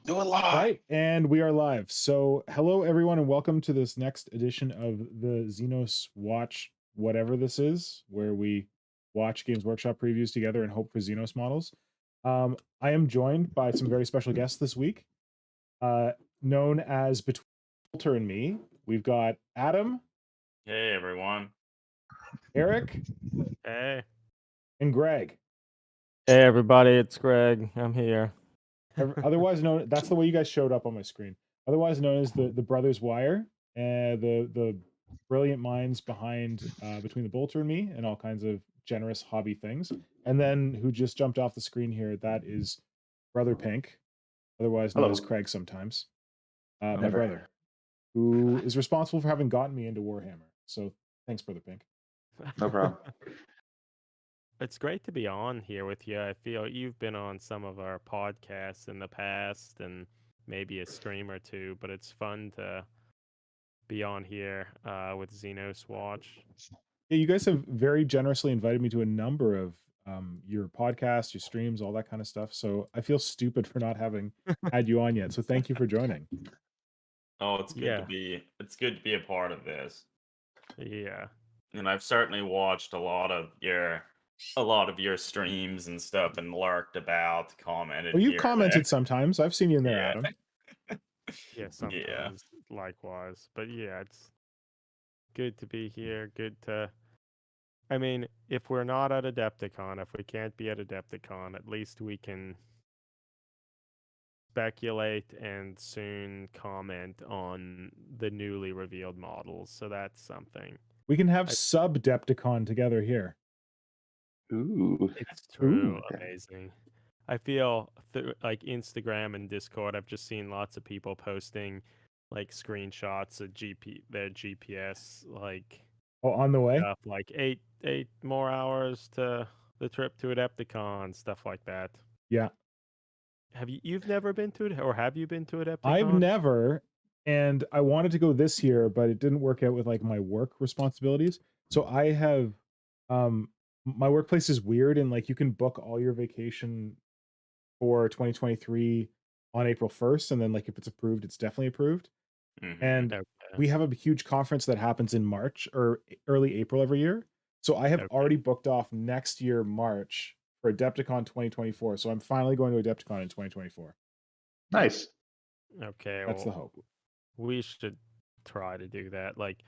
Do it live. Right, and we are live. So, hello everyone, and welcome to this next edition of the XENOS Watch, whatever this is, where we watch Games Workshop previews together and hope for Xenos models. I am joined by some very special guests this week, uh, known as Between Walter and Me. We've got Adam, Hey everyone. Eric, Hey. and Greg. Hey everybody, it's Greg. I'm here. Otherwise known, that's the way you guys showed up on my screen. Otherwise known as the Brothers Wire, and the brilliant minds behind Between the Bolter and Me, and all kinds of generous hobby things. And then who just jumped off the screen here? That is Brother Pink, otherwise known as Hello. Craig sometimes. My Never. brother, who is responsible for having gotten me into Warhammer. So thanks, Brother Pink. No problem. It's great to be on here with you. I feel you've been on some of our podcasts in the past and maybe a stream or two, but it's fun to be on here with XENOS Watch. Yeah, you guys have very generously invited me to a number of your podcasts, your streams, all that kind of stuff. So I feel stupid for not having had you on yet. So thank you for joining. Oh, it's good Yeah. to be a part of this. Yeah. And I've certainly watched a lot of your streams and stuff and lurked about, commented. Well, you've here and commented there. sometimes. I've seen you in there, Yeah. Adam. Yeah, sometimes likewise. But yeah, it's good to be here. Good to I mean, if we're not at Adepticon, if we can't be at Adepticon, at least we can speculate and soon comment on the newly revealed models. So that's something. We can have Sub-Depticon together here. Ooh. It's true. Ooh. Amazing. I feel like Instagram and Discord, I've just seen lots of people posting like screenshots of their GPS, like Oh, on the way? stuff like eight more hours to the trip to Adepticon, stuff like that. Yeah. You've never been to it, or have you been to Adepticon? I've never, and I wanted to go this year, but it didn't work out with like my work responsibilities. So I have my workplace is weird, and like you can book all your vacation for 2023 on April 1st, and then like if it's approved, it's definitely approved. Mhm. And Okay. we have a huge conference that happens in March or early April every year. So I have Okay. already booked off next year, March, for Adepticon 2024. So I'm finally going to Adepticon in 2024. Nice. Okay, That's the well, hope. we should try to do that. Like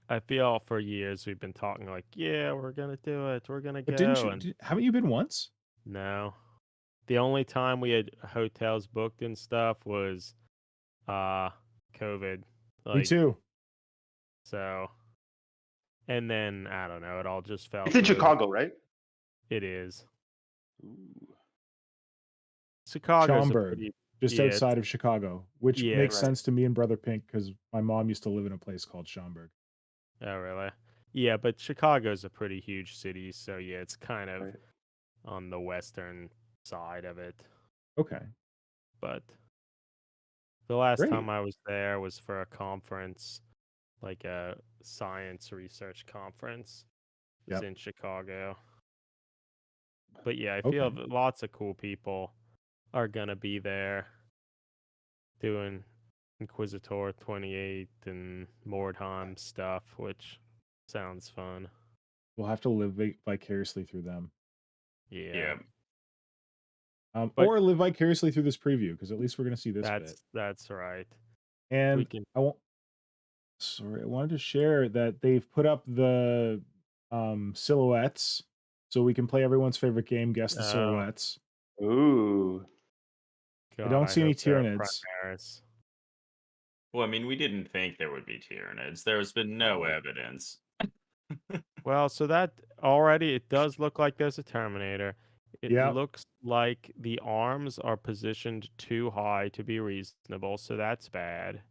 I feel for years we've been talking like, yeah, we're gonna do it, we're gonna But go, and haven't you been once? no. The only time we had hotels booked and stuff was COVID. Me Like, too. so, and then I don't know, it all just fell It's in through. Chicago, right? It is. Ooh. Chicago's a Schaumburg, pretty just yeah, outside of Chicago, which yeah, makes right. sense to me and Brother Pink because my mom used to live in a place called Schaumburg. Oh, really? Yeah, but Chicago's a pretty huge city, so yeah, it's kind of Right. on the western side of it. Okay. But the last Great. time I was there was for a conference, like a science research conference. It was Yep. in Chicago. But yeah, I Okay. feel that lots of cool people are gonna be there doing Inquisitor 28 and Mordheim stuff, which sounds fun. We'll have to live vicariously through them. Yeah. But, But- or live vicariously through this preview, because at least we're going to see this bit. That's right. And can- I wanted to share that they've put up the silhouettes so we can play everyone's favorite game, Guess the Silhouettes. Ooh. God, don't see any hope there are Tyranids. Primaris. Well, I mean, we didn't think there would be Tyranids. There's been no evidence. Well, so that already it does look like there's a Terminator. It Yep. looks like the arms are positioned too high to be reasonable, so that's bad.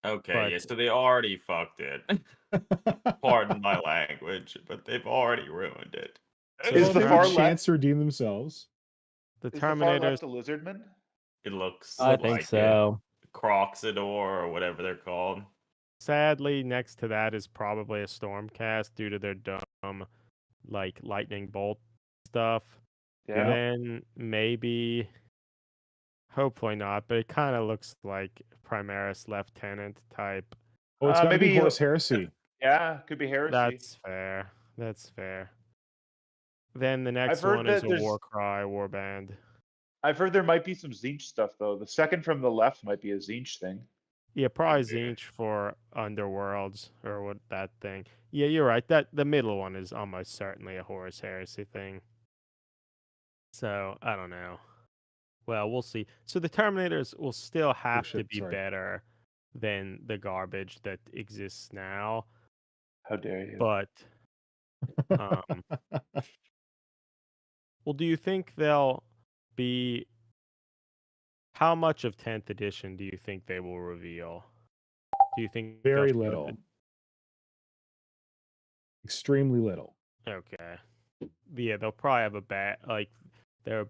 Okay, yeah, so they already fucked it. Pardon my language, but they've already ruined it. So Is the they have far a left- chance to redeem themselves. The Is the far Terminator's left a Lizardman? It looks I like think it. so. Croxador or whatever they're called. Sadly, next to that is probably a Stormcast due to their dumb, like, lightning bolt stuff. Yeah. Then maybe Hopefully not, but it kind of looks like Primaris Lieutenant type. Oh, it's got to be maybe Horus Heresy. Yeah, could be Heresy. That's fair. That's fair. Then the next heard one is that a there's- Warcry Warband. I've heard there might be some Zinch stuff though. The second from the left might be a Zinch thing. Yeah, probably Could be. Zinch for Underworlds or what that thing. Yeah, you're right. That the middle one is almost certainly a Horus Heresy thing. So I don't know. Well, we'll see. So the Terminators will still have to shit, be sorry. better than the garbage that exists now, How dare you? but um, well, do you think they'll be? How much of 10th edition do you think they will reveal? Do you think they'll Very show the- little. Extremely little. Okay. Yeah, they'll probably have a bad their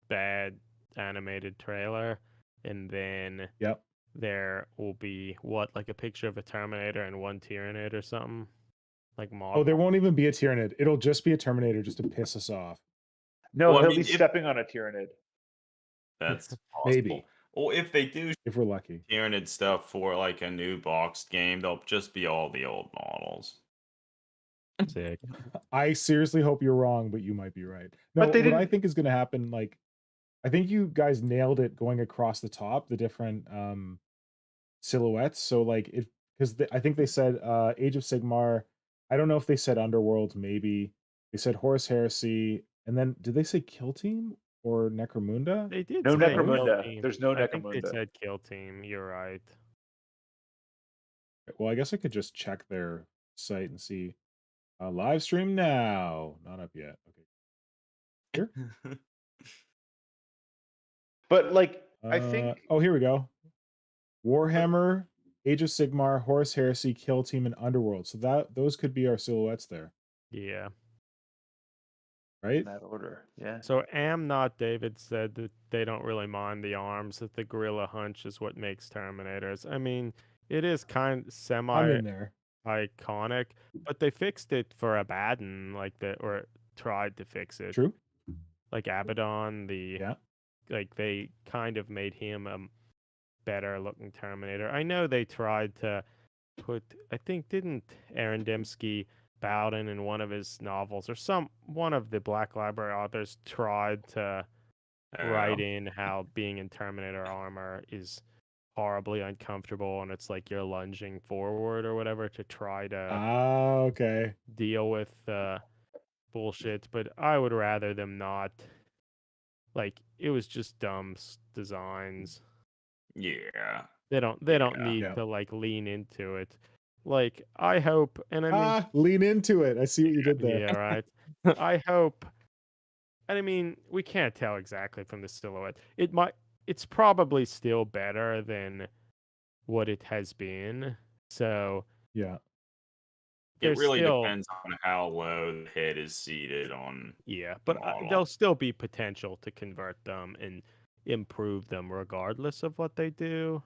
bad animated trailer, and then Yep. there will be like a picture of a Terminator and one Tyranid or something. Like mock. Oh, there won't even be a Tyranid. It'll just be a Terminator just to piss us off. No, Well, I he'll mean, be if- stepping on a Tyranid. That's possible. Maybe. Well, if they do If we're lucky. Tyranid stuff for like a new boxed game, they'll just be all the old models. Sick. I seriously hope you're wrong, but you might be right. No, But they what I didn't- think is going to happen, like, I think you guys nailed it going across the top, the different silhouettes. So, like, it because I think they said Age of Sigmar. I don't know if they said Underworlds. Maybe they said Horus Heresy, and then did they say Kill Team or Necromunda? They did No say Kill Necromunda. Team. There's no I think they Necromunda. said Kill Team. You're right. Well, I guess I could just check their site and see. Live stream now. Not up yet. Okay. But like, I think Oh, here we go. Warhammer, Age of Sigmar, Horus Heresy, Kill Team, and Underworld. So those could be our silhouettes there, Yeah. right? in that order. Yeah. So Not David said that they don't really mind the arms, that the gorilla hunch is what makes Terminators. I mean, it is kind of I'm semi in there. iconic, but they fixed it for Abaddon, or tried to fix it. True. Like Abaddon, Yeah. like they kind of made him a better looking Terminator. I know they tried to I think didn't Aaron Dembski Bowden in one of his novels or one of the Black Library authors tried to write in how being in Terminator armor is horribly uncomfortable and it's like you're lunging forward or whatever to try to Okay. deal with bullshit, but I would rather them not. Like it was just dumb designs. Yeah. They don't Yeah. need Yeah. to like lean into it. Like I hope, and I mean, Lean into it. I see what you did there. yeah, right. I hope, and I mean, we can't tell exactly from the silhouette. It's probably still better than what it has been. So Yeah. It there's really still, depends on how low the head is seated on. yeah, but model. there'll still be potential to convert them and improve them regardless of what they do.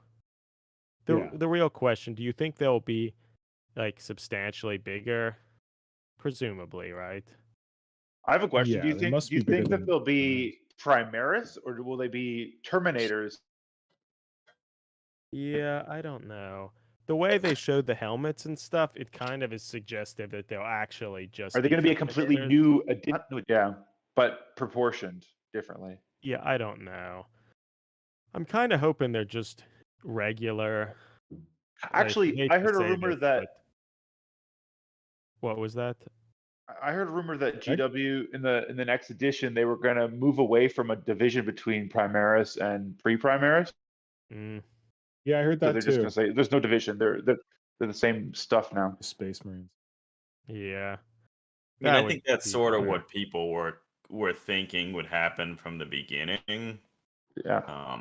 Yeah. The real question, do you think they'll be like substantially bigger? Presumably, right? I have a question. Yeah, do you they think must do you be bigger think that than they'll be Primaris or will they be Terminators? Yeah, I don't know. The way they showed the helmets and stuff, it kind of is suggestive that they'll actually just Are they going to be a completely Terminators. new yeah, but proportioned differently? Yeah, I don't know. I'm kind of hoping they're just regular. Actually, hate I to heard a say rumor this, that but- What was that? I heard a rumor that Okay. GW in the next edition they were going to move away from a division between Primaris and pre-Primaris. Mm, Yeah, I heard So that they're just too. going to say there's no division. They're the same stuff now. Space Marines. yeah. I mean, That I would think that's be sort of better. what people were thinking would happen from the beginning. Yeah.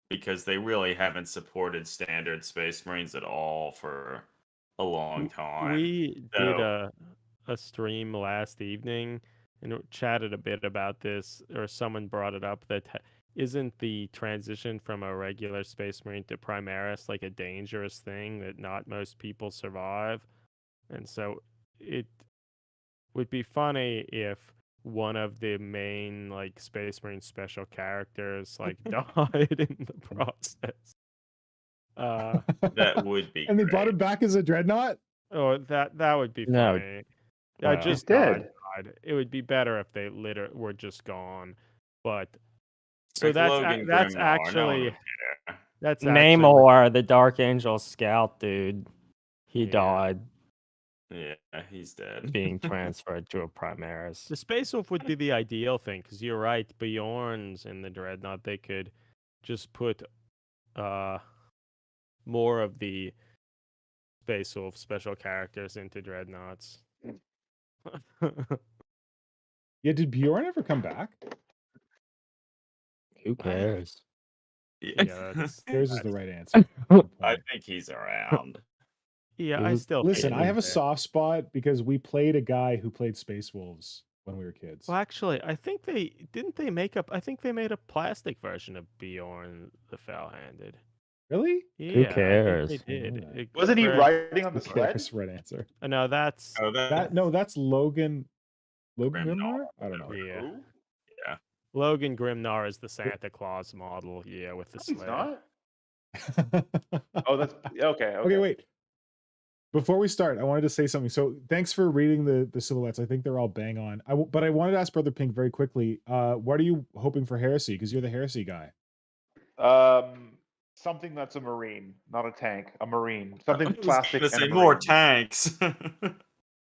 Because they really haven't supported standard Space Marines at all for a long time. We did So- a stream last evening and chatted a bit about this, or someone brought it up that isn't the transition from a regular Space Marine to Primaris like a dangerous thing that not most people survive, and so it would be funny if one of the main like Space Marine special characters like died in the process. That would be And they brought great. him back as a dreadnought? Oh, that would be No. funny. Wow. He's Just dead. died. It would be better if they were just gone. But so Like that's Logan that's Grimnar, no one actually would care. that's actually Namor, the Dark Angel scout dude, he Yeah. died Yeah, he's dead. being transferred to a Primaris. the Space Wolf would be the ideal thing because you're right. Bjorn's in the Dreadnought. They could just put more of the Space Wolf special characters into Dreadnoughts. Yeah, did Bjorn ever come back? Who cares? Yeah, that's Yours is the right answer. Good I point. think he's around. yeah. It I was- still Listen, think I have a he's there. soft spot because we played a guy who played Space Wolves when we were kids. Well, actually, I think they make up. I think they made a plastic version of Bjorn the Foul-Handed. Really? Yeah, I cares? think they I don't did. know that. It- Wasn't he for- riding on the Who sled? cares? Right answer. No, that's Oh, That's Logan. Logan Grimnar. Grimnar? I don't know. yeah. Who? Logan Grimnar is the Santa Claus model. Yeah, with the No, he's sled. not. Oh, that's okay. Okay, wait. Before we start, I wanted to say something. So thanks for reading the silhouettes. I think they're all bang on. But I wanted to ask Brother Pink very quickly. What are you hoping for Heresy? Because you're the Heresy guy. Something that's a marine, not a tank. A marine. Something I was plastic. gonna And a say more marine. tanks.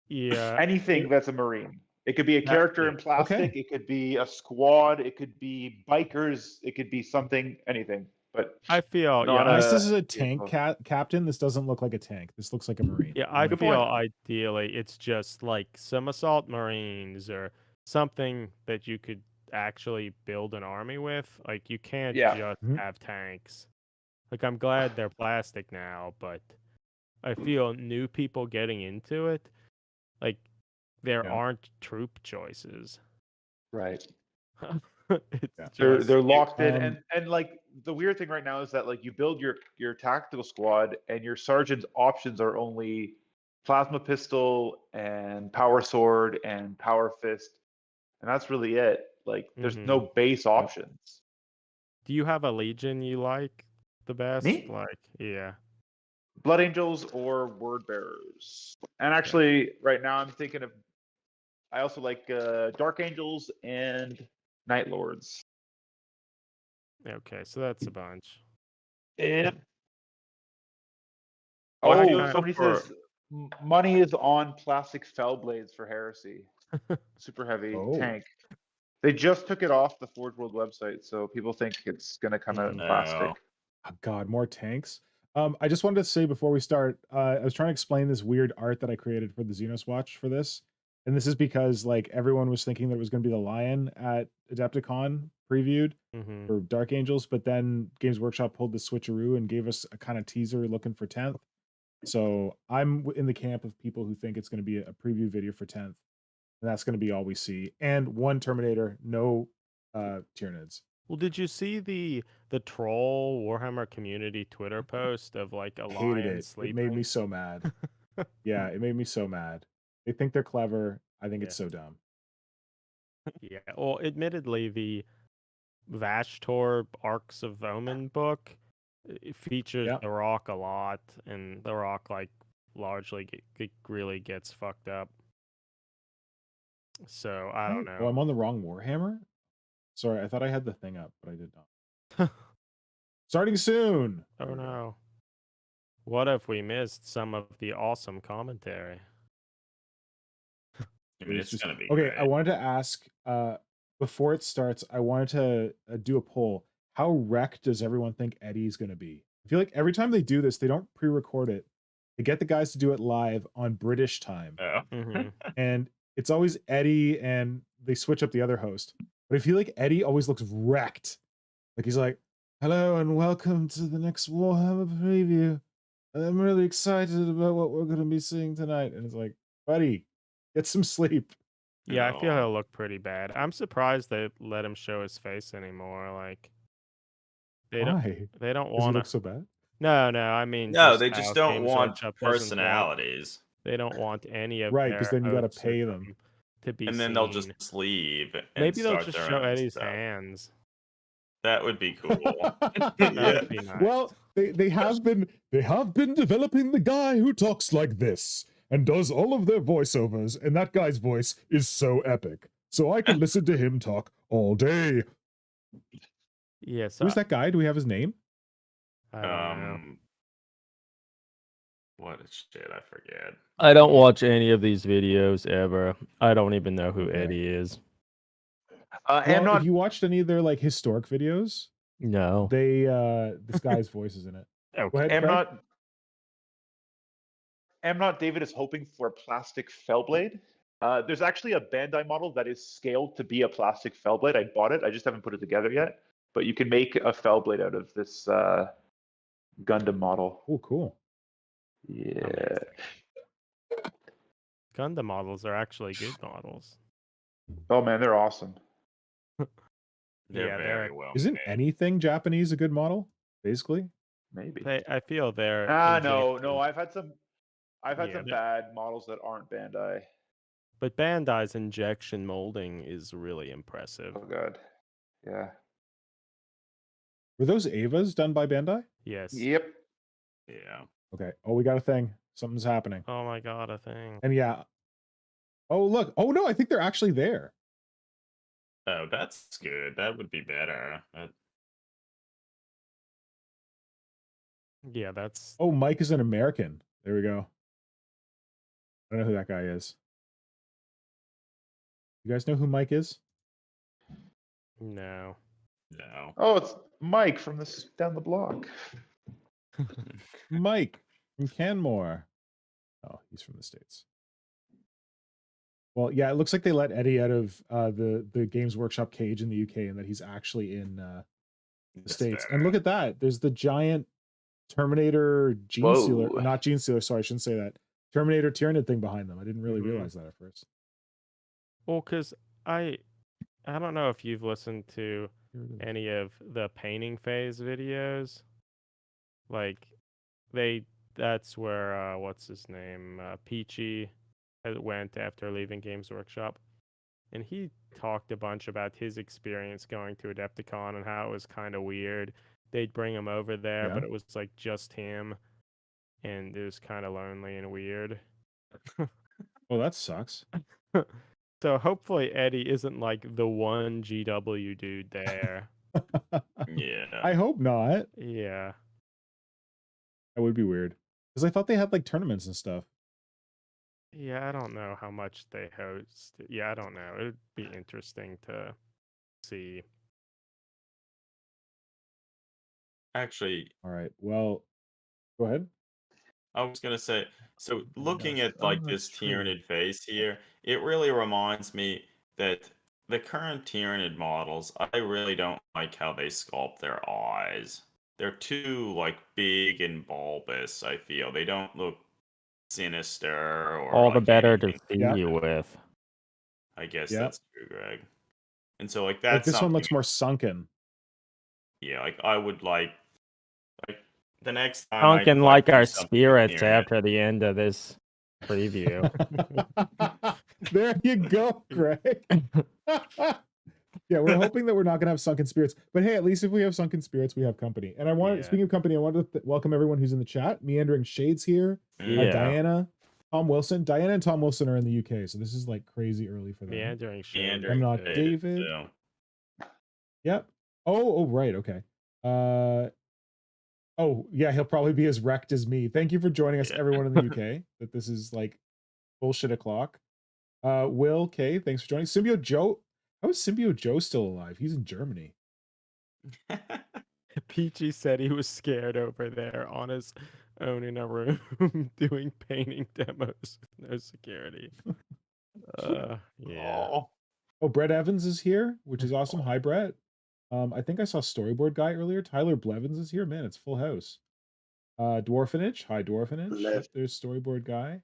Yeah, Anything that's a marine. It could be a That- character in yeah. plastic. Okay. It could be a squad. It could be bikers. It could be something. Anything. But I feel Not Unless a- this is a yeah, tank well- captain, this doesn't look like a tank. This looks like a marine. yeah. I Good feel point. ideally it's just like some assault marines or something that you could actually build an army with. Like you can't Yeah. just Mhm. have tanks. Like I'm glad they're plastic now, but I feel new people getting into it, like there Yeah. aren't troop choices. right. It's Yeah. just They're locked in, Um, and like the weird thing right now is that like you build your tactical squad, and your sergeant's options are only plasma pistol and power sword and power fist, and that's really it. Like there's no base options. Do you have a legion you like the best? Me? Like, yeah. Blood Angels or Word Bearers, and actually right now I'm thinking of. I also like Dark Angels and Night Lords. Okay, so that's a bunch. Yeah. Oh, I feel Oh, somebody for- says money is on plastic fell blades for Heresy. Super heavy Oh. tank. They just took it off the Forge World website, so people think it's gonna come out in No. plastic. Oh, God, more tanks. I just wanted to say before we start, I was trying to explain this weird art that I created for the XENOS Watch for this. And this is because like everyone was thinking that it was going to be the lion at Adepticon previewed Mm-hmm. for Dark Angels, but then Games Workshop pulled the switcheroo and gave us a kind of teaser looking for 10th. So I'm in the camp of people who think it's going to be a preview video for 10th. And that's going to be all we see. And one Terminator, no Tyranids. Well, did you see the troll Warhammer community Twitter post of like a Hated lion it. sleeping? It made me so mad. Yeah, it made me so mad. They think they're clever. I think it's so dumb. Yeah. Well, admittedly, the Vashtor Arcs of Omen book it features Yeah. the Rock a lot, and the Rock like largely really gets fucked up. So I don't Oh, know. I'm on the wrong Warhammer? Sorry, I thought I had the thing up, but I did not. Starting soon. Oh There we go. no. What if we missed some of the awesome commentary? I mean, It's it's gonna be okay. great. I wanted to ask before it starts. I wanted to do a poll. How wrecked does everyone think Eddie's going to be? I feel like every time they do this, they don't pre-record it. They get the guys to do it live on British time, Oh. Mhm. and it's always Eddie, and they switch up the other host. But I feel like Eddie always looks wrecked. Like he's like, "Hello and welcome to the next Warhammer preview. I'm really excited about what we're going to be seeing tonight." And it's like, buddy, get some sleep. Yeah, I feel No. he'll look pretty bad. I'm surprised they let him show his face anymore. Like they don't Why? they don't Does he want look to. so bad? No, I mean No, they how just don't Games want Workshop doesn't want- personalities. They don't want any of Right, their because then you got to hosts or pay them. to be and then seen. they'll just leave and Maybe they'll start just their show own Eddie's stuff. hands. That would be cool. That Yeah. would be nice. Well, they have been developing the guy who talks like this and does all of their voiceovers, and that guy's voice is so epic. So I can listen to him talk all day. Yes. Who's that guy? Do we have his name? I don't know. What shit? I forget. I don't watch any of these videos ever. I don't even know who Okay. Eddie is. Well, if you watched any of their like historic videos, No. they this guy's voice is in it. Okay. Go ahead, Craig. Amnot David is hoping for a plastic Fellblade. There's actually a Bandai model that is scaled to be a plastic Fellblade. I bought it. I just haven't put it together yet. But you can make a Fellblade out of this Gundam model. Oh, cool. Yeah. Gundam models are actually good models. Oh man, they're awesome. They're Yeah, very well. Isn't made. anything Japanese a good model? Basically. Maybe. I feel they're. No. I've had some Yeah, bad models that aren't Bandai. But Bandai's injection molding is really impressive. Oh god. Yeah. Were those Avas done by Bandai? Yes. Yep. Yeah. Okay. Oh, we got a thing. Something's happening. Oh my god, a thing. And yeah. Oh, look. Oh, no, I think they're actually there. Oh, that's good. That would be better. Yeah, that's. Oh, Mike is an American. There we go. I don't know who that guy is. You guys know who Mike is? No. No. Oh, it's Mike from this down the block. Mike from Canmore. Oh, he's from the States. Well, yeah, it looks like they let Eddie out of the Games Workshop cage in the UK, and that he's actually in the States. And look at that. There's the giant Terminator Gene Sealer. Not Gene Sealer, sorry, I shouldn't say that. Terminator Tyranid thing behind them. I didn't really realize that at first. Well, because I don't know if you've listened to any of the painting phase videos. Like, that's where, what's his name? Peachy went after leaving Games Workshop. And he talked a bunch about his experience going to Adepticon and how it was kind of weird. They'd bring him over there, but it was like just him. And it was kind of lonely and weird. Well, that sucks. So hopefully Eddie isn't like the one GW dude there. Yeah. I hope not. Yeah. That would be weird. Because I thought they had like tournaments and stuff. Yeah, I don't know how much they host. Yeah, I don't know. It'd be interesting to see. Actually, All right. Well, go ahead. I was gonna say, so looking Yes. at like Oh, this that's true. Tyranid face here, it really reminds me that the current Tyranid models, I really don't like how they sculpt their eyes. They're too like big and bulbous, I feel. They don't look sinister or All the like better to anything. see Yeah. you with. I guess Yeah. that's true, Greg. And so like Like that's this one something, looks more sunken. yeah, like I would like the next time I Sunken do like our something spirits Tyranid, after the end of this preview. There you go, Greg. Yeah, we're hoping that we're not going to have sunken spirits. But hey, at least if we have sunken spirits, we have company. And I wanted, speaking of company, I wanted to welcome everyone who's in the chat. Meandering Shades here. Yeah. Diana, Tom Wilson. Diana and Tom Wilson are in the UK, so this is like crazy early for them. Meandering shit. Meandering I'm not Shades, David. so. Yep. Oh, right. Okay. Oh, yeah, he'll probably be as wrecked as me. Thank you for joining us, Yeah. everyone in the UK. That this is like bullshit o'clock. Will K, thanks for joining. Symbiote Joe. How is Symbiote Joe still alive? He's in Germany. Peachy said he was scared over there on his own in a room doing painting demos with no security. Yeah. Oh, Brett Evans is here, which is awesome. Hi, Brett. I think I saw Storyboard Guy earlier. Tyler Blevins is here. Man, it's full house. Dwarfinage. Hi, Dwarfinage. Yep, there's Storyboard Guy.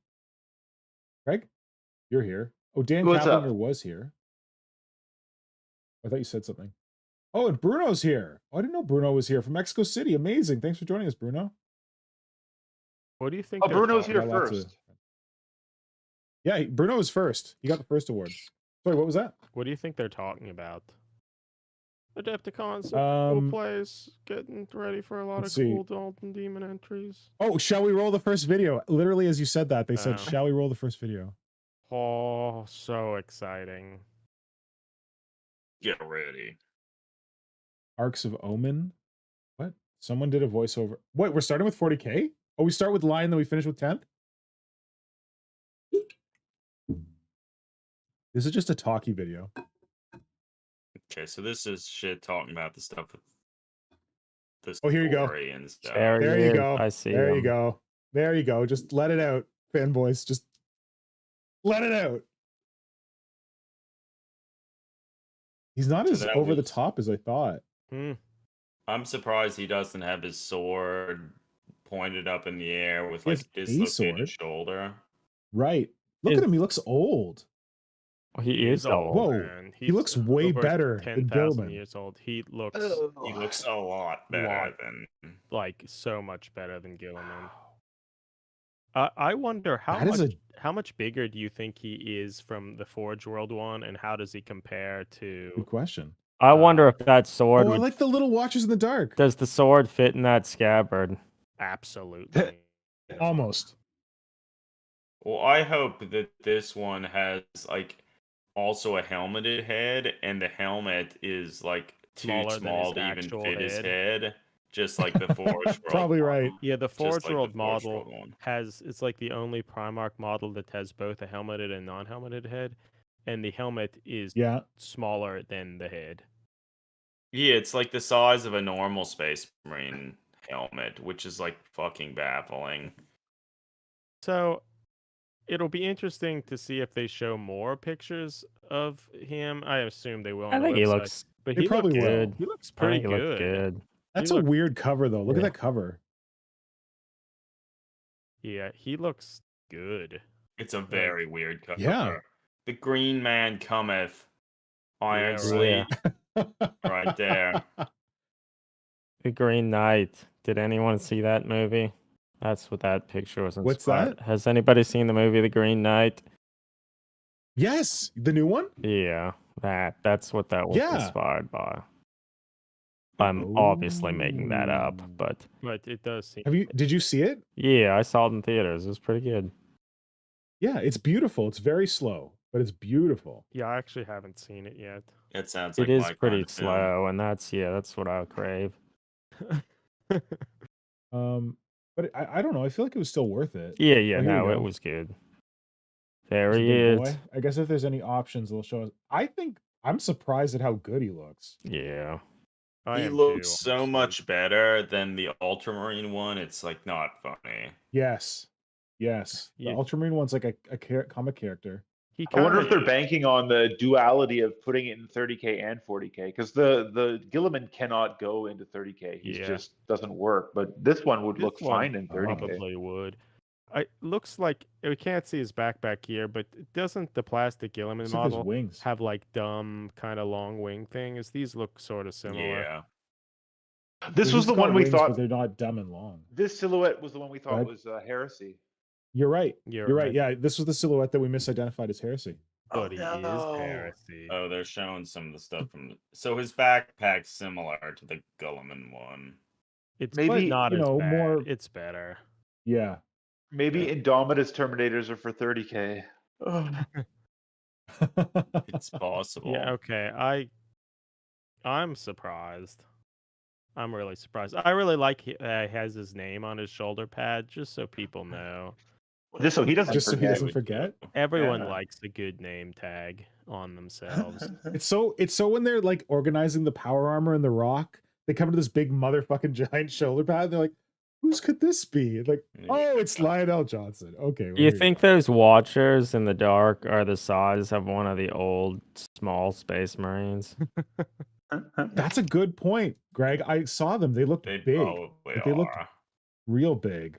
Craig, you're here. Oh, Dan Kaplinger was here. I thought you said something. Oh, and Bruno's here. Oh, I didn't know Bruno was here from Mexico City. Amazing. Thanks for joining us, Bruno. What do you think? Oh, Bruno's here Yeah, lots first. Yeah, Bruno was first. He got the first award. Sorry, what was that? What do you think they're talking about? Adepticon, cool place, getting ready for a lot of let's cool see. Dalton Demon entries. Oh, shall we roll the first video? Literally, as you said that, they said, Oh. shall we roll the first video? Oh, so exciting. Get ready. Arcs of Omen. What? Someone did a voiceover. Wait, we're starting with 40K? Oh, we start with Lion, then we finish with 10th? This is just a talkie video. Okay, so this is shit talking about the stuff with the Oh, here you go. story and stuff. There you go. I see. There you go. There you go. Just let it out, fanboys. Just let it out. He's not So as that over the was- top as I thought. I'm surprised he doesn't have his sword pointed up in the air with He like has dislocated sword. shoulder. Right. Look at him. He looks old. He is old. Whoa. Man. He looks way over better than 10,000 Gilman. years old. He looks He looks a lot better than. like so much better than Gilliman. I wonder That how much bigger do you think he is from the Forge World one, and how does he compare to? Good question. I wonder if that sword Oh, I would. like the little watches in the dark. Does the sword fit in that scabbard? Absolutely. Almost. Well, I hope that this one has like also a helmeted head, and the helmet is like too Smaller than small his to even actual fit his head. head, just like the Forge World. Probably right. one. Yeah, the Just Forge like the World Forge model World one. it's like the only Primarch model that has both a helmeted and non-helmeted head, and the helmet is Yeah. smaller than the head. Yeah, it's like the size of a normal Space Marine helmet, which is like fucking baffling. So it'll be interesting to see if they show more pictures of him. I assume they will. On I the think he website, looks but They he probably looks will. good. He looks I pretty think he looks good. good. That's He a look- weird cover, though. Look at Yeah. that cover. Yeah, he looks good. It's a very weird cover. Yeah. The Green Man cometh. Iron Yeah, Sleeve, Yeah. right there. The Green Knight. Did anyone see that movie? That's what that picture was What's inspired. that? Has anybody seen the movie The Green Knight? Yes, the new one. Yeah, that's what that was Yeah. inspired by. I'm obviously making that up, Oh. but But it does seem. Did you see it? yeah, I saw it in theaters. It was pretty good. Yeah, it's beautiful. It's very slow, but it's beautiful. Yeah, I actually haven't seen it yet. It sounds It like is my pretty kind of film. slow, and that's what I crave. But I don't know. I feel like it was still worth it. Yeah, Oh, here we no, go. it was good. There's There a he big is. boy. I guess if there's any options, they'll show us. I think I'm surprised at how good he looks. Yeah. I He am looks too, so honestly. much better than the Ultramarine one. It's like not funny. Yes, yes. The Yeah. Ultramarine one's like a comic character. He I wonder if kinda- they're banking on the duality of putting it in 30K and 40K, because the Gilliman cannot go into 30K. He Yeah. just doesn't work. But this one would This look one fine in 30K. probably would. Looks like we can't see his backpack here, but doesn't the plastic Gilliman Looks like his model wings. have like dumb kind of long wing things? These look sort of similar. Yeah. This He's was the got one we wings, thought. but they're not dumb and long. This silhouette was the one we thought Right. was Heresy. You're right. You're right. right. Yeah, this was the silhouette that we misidentified as Heresy. But he is no. Heresy. Oh, they're showing some of the stuff from. So his backpack's similar to the Gulliman one. It's Maybe, not you as know, bad. more- It's better. Yeah. Maybe Yeah. Indomitus Terminators are for 30K. It's possible. Yeah, okay. I'm surprised. I'm really surprised. I really like he has his name on his shoulder pad, just so people know. Just so he doesn't Just so he forget. doesn't forget. Everyone Yeah. likes a good name tag on themselves. It's so when they're like organizing the power armor and the rock, they come to this big motherfucking giant shoulder pad. And they're like, "Whose could this be?" Like, "Oh, it's Lionel Johnson." Okay. Do you think those Watchers in the dark are the size of one of the old small Space Marines? That's a good point, Greg? I saw them. They looked They big. probably Like, they looked are. real big.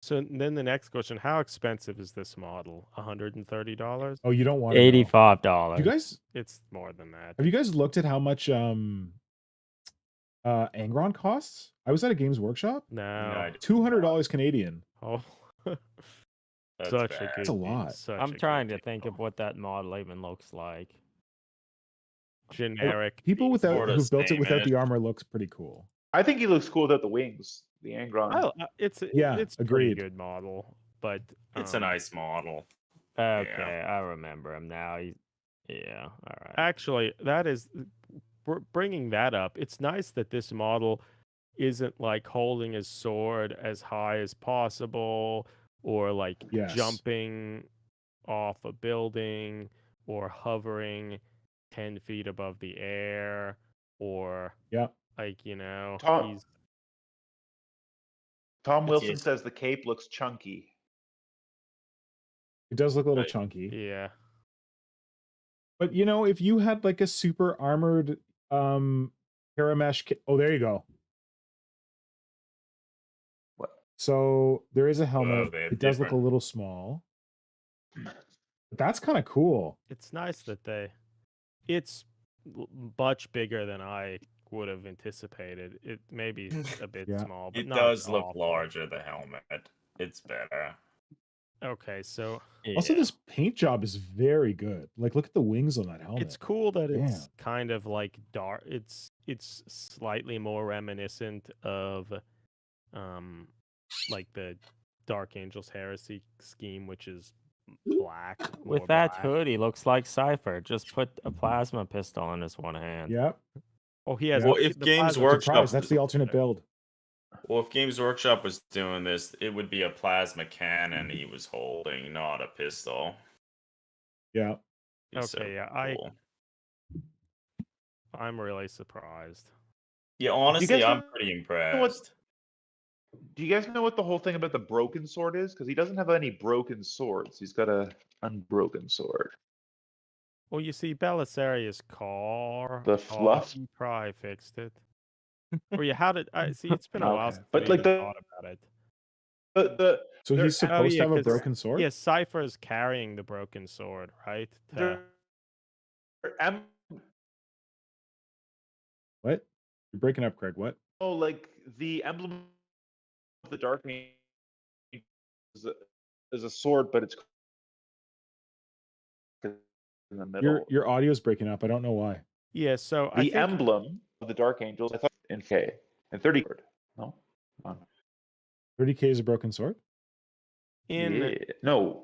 So then the next question: how expensive is this model? $130? Oh, you don't want to $85. You guys, It's more than that. have you guys looked at how much Angron costs? I was at a Games Workshop. No. I did $200 Canadian. Oh. That's Such bad. a good. That's a lot. Such I'm a trying good to think deal. of what that model even looks like. Generic. People Sort of who've built it without the same-ish. armor looks pretty cool. I think he looks cool without the wings, the Angron. It's Yeah, it's pretty agreed. good model, but It's a nice model. Okay, I remember him now. Yeah, all right. Actually, that is bringing that up. It's nice that this model isn't like holding his sword as high as possible, or like Yes. jumping off a building, or hovering 10 feet above the air, or Yeah. like Tom It's Wilson yes. says the cape looks chunky. It does look a little Right. chunky. yeah. But if you had like a super armored paramesh oh, there you go. What? So there is a helmet. they have It does look a different- little small. But that's kind of cool. It's nice that it's much bigger than I would have anticipated. It may be a bit Yeah. small, but It not does look awful. larger, the helmet. It's better. Okay, so Also, Yeah. this paint job is very good. Like, look at the wings on that helmet. it's cool that it's Damn. kind of like dark. It's slightly more reminiscent of like the Dark Angels Heresy scheme, which is black. With more that black. hood, he looks like Cypher. Just put a plasma pistol in his one hand. Yep. Oh, he has. Yeah. Well, if the Games plasma Workshop- Surprise. That's the alternate build. Well, if Games Workshop was doing this, it would be a plasma cannon he was holding, not a pistol. Yeah. He's so Okay, yeah, cool. I'm really surprised. Yeah, honestly, guys I'm know pretty what- impressed. Do you guys know what the whole thing about the broken sword is? Because he doesn't have any broken swords. He's got a unbroken sword. Well, you see, Belisarius' car. The fluff? He probably fixed it. Or yeah, how did I see? It's been a while Okay. since But, I like, even the- thought about it. So They're- he's supposed to have a 'cause- broken sword? Yeah, Cypher's carrying the broken sword, right? they're What? You're breaking up, Craig. What? like the emblem of the Dark Angel is a sword, but it's in the middle. Your audio's breaking up. I don't know why. Yeah, so I The think emblem of the Dark Angels, I thought in K and 30 sword. No, Come on. 30K is a broken sword? Yeah. No.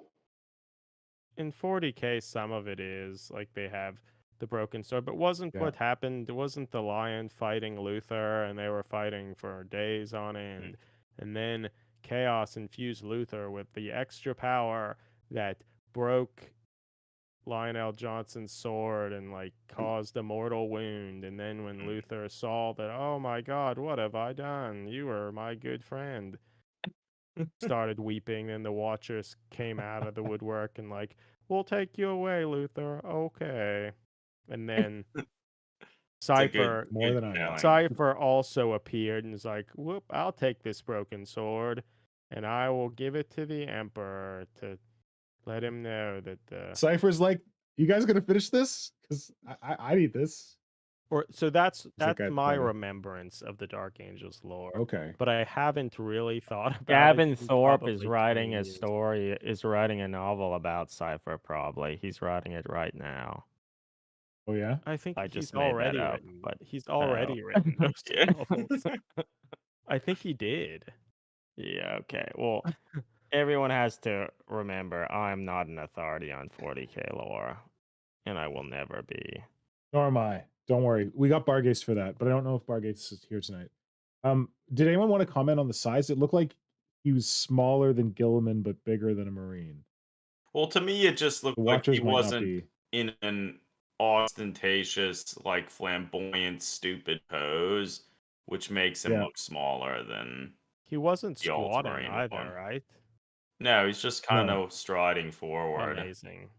in 40K, some of it is like they have the broken sword, but wasn't Yeah. what happened? Wasn't the Lion fighting Luther, and they were fighting for days on end, and then Chaos infused Luther with the extra power that broke Lionel Johnson's sword and like caused a mortal wound. And then when Luther saw that, oh my God, what have I done? You were my good friend. Started weeping, and the Watchers came out of the woodwork and like, we'll take you away, Luther. Okay. And then It's a Cypher More good than I know. telling. Cypher also appeared and is like, whoop, I'll take this broken sword and I will give it to the Emperor to let him know that the Cypher's like, you guys gonna finish this? Because I need this. or so that's like, "I'd my better." remembrance of the Dark Angels lore. Okay. But I haven't really thought about it. Gavin in Thorpe is probably writing 20 a years. story, is writing a novel about Cypher, probably. He's writing it right now. Oh, yeah? I think I he's just made that already up, written. but He's already written those Yeah. novels. I think he did. Yeah, okay. Well, everyone has to remember I'm not an authority on 40K lore, and I will never be. Nor am I. Don't worry. We got Bargates for that, but I don't know if Bargates is here tonight. Did anyone want to comment on the size? It looked like he was smaller than Gilliman, but bigger than a Marine. Well, to me, it just looked The like Watchers he might not wasn't be. in an ostentatious, like flamboyant, stupid pose, which makes him Yeah. look smaller than. He wasn't The squatting Ultramarine either, one. right? No, he's just kind No. of striding forward. Amazing.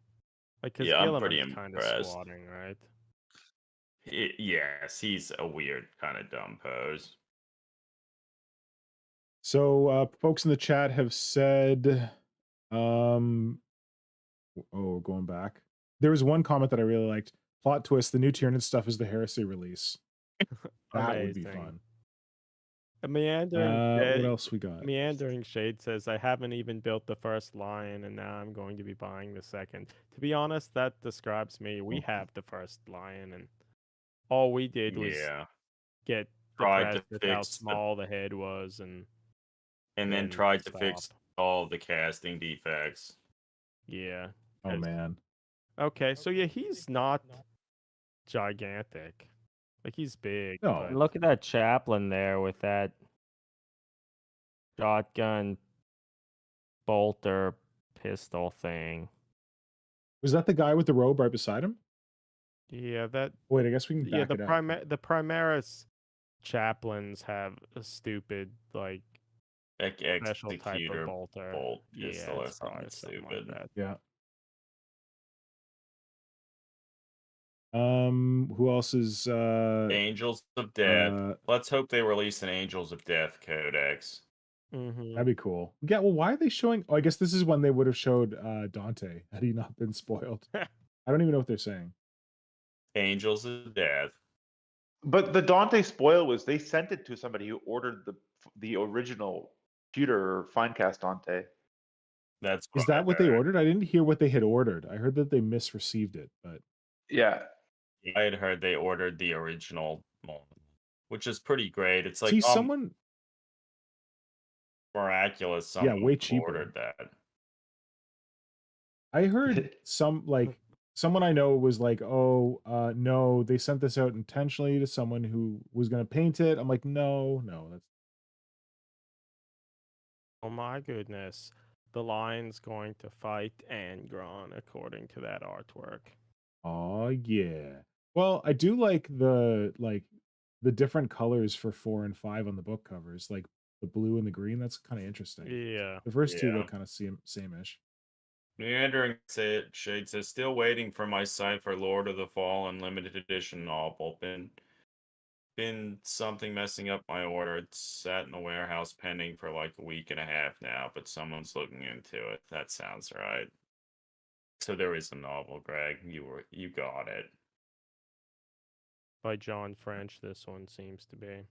Like, because Yeah, I'm pretty Gilliman's kind of impressed. squatting, right? Yes, he's a weird kind of dumb pose. So folks in the chat have said, we're going back. There was one comment that I really liked. Plot twist, the new Tyranid stuff is the Heresy release. That would be Amazing. fun. What else we got? Meandering Shade says, I haven't even built the first lion, and now I'm going to be buying the second. To be honest, that describes me. We have the first lion, and all we did was Yeah. get Tried to depressed with how fix the small the head was, and and then then tried to fix stop. all the casting defects. Yeah. Oh 'cause- man. Okay, so yeah, he's not gigantic. Like, he's big, No. but And look at that chaplain there with that shotgun bolter pistol thing. Was that the guy with the robe right beside him? yeah, that Wait, I guess we can yeah, back it up. the Primaris chaplains have a stupid, like, special type of Executor bolter. bolt Yeah, pistol or it's probably something something like stupid. that. Yeah. Who else is Angels of Death. Let's hope they release an Angels of Death codex. That'd be cool. Yeah, well, why are they showing? Oh, I guess this is when they would have showed Dante had he not been spoiled. I don't even know what they're saying. Angels of Death. But the Dante spoil was they sent it to somebody who ordered the original computer Finecast Dante. That's Is that what they ordered? I didn't hear what they had ordered. I heard that they misreceived it, but Yeah. I had heard they ordered the original one, which is pretty great. It's like see, someone miraculous. Yeah, Someone way cheaper. ordered that. I heard someone I know was like, "Oh, no, they sent this out intentionally to someone who was going to paint it." I'm like, "No, that's Oh my goodness. The lion's going to fight Angron according to that artwork. Oh yeah. Well, I do like the different colors for 4 and 5 on the book covers, like the blue and the green. That's kind of interesting. Yeah. The first two Yeah. look kind of same-ish. Meandering Shade says, still waiting for my Cypher Lord of the Fallen limited edition novel. Been something messing up my order. It's sat in the warehouse pending for like a week and a half now, but someone's looking into it. That sounds right. So there is a novel, Greg. You got it. By John French, this one seems to be.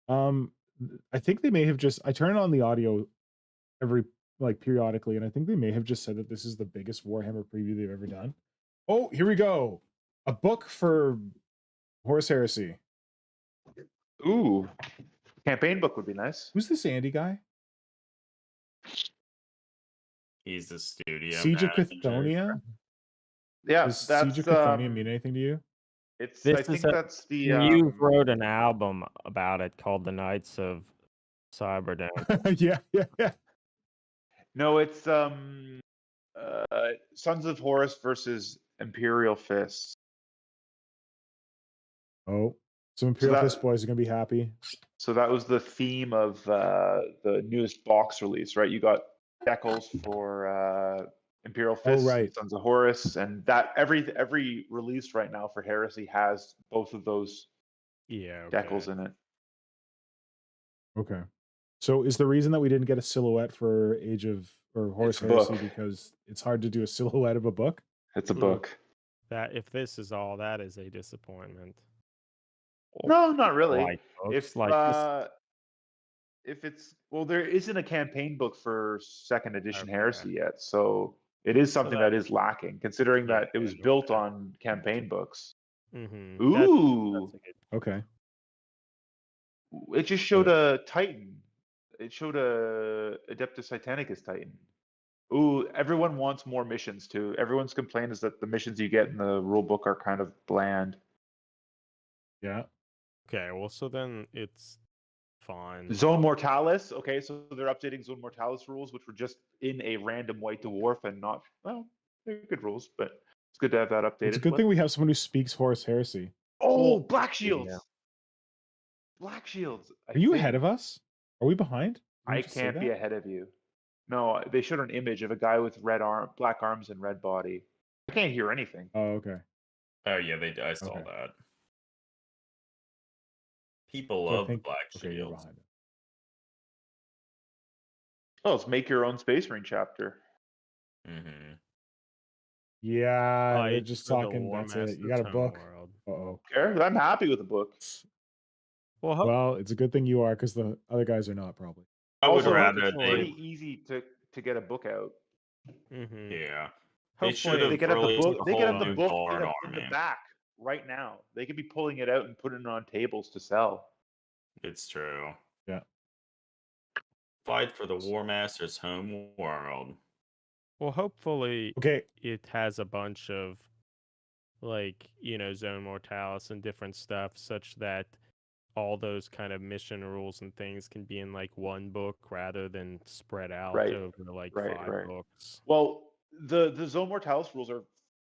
I think they may have just I turn on the audio every periodically, and I think they may have just said that this is the biggest Warhammer preview they've ever done. Oh, here we go. A book for Horus Heresy. Ooh. Campaign book would be nice. Who's this Andy guy? He's the studio Siege of manager. Chthoniya? Yeah, Does that's Siege of Chthoniya mean anything to you? It's This I is think a- that's the You wrote an album about it called The Knights of Cyberdown. yeah. No, it's Sons of Horus versus Imperial Fists. Oh, some Imperial that- Fist boys are gonna be happy. So that was the theme of the newest box release, right? You got decals for Imperial Fists, right. and Sons of Horus, and that every release right now for Heresy has both of those decals in it. Okay. So is the reason that we didn't get a silhouette for Horus Heresy book. because it's hard to do a silhouette of a book? It's a book. That if this is all, that is a disappointment. No, not really. Like books If like this. if it's there isn't a campaign book for second edition Okay. Heresy yet, so it is something that is lacking, considering that it was built on campaign books. Mm-hmm. Ooh, Okay. it just showed a Titan. It showed a Adeptus Titanicus Titan. Ooh, everyone wants more missions too. Everyone's complaint is that the missions you get in the rule book are kind of bland. Yeah. Okay, well, so then it's fine. Zone Mortalis. Okay, so they're updating Zone Mortalis rules, which were just in a random white dwarf and not, well, they're good rules, but it's good to have that updated. It's a good thing we have someone who speaks Horus Heresy. Oh, Well, Black Shields. yeah. Black Shields. Are you ahead of us? Are we behind? Didn't I you say can't be that? ahead of you. No, they showed an image of a guy with black arms and red body. I can't hear anything. Oh, okay. Oh yeah, I saw Okay. that. People So I love the think Black okay, you're Shields. behind it. Oh, let's make your own Space Marine chapter. Mm-hmm. Yeah, they're It's just for the talking. That's it. Warmaster You got a Tome book. World. Uh-oh. Okay, I'm happy with the book. Well, it's a good thing you are because the other guys are not probably. I would Also, rather it's pretty they, easy to get a book out. Mm-hmm. yeah, they should Hopefully, They have could have the released book. a They could whole have the new book guard in the army. back right now. They could be pulling it out and putting it on tables to sell. It's true. Yeah. Fight for the War Master's home world. well, hopefully Okay. it has a bunch of Zone Mortalis and different stuff, such that all those kind of mission rules and things can be in like one book rather than spread out Right. over like Right, 5 right. books. Well, the Zone Mortalis rules are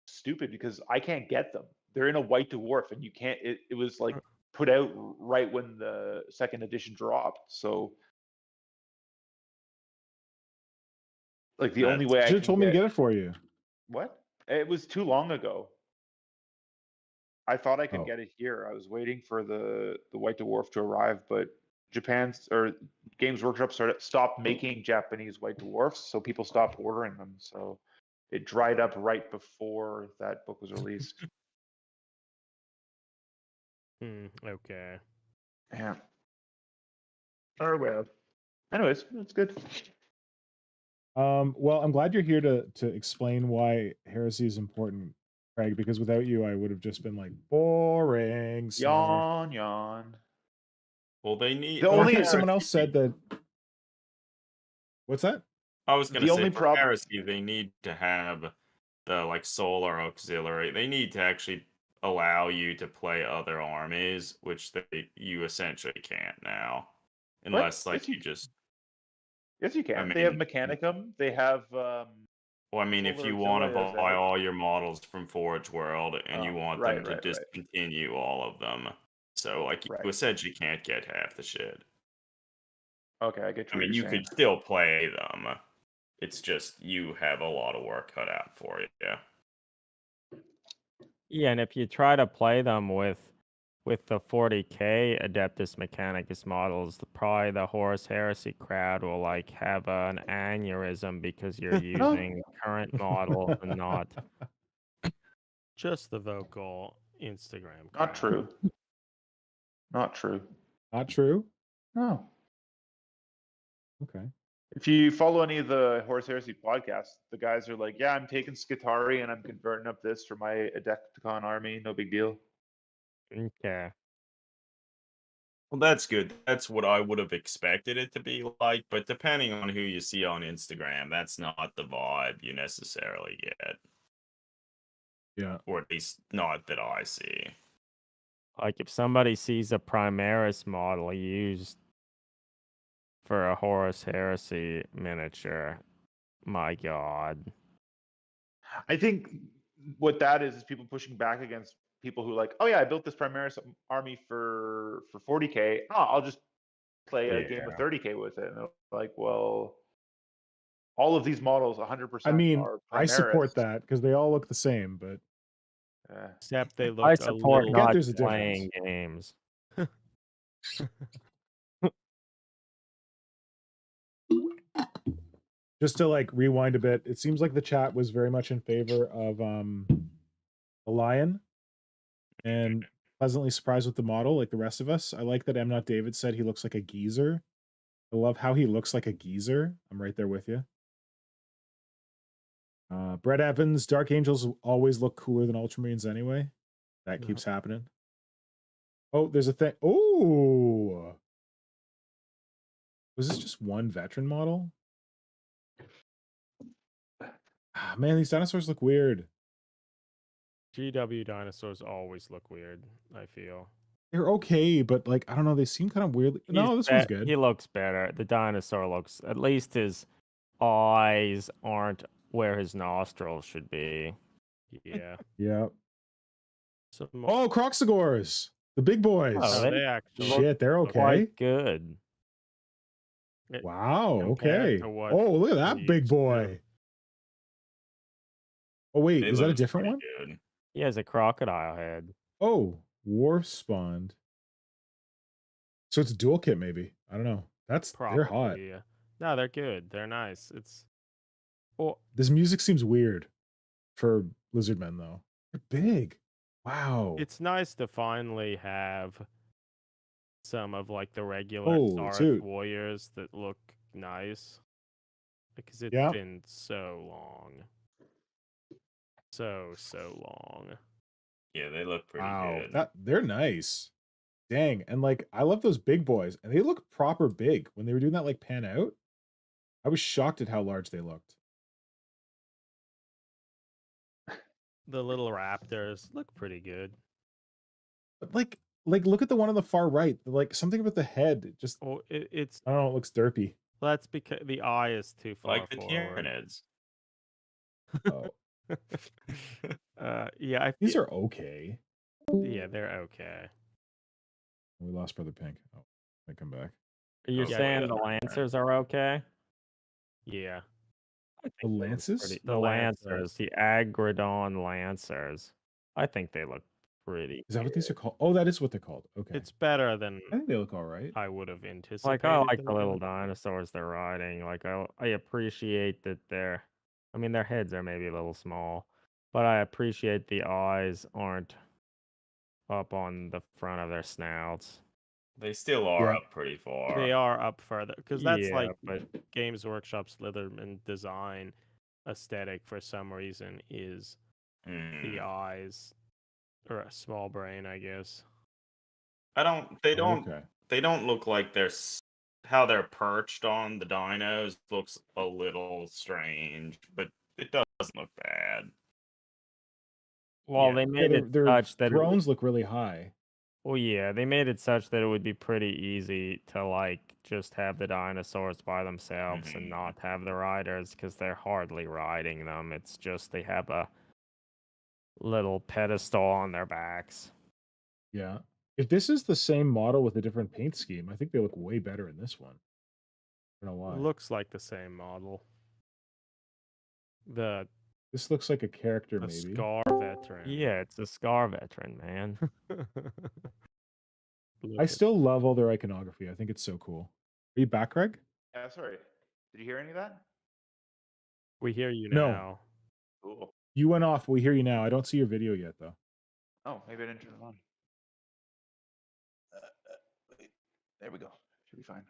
stupid because I can't get them. They're in a white dwarf, and you can't. It was like put out right when the second edition dropped. So, like the only way I Should can have told me to get it for you. What? It was too long ago. I thought I could Oh. get it here. I was waiting for the white dwarf to arrive, but Japan's or Games Workshop stopped making Japanese white dwarfs, so people stopped ordering them. So it dried up right before that book was released. Okay. Yeah. Oh well. Anyways, that's good. Well, I'm glad you're here to explain why heresy is important, Craig, because without you, I would have just been like boring. snore. Yawn, yawn. Well, they need. The But I only think someone else said that. What's that? I was going the to say only for problem- heresy, they need to have the like solar auxiliary. They need to actually allow you to play other armies, which you essentially can't now, unless What? like Yes, you you just. Yes, you can. I They have mean- Mechanicum. They have. Well, I mean, if Solar you want to Auxiliary is buy out. all your models from Forge World and you Oh, want right, them to right, right. discontinue all of them, so like Right. you essentially can't get half the shit. Okay, I get I what mean, you're you saying. could still play them. It's just you have a lot of work cut out for you. Yeah. Yeah, and if you try to play them with the 40k Adeptus Mechanicus models, probably the Horus Heresy crowd will like have an aneurysm because you're using the current model and not. Just the vocal Instagram. Not crowd. true. Not true. Not true. No. Okay. If you follow any of the Horus Heresy podcasts, the guys are like, "Yeah, I'm taking Skitarii and I'm converting up this for my Adepticon army. No big deal." Okay. Well, that's good. That's what I would have expected it to be like, but depending on who you see on Instagram, that's not the vibe you necessarily get. Yeah. Or at least not that I see. Like if somebody sees a Primaris model used for a Horus Heresy miniature, my god. I think what that is people pushing back against people who like, "Oh yeah, I built this Primaris army for 40k. Oh, I'll just play a game of 30k with it." And they're like, "Well, all of these models 100% I mean, are I support Primaris." that because they all look the same, but Except they look I a support little. not there's a playing games. just to like rewind a bit, it seems like the chat was very much in favor of a lion, and pleasantly surprised with the model, like the rest of us. I like that M. Not David said he looks like a geezer. I love how he looks like a geezer. I'm right there with you. Brett Evans, Dark Angels always look cooler than Ultramarines anyway. That keeps happening. Oh, there's a thing. Oh, was this just one veteran model? Ah, man, these dinosaurs look weird. GW dinosaurs always look weird, I feel. They're okay, but like I don't know, they seem kind of weird. No, this one's good. He looks better. The dinosaur looks, at least his eyes aren't where his nostrils should be. Yeah. Yeah. So Oh, Croxagores, the big boys. Oh, they actually Shit, they're okay. Quite good. Wow. compared Okay. to what Oh, look at that we big used to. boy. Oh wait, They is that a look different pretty one? good. He has a crocodile head. Oh, War Spawned. So it's a dual kit, maybe. I don't know. They're hot. Probably, yeah. No, they're good. They're nice. It's well, This music seems weird for Lizardmen, though. They're big. Wow. it's nice to finally have some of like the regular Oh, Saurus dude. warriors that look nice because it's Yeah. been so long. So long. Yeah, they look pretty Wow, good. they're nice. Dang, and like I love those big boys, and they look proper big when they were doing that like pan out. I was shocked at how large they looked. The little raptors look pretty good. But like look at the one on the far right. Like something about the head, it just Oh, it's I don't know, it looks derpy. that's because the eye is too far Like the forward. Tyranids. Oh, Yeah, these are okay. yeah, they're okay. We lost Brother Pink. Oh, I come back. Are you Yeah, saying yeah. the Lancers are okay? Yeah, I think The they look Lances? pretty- The The Lancers. Lancers, the Agrodon Lancers. I think they look pretty. Is that what these are called? Oh, that is what they're called. Okay. it's better than I think they look all right. I would have anticipated. Like I like them the little being. dinosaurs they're riding. Like I appreciate that they're. I mean, their heads are maybe a little small, but I appreciate the eyes aren't up on the front of their snouts. They still are Yeah. up pretty far. They are up further because that's Yeah, like but Games Workshop's Lizardmen design aesthetic for some reason is the Mm. eyes or a small brain, I guess. They don't. Okay. They don't look like how they're perched on the dinos looks a little strange, but it doesn't look bad. well, Yeah. they Yeah, made it their such that it would, thrones look really high. well, yeah, they made it such that it would be pretty easy to like just have the dinosaurs by themselves and Mhm. not have the riders because they're hardly riding them. It's just they have a little pedestal on their backs. Yeah. If this is the same model with a different paint scheme, I think they look way better in this one. I don't know why. Looks like the same model. The This looks like a character, the maybe. Scar veteran. Yeah, it's a Scar veteran, man. I still love all their iconography. I think it's so cool. Are you back, Greg? Yeah, sorry. Did you hear any of that? We hear you No. now. Cool. You went off. We hear you now. I don't see your video yet, though. Oh, maybe I didn't turn it on. Wait. There we go. Should be fine.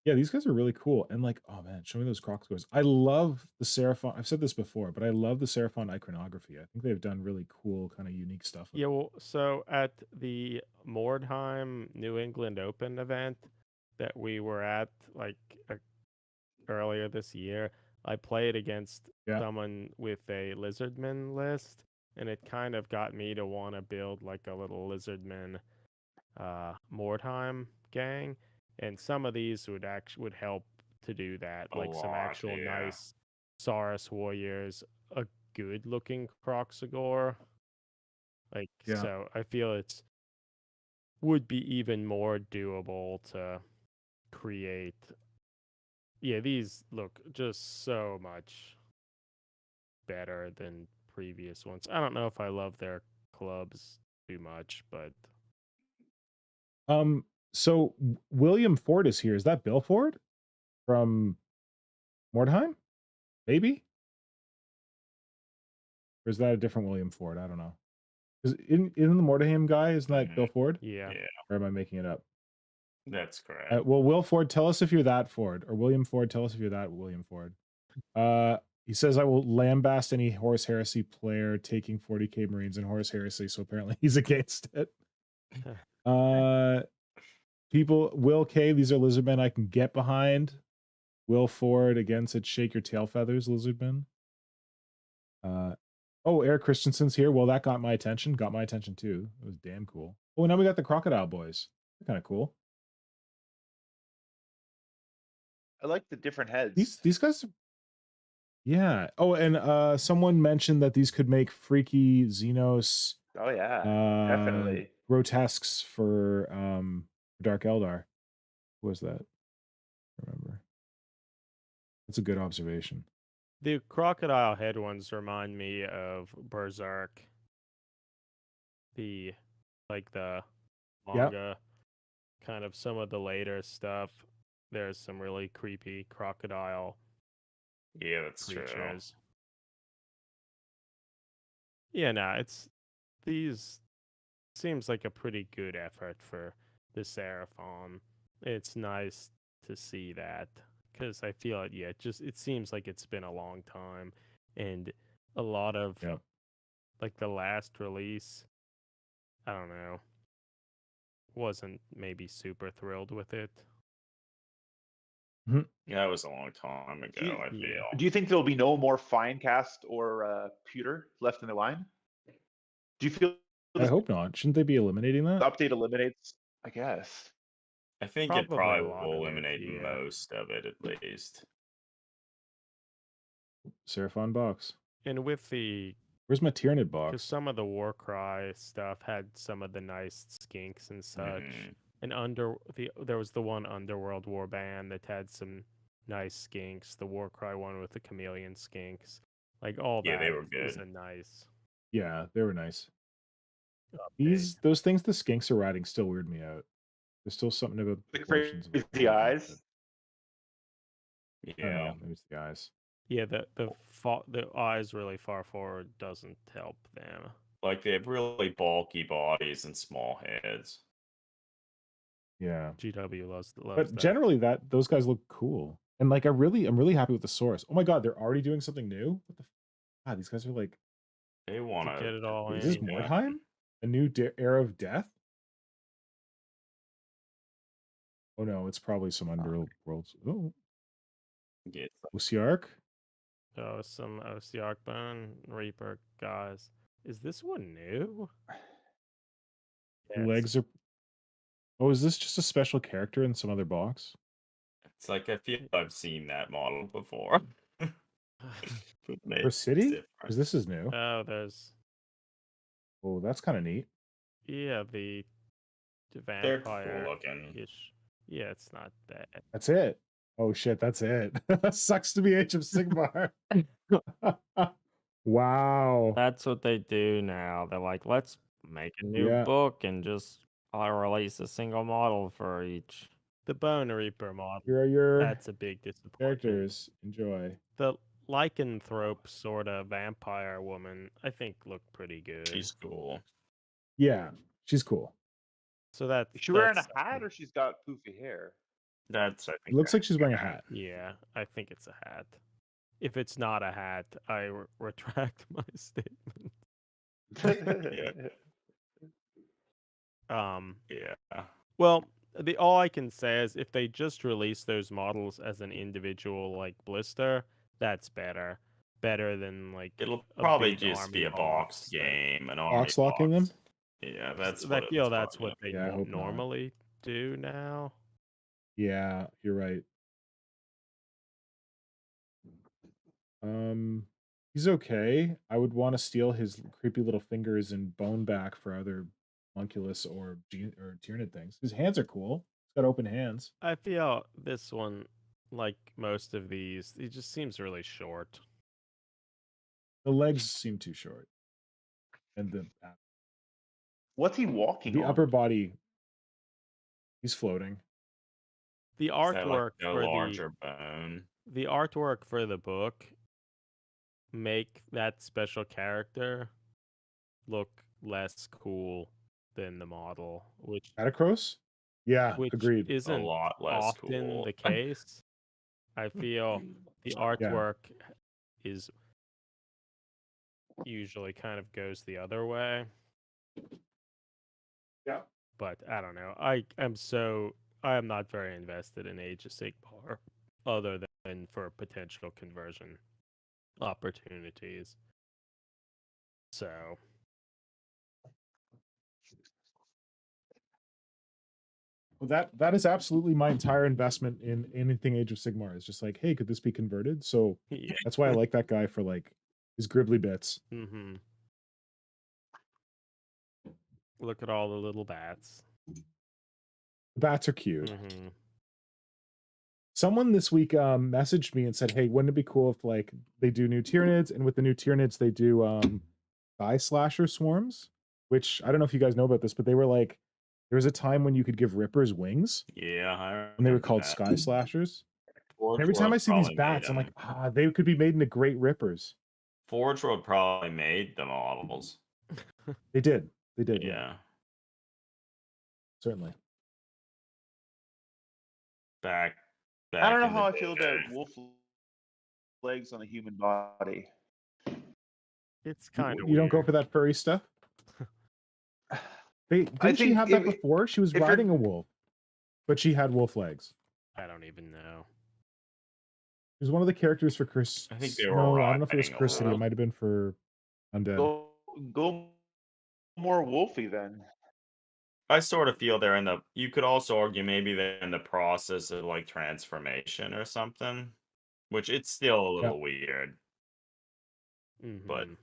Yeah, these guys are really cool. And like, oh man, show me those Croc scores. I love the Seraphon. I've said this before, but I love the Seraphon iconography. I think they've done really cool, kind of unique stuff. with Yeah, it. well, so at the Mordheim New England Open event that we were at like earlier this year, I played against Yeah. someone with a Lizardman list, and it kind of got me to want to build like a little Lizardman Mordheim gang, and some of these would help to do that, A like some lot, actual yeah. nice Saurus warriors, a good looking Croxagore. Like, Yeah. so I feel it's would be even more doable to create. Yeah, these look just so much better than previous ones. I don't know if I love their clubs too much, but So William Ford is here. Is that Bill Ford from Mordheim? Maybe? Or is that a different William Ford? I don't know. Is in the Mordheim guy, isn't that Bill Ford? yeah. Yeah, Or am I making it up? that's correct. Well, Will Ford, tell us if you're that Ford. Or William Ford, tell us if you're that William Ford. He says, I will lambast any Horus Heresy player taking 40k Marines in Horus Heresy, so apparently he's against it. People, Will K, these are Lizardmen I can get behind. Will Ford again said, shake your tail feathers, Lizardmen. Oh, Eric Christensen's here. Well, that got my attention. Got my attention too. It was damn cool. Oh, now we got the Crocodile Boys. They're kind of cool. I like the different heads. These guys. Yeah. Oh, and someone mentioned that these could make freaky Xenos. Oh yeah, definitely. Grotesques for Dark Eldar. Who was that? I remember. That's a good observation. The crocodile head ones remind me of Berserk. The manga, kind of some of the later stuff. There's some really creepy crocodile Yeah, that's true. creatures. Yeah, no, it's these seems like a pretty good effort for the Seraphon. It's nice to see that because I feel it. Yeah, it seems like it's been a long time, and a lot of Yep. like the last release. I don't know. Wasn't maybe super thrilled with it. Yeah, it was a long time ago, I Yeah. feel. Do you think there'll be no more Finecast or Pewter left in the line? Do you feel I this hope not. Shouldn't they be eliminating that? update eliminates? I guess. I think it Probably a probably lot will of it, eliminate yeah. most of it, at least. Seraphon box. And with the Where's my Tyranid because box? some of the Warcry stuff had some of the nice skinks and such. Mhm. And there was the one Underworld Warband that had some nice skinks. The Warcry one with the chameleon skinks, like all Yeah, that they were is good. a nice. Yeah, they were nice. update. Those things the skinks are riding still weird me out. There's still something about The proportions of crazy eyes. I don't Yeah. know, maybe it's the eyes. Yeah, the eyes really far forward doesn't help them. Like they have really bulky bodies and small heads. Yeah. GW loves But that. generally those guys look cool. And like I'm really happy with the source. Oh my god, they're already doing something new? What the God, these guys are like They want to get it all is in. this Mordheim? A new era of death? Oh no, it's probably some Underworlds. Oh, Yeah, Osiark? Oh, some Osiark Bone Reaper guys. Is this one new? Legs are Oh, is this just a special character in some other box? it's like I feel I've seen that model before. For City? Because this is new. Oh, there's Oh, that's kind of neat. yeah, the They're cool vampire looking. ish. Yeah, it's not bad. That's it. Oh shit, that's it. Sucks to be Age of Sigmar. Wow. That's what they do now. They're like, let's make a new Yeah. book and just release a single model for each. The Bone Reaper model. Here are your That's a big disappointment. characters. Enjoy. The lycanthrope sort of vampire woman, I think, looked pretty good. She's cool. Yeah, she's cool. So that's Is she wearing a hat or she's got poofy hair? That's I think It looks like she's wearing a hat. Yeah, I think it's a hat. If it's not a hat, I retract my statement. Yeah. Well, all I can say is if they just release those models as an individual like blister, that's better. Better than like It'll a probably big just be army a box game, an Box army locking them? box. Yeah, that's I what feel it's that's probably what they Yeah, I hope not. normally do now. Yeah, you're right. He's okay. I would want to steal his creepy little fingers and bone back for other Homunculus or Tyranid things. His hands are cool. He's got open hands. I feel this one, like most of these, it just seems really short. The legs seem too short. And What's he walking the on? upper body, he's floating. The Is that, like, artwork a for larger bone. the artwork for the book make that special character look less cool than the model, which Atacros? Yeah, which agreed. isn't lot less often cool. the case. I feel the artwork is usually kind of goes the other way. Yeah. But I don't know. I am not very invested in Age of Sigmar other than for potential conversion opportunities. So Well, that is absolutely my entire investment in anything Age of Sigmar. Is just like, hey, could this be converted? So yeah. that's why I like that guy for like his gribbly bits. Mm-hmm. Look at all the little bats. The bats are cute. Mm-hmm. Someone this week messaged me and said, hey, wouldn't it be cool if like they do new Tyranids, and with the new Tyranids they do thigh slasher swarms, which I don't know if you guys know about this, but they were like, there was a time when you could give Rippers wings. Yeah, and they were called Sky Slashers. And every time I see these bats, I'm like, they could be made into great Rippers. Forge World probably made the models. They did. Yeah. Certainly. Back I don't know in how the I feel day. about wolf legs on a human body. It's kind of You don't go weird. for that furry stuff? Didn't she think have that if- before? She was if you're- riding a wolf, but she had wolf legs. I don't even know. She was one of the characters for Chris. I think they were No, I don't know if it was riding a Chris City. It wolf. might have been for Undead. Go more wolfy then. I sort of feel they're in the. You could also argue maybe they're in the process of like transformation or something, which it's still a little weird. But Mhm.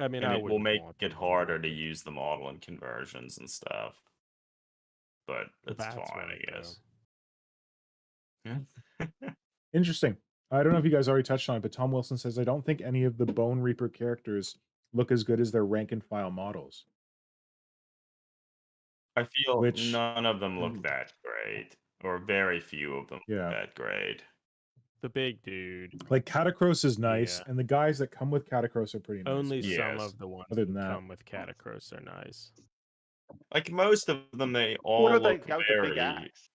I mean, and I it will wouldn't make want it them harder to to be- use the model in conversions and stuff. But that's fine, I right, though. guess. Interesting. I don't know if you guys already touched on it, but Tom Wilson says, I don't think any of the Bone Reaper characters look as good as their rank and file models. I feel Which- none of them look that great, or very few of them Yeah. look that great. The big dude. Like Catacross is nice, Yeah. and the guys that come with Catacross are pretty nice. Only some Yes. of the ones Other that than that- come with Catacross are nice. Like most of them, they all What about look that guy with the big very. axe?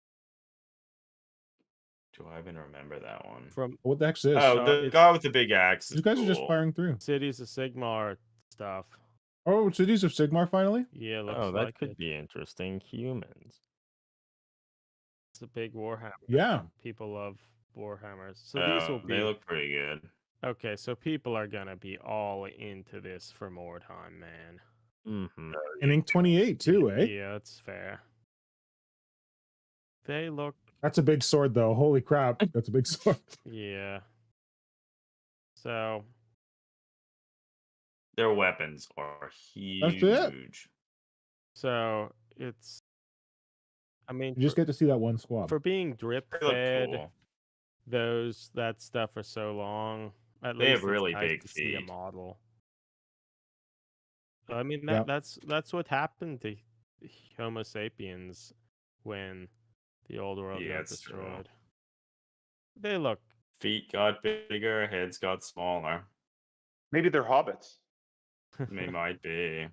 Do I even remember that one? From What the heck's this? Oh, the it's- guy with the big axe. These guys are just cool. firing through. Cities of Sigmar stuff. Oh, Cities of Sigmar finally? Yeah, looks Oh, that like could it. be interesting. Humans. It's a big Warhammer. Yeah. People love Warhammers. So these will be They look pretty good. okay. So people are gonna be all into this for Mordheim, man. Mm-hmm. And Ink 28 too, eh? Yeah, that's fair. They look, That's a big sword though. Holy crap. That's a big sword. yeah. So Their weapons are That's it. huge. so it's. I mean, You just get to see that one squad. for being drip They look fed, cool. that stuff for so long. At They least have really it's nice big to see a feet. model. I mean Yep. that's what happened to Homo sapiens when the old world Yeah, got it's true. destroyed. They look Feet got bigger, heads got smaller. Maybe they're hobbits. They might be.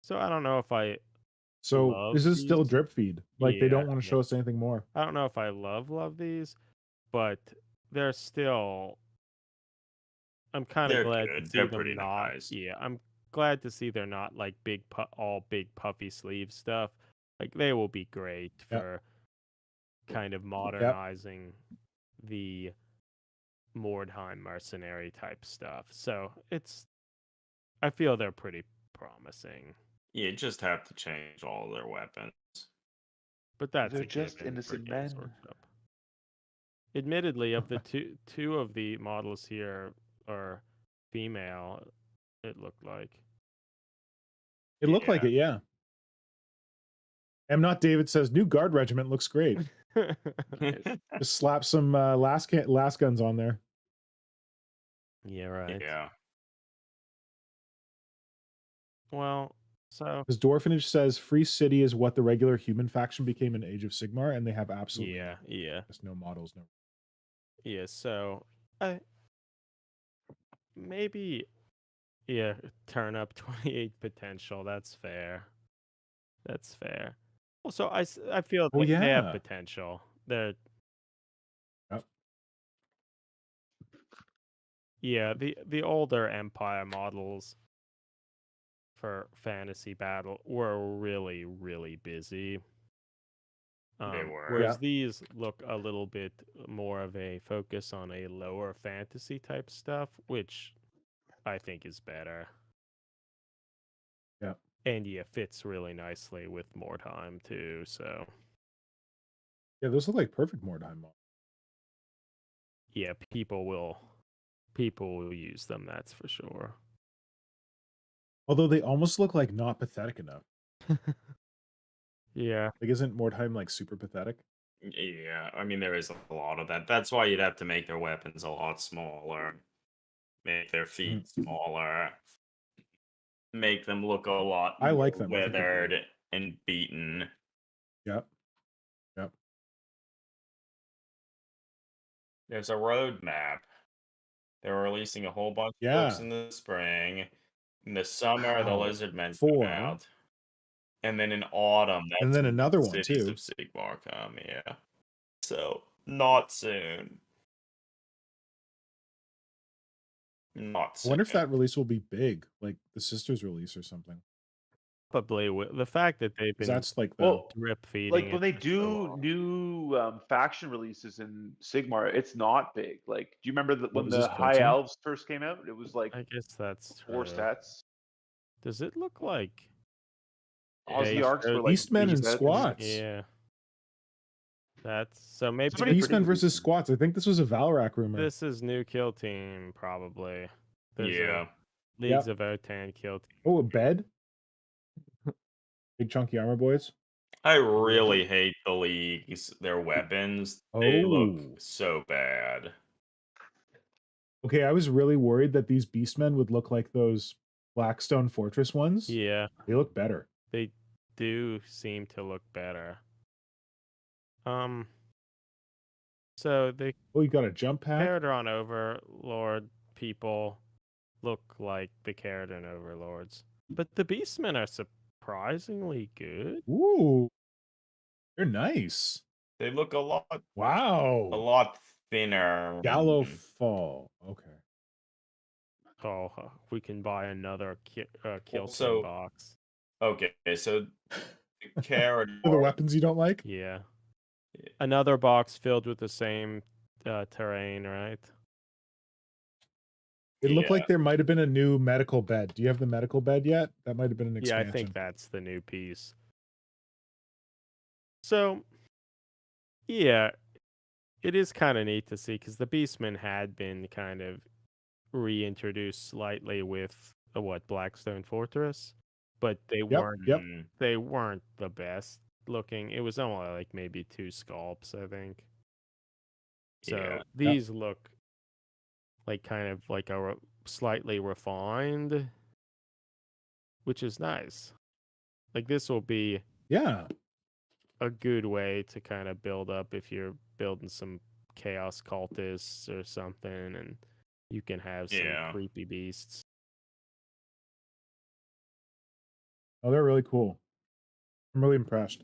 so. I don't know if I So love this is still these. drip feed. Like they don't Yeah, want to yeah. show us anything more. I don't know if I love these, but they're still. I'm kind They're of glad good. to see They're them pretty not. nice. Yeah, I'm glad to see they're not like all big puffy sleeve stuff. Like they will be great Yep. for kind of modernizing the Mordheim mercenary type stuff. So I feel they're pretty promising. You just have to change all their weapons. But that's They're a just given for innocent Games men. Workshop. Admittedly, of the two of the models here are female. It looked like. It looked like it, yeah. M. Not David says new guard regiment looks great. Just slap some last guns on there. Yeah, right. Yeah. Well, so Because Dwarfenage says Free City is what the regular human faction became in Age of Sigmar, and they have absolutely yeah. just no models. No. Yeah, so maybe turn up 28 potential. That's fair. That's fair. Also, I feel Oh, they have yeah. potential. They're Yep. yeah, the older Empire models for Fantasy Battle were really, really busy. They were. Whereas these look a little bit more of a focus on a lower fantasy type stuff, which I think is better. Yeah. And fits really nicely with Mordheim too. So Yeah, those look like perfect Mordheim models. yeah, people will use them. That's for sure. Although they almost look like not pathetic enough. Yeah. Like, isn't Mordheim like super pathetic? Yeah, I mean, there is a lot of that. That's why you'd have to make their weapons a lot smaller, make their feet smaller, make them look a lot I like more them. I think they're weathered and beaten. Yep. Yep. There's a roadmap. They're releasing a whole bunch of books Yeah. in the spring. In the summer, the Wow. Lizardmen come 4. out. And then in autumn, that's And then when another one, Cities too. of Sigmar come, yeah. So, not soon. Not I soon. wonder if that release will be big, like the Sisters release or something. Probably the fact that they've 'Cause been that's like the Well, drip feeding like when it they for so do long. new faction releases in Sigmar, it's not big. Like, do you remember when was the this, High 14? Elves first came out? It was like I guess that's 4 true. stats. Does it look like Aussie they arcs were showed- like Beastmen and 80 bits. Squats. Yeah. That's so maybe Somebody Beastmen versus predicted- Squats. I think this was a Valrak rumor. this is new kill team probably. There's Yeah. a Leagues of Otan kill team. Oh, a bed? Big chunky armor boys? I really hate the leagues. Their weapons, they Oh. look so bad. Okay, I was really worried that these Beastmen would look like those Blackstone Fortress ones. Yeah, They look better. they do seem to look better. So the Oh, you got a jump pack? Caradron Overlord people look like the Caradron Overlords, but the Beastmen are surprisingly good. Ooh. They're nice. They look a lot Wow. thinner. Gallow Fall. Okay. Oh, we can buy another kill Also- team box. Okay, so the Caradron. For the weapons you don't like? Yeah. Yeah. Another box filled with the same terrain, right? It looked Yeah. like there might have been a new medical bed. Do you have the medical bed yet? That might have been an Yeah, expansion. I think that's the new piece. So, yeah, it is kind of neat to see because the Beastmen had been kind of reintroduced slightly with Blackstone Fortress, but they weren't. Yep. They weren't the best looking. It was only like maybe 2 sculpts, I think. So Yeah. these look like kind of like slightly refined, which is nice. Like this will be Yeah. a good way to kind of build up if you're building some chaos cultists or something, and you can have some Yeah. creepy beasts. Oh, they're really cool. I'm really impressed.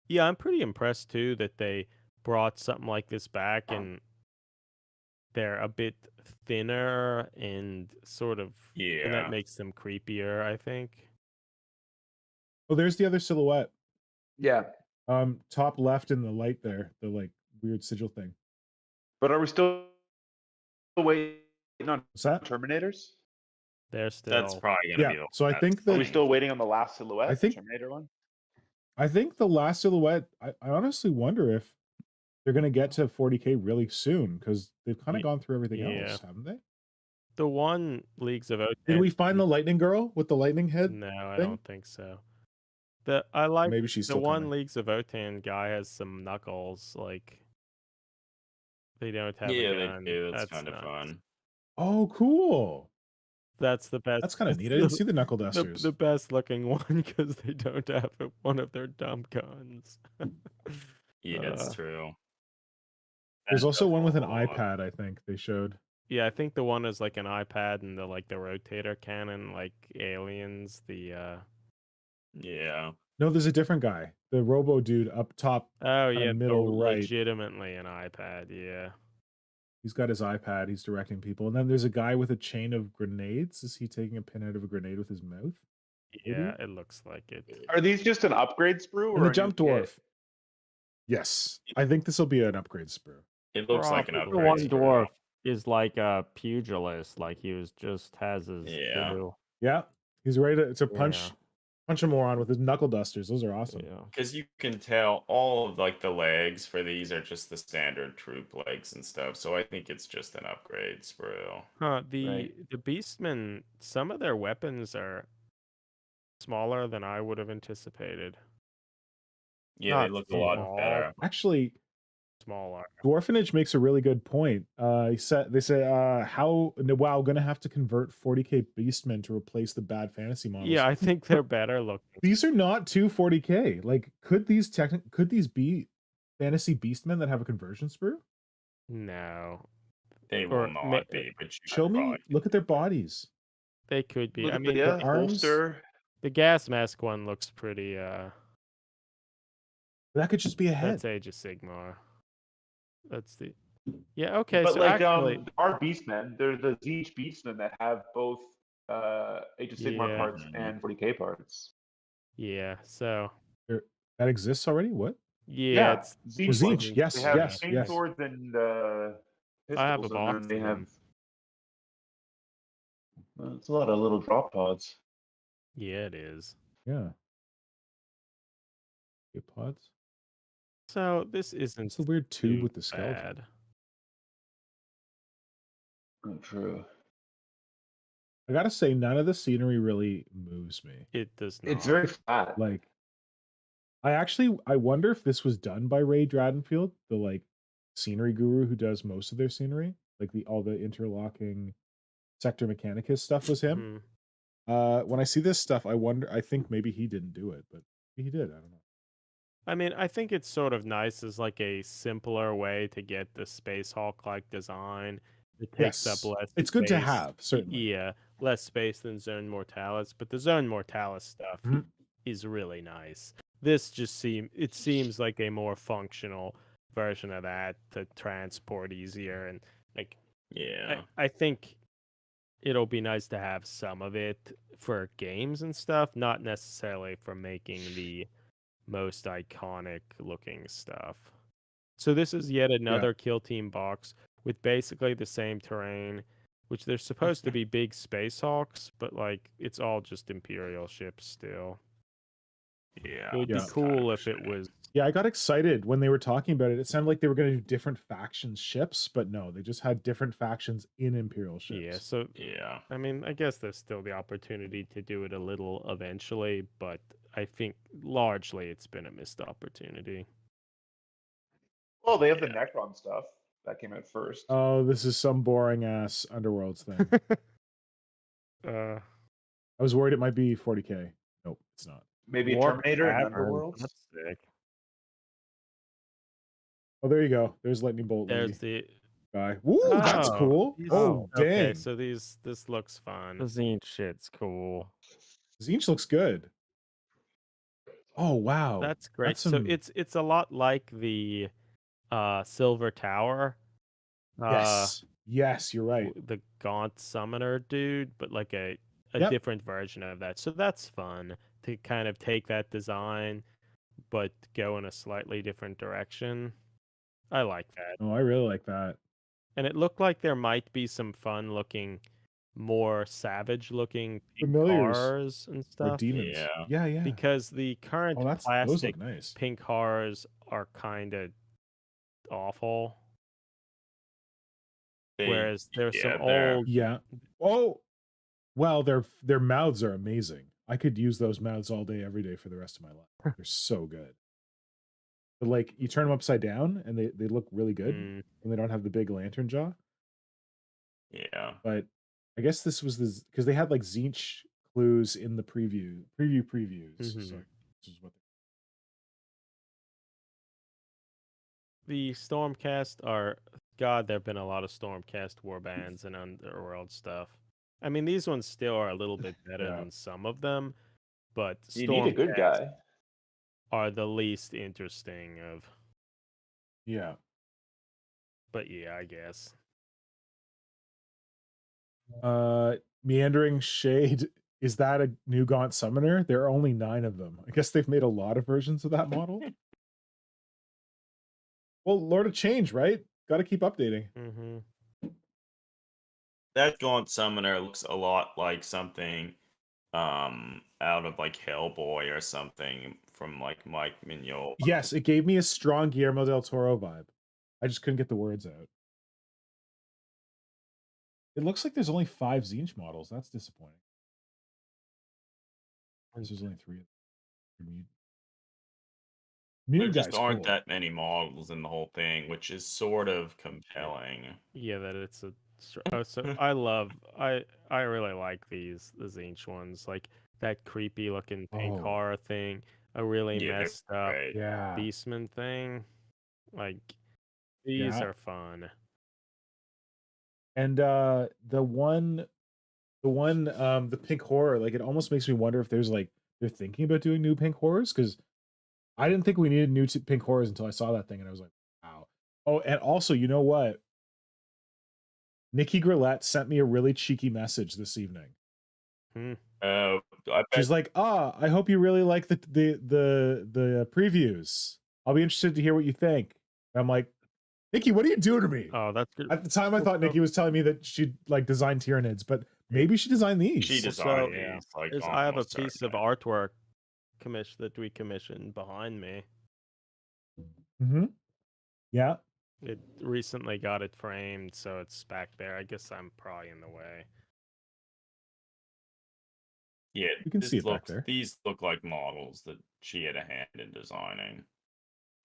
Yeah, I'm pretty impressed too that they brought something like this back, and they're a bit thinner and sort of, and that Yeah. makes them creepier, I think. Oh, there's the other silhouette. Yeah, Top left in the light there, the like weird sigil thing. but are we still waiting on What's that? Terminators? They're still. That's probably gonna be Yeah. the So I last think Are that we thing. still waiting on the last silhouette? I think- the Terminator one. I think the last silhouette. I honestly wonder if they're going to get to 40K really soon because they've kind of Ye- gone through everything yeah. else, haven't they? The one Leagues of Otan. Did we find the lightning girl with the lightning head? No, I thing? don't think so. I like Maybe she's the still one coming. Leagues of Otan guy has some knuckles. Like they don't have Yeah, a they gun. do. That's kind of nuts. fun. Oh, cool. That's the best. That's kind of neat. I didn't see the knuckle dusters. the best looking one because they don't have one of their dumb guns. Yeah, it's Uh, true. There's That also does one with an help a lot. iPad, I think they showed. Yeah, I think the one is like an iPad and the rotator cannon, like aliens. Yeah. No, there's a different guy. The robo dude up top. Oh Kinda yeah, middle right. legitimately an iPad. Yeah. He's got his iPad. He's directing people. And then there's a guy with a chain of grenades. Is he taking a pin out of a grenade with his mouth? Yeah, it looks like it. Are these just an upgrade sprue? And or the a jump new kit? dwarf. Yes. I think this will be an upgrade sprue. It looks like an Probably upgrade. one sprue. dwarf is like a pugilist, like he was just has his Yeah. skill. Yeah. He's ready to punch Yeah. punch a moron with his knuckle dusters. Those are awesome. Yeah. Because you can tell all of like the legs for these are just the standard troop legs and stuff. So I think it's just an upgrade sprue. Huh, the Right. Beastmen, some of their weapons are smaller than I would have anticipated. Yeah, Not they look a lot small. better. Actually, Smaller. Dwarfenage makes a really good point. They say how wow, gonna have to convert 40K Beastmen to replace the bad fantasy models. Yeah, I think they're better looking. These are not 240K. Like, could these be fantasy Beastmen that have a conversion sprue? No. They Or will ma- not be, but you Show could me. probably Look at their bodies. They could be. Look I at mean, the arms- holster. the gas mask one looks pretty. That could just be a head. That's Age of Sigmar. That's the. Yeah. Okay. But so like actually, our beastmen, they're the Zinch beastmen that have both Age of Sigmar Yeah. parts and 40k parts. yeah. So That exists already? What? yeah, it's Zinch. Zinch, ones. yes, They have yes, chain yes. swords and I have a pistols, box and then they of have. them. Well, it's a lot of little drop pods. Yeah, it is. Yeah. Get pods. So this isn't It's a weird tube too with the skeleton. bad. Not true. I gotta say, none of the scenery really moves me. It does not. It's very flat. Like, I wonder if this was done by Ray Dradenfield, the like scenery guru who does most of their scenery, like all the interlocking Sector Mechanicus stuff was him. When I see this stuff, I think maybe he didn't do it, but maybe he did. I don't know. I mean, I think it's sort of nice as like a simpler way to get the Space Hulk like design. It takes Yes, up less. it's good to space. have, certainly. Yeah, less space than Zone Mortalis, but the Zone Mortalis stuff Mhm. is really nice. This just seems like a more functional version of that to transport easier, and like Yeah. I think it'll be nice to have some of it for games and stuff, not necessarily for making the most iconic looking stuff. So this is yet another Kill Team box with basically the same terrain, which they're supposed to be big Space Hawks, but like it's all just Imperial ships still. Yeah. It would Yeah. be cool if it was. Yeah, I got excited when they were talking about it. It sounded like they were going to do different factions ships, but no, they just had different factions in Imperial ships. Yeah, so Yeah. I mean, I guess there's still the opportunity to do it a little eventually, but I think largely it's been a missed opportunity. Well, they have the Yeah. Necron stuff that came out first. Oh, this is some boring ass Underworlds thing. I was worried it might be 40k. Nope, it's not. Maybe a Warp Terminator and Cavern, Underworlds. That's sick. Oh, there you go. There's Lightning Bolt There's lady the guy. Woo, that's Oh, cool. these- Oh, dang. Okay, so this looks fun. The zine shit's cool. Zinch looks good. Oh, wow. That's great. That's So some- it's a lot like the Silver Tower. Yes. Yes, you're right. The Gaunt Summoner dude, but like a Yep. different version of that. So that's fun to kind of take that design but go in a slightly different direction. I like that. Oh, I really like that. And it looked like there might be some fun looking, more savage looking Familiars. cars and Or stuff. demons. Yeah. Yeah, yeah. Because the current Oh, those plastic look nice. pink horrors are kind of awful. Whereas there's some old. Yeah. Oh, well, their mouths are amazing. I could use those mouths all day, every day for the rest of my life. They're so good. But like, you turn them upside down, and they look really good, and they don't have the big lantern jaw. Yeah. But I guess this was because they had like Zinch clues in the previews. So this is what The Stormcast are. God, there have been a lot of Stormcast warbands and Underworld stuff. I mean, these ones still are a little bit better Yeah. than some of them, but You need a good Stormcast guy. are the least interesting of. Yeah. But yeah, I guess. Meandering Shade, is that a new Gaunt Summoner? There are only 9 of them. I guess they've made a lot of versions of that model. Well, Lord of Change, right? Got to keep updating. That Gaunt Summoner looks a lot like something out of like Hellboy or something from like Mike Mignola. Yes, it gave me a strong Guillermo del Toro vibe. I just couldn't get the words out. It looks like there's only 5 Zinch models. That's disappointing. There's only 3. There just aren't that many models in the whole thing, which is sort of compelling. Yeah, that it's a. So I really like the Zinch ones, like that creepy looking pink horror thing, a really messed up Beastman thing. Like these are fun. And the one the pink horror, like it almost makes me wonder if there's like they're thinking about doing new pink horrors, because I didn't think we needed new pink horrors until I saw that thing and I was like, wow. Oh, and also, you know what? Nikki Grillette sent me a really cheeky message this evening. I bet She's like, I hope you really like the previews. I'll be interested to hear what you think. And I'm like, Nikki, what are you doing to me? Oh, that's good. At the time, I thought Nikki was telling me that she'd like design Tyranids, but maybe she designed these. she Well, designed so, these. Like, I have a almost piece of certainly. artwork that we commissioned behind me. Mm-hmm. Yeah. It recently got it framed, so it's back there. I guess I'm probably in the way. Yeah, You can see it back there. These look like models that she had a hand in designing.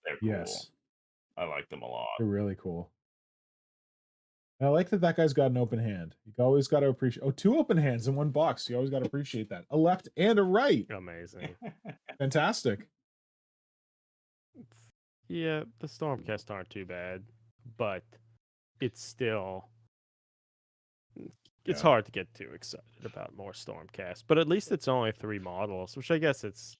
They're cool. Yes. I like them a lot. They're really cool. And I like that guy's got an open hand. You always got to appreciate. Oh, 2 open hands in one box. You always got to appreciate that. A left and a right. Amazing. Fantastic. Yeah, the Stormcast aren't too bad, but it's still it's hard to get too excited about more Stormcast. But at least it's only 3 models, which I guess it's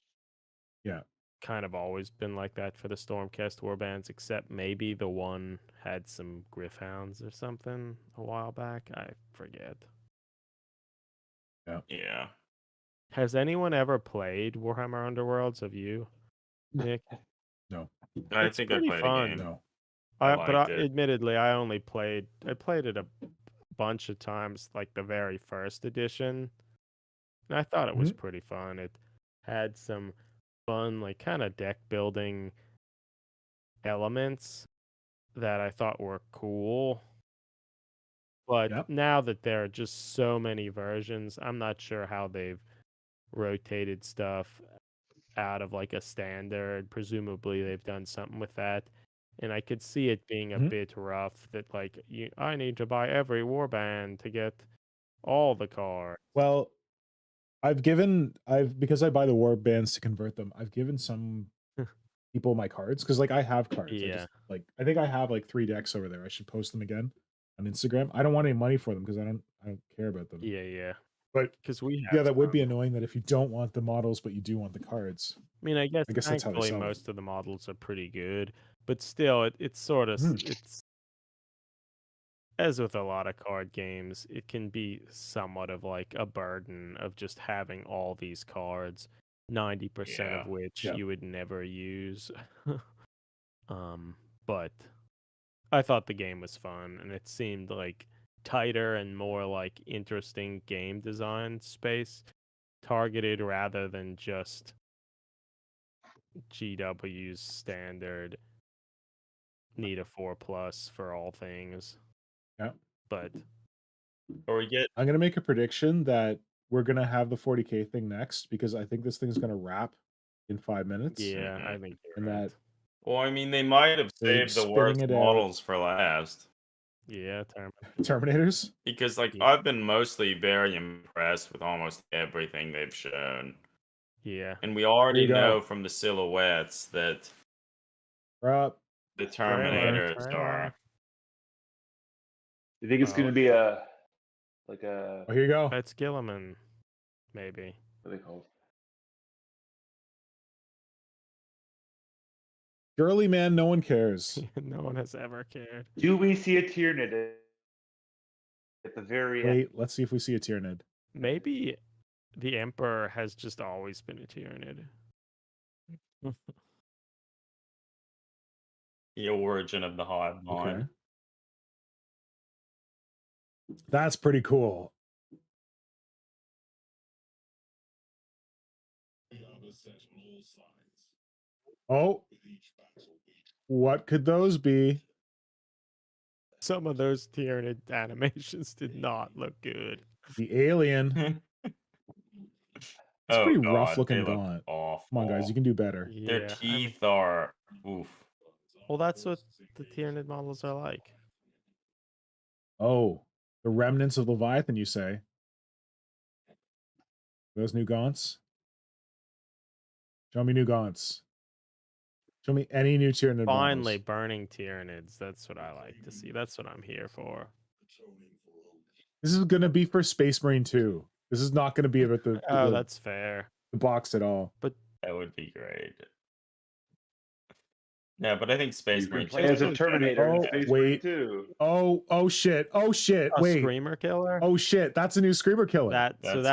kind of always been like that for the Stormcast warbands, except maybe the one had some Gryph-hounds or something a while back. I forget. Yeah. Has anyone ever played Warhammer Underworlds? Have you, Nick? No. I It's think I pretty played fun. a game. No. liked it. Admittedly, I played it a bunch of times, like the very first edition, and I thought it was pretty fun. It had some fun, like kind of deck building elements that I thought were cool. But now that there are just so many versions, I'm not sure how they've rotated stuff out of like a standard. Presumably they've done something with that. And I could see it being a bit rough that like I need to buy every warband to get all the cards. Well, because I buy the war bands to convert them, I've given some people my cards because like I have cards. Yeah. I think I have like 3 decks over there. I should post them again on Instagram. I don't want any money for them because I don't care about them. Yeah. But because we have that would be annoying that if you don't want the models but you do want the cards. I mean, I guess that's how they thankfully sell most of the models are pretty good, but still, it's sort of it's as with a lot of card games, it can be somewhat of like a burden of just having all these cards, 90% of which you would never use. But I thought the game was fun, and it seemed like tighter and more like interesting game design space targeted rather than just GW's standard need a 4+ for all things. Yeah. But I'm gonna make a prediction that we're gonna have the 40K thing next because I think this thing's gonna wrap in 5 minutes. Yeah, I think you're and right. that Well, I mean, they might have They're saved the spinning worst it out. models for last. Yeah, Terminators? Because like I've been mostly very impressed with almost everything they've shown. Yeah. And we already you go. know from the silhouettes that the Terminators are. You think it's going to be a like a? Oh, here you go. That's Gilliman, maybe. What are they called? Girly man, no one cares. No one has ever cared. Do we see a Tyranid at the very end? Wait, let's see if we see a Tyranid. Maybe the Emperor has just always been a Tyranid. The origin of the hive mind. Okay. That's pretty cool. Oh, what could those be? Some of those Tyranid animations did not look good. The alien. It's pretty rough looking gaunt. Come on, guys, you can do better. Their teeth are oof. Well, that's what the Tyranid models are like. Oh, the remnants of Leviathan, you say? Those new gaunts? Show me new gaunts. Show me any new Tyranid Finally, models. burning Tyranids. That's what I like to see. That's what I'm here for. This is gonna be for Space Marine 2. This is not gonna be about Oh, the that's fair. box at all. That would be great. Yeah, but I think Space You can Marine play 2 as a is Terminator in Oh, Space wait. Marine 2. Oh shit. Oh shit. A Wait. Screamer Killer? Oh shit. That's a new Screamer Killer. That's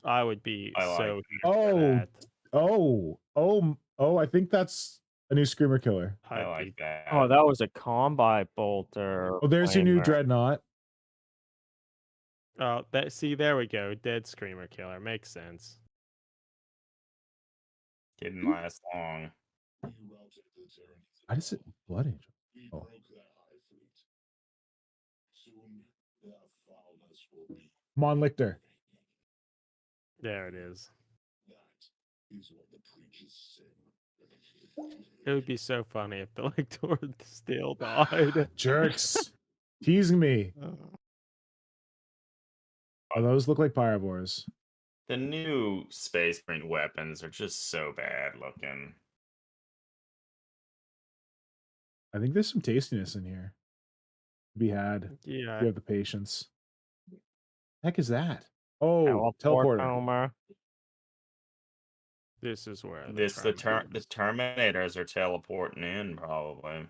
I would be I so like here for Oh, that. I think that's a new Screamer Killer. I I'd like be that. Oh, that was a combat bolter. Oh, there's your new flamer. Dreadnought. Oh, see, there we go. Dead Screamer Killer. Makes sense. Didn't last long. Why does it Blood Angel? Oh. Mon Lictor. There it is. It would be so funny if the Lictor still died. Jerks. Teasing me. Oh, those look like Pyrobors. The new Space Marine weapons are just so bad looking. I think there's some tastiness in here. To be had. Yeah. You have the patience. Heck is that? Oh, Teleport teleporter. Homer. This is where The Terminators are teleporting in probably.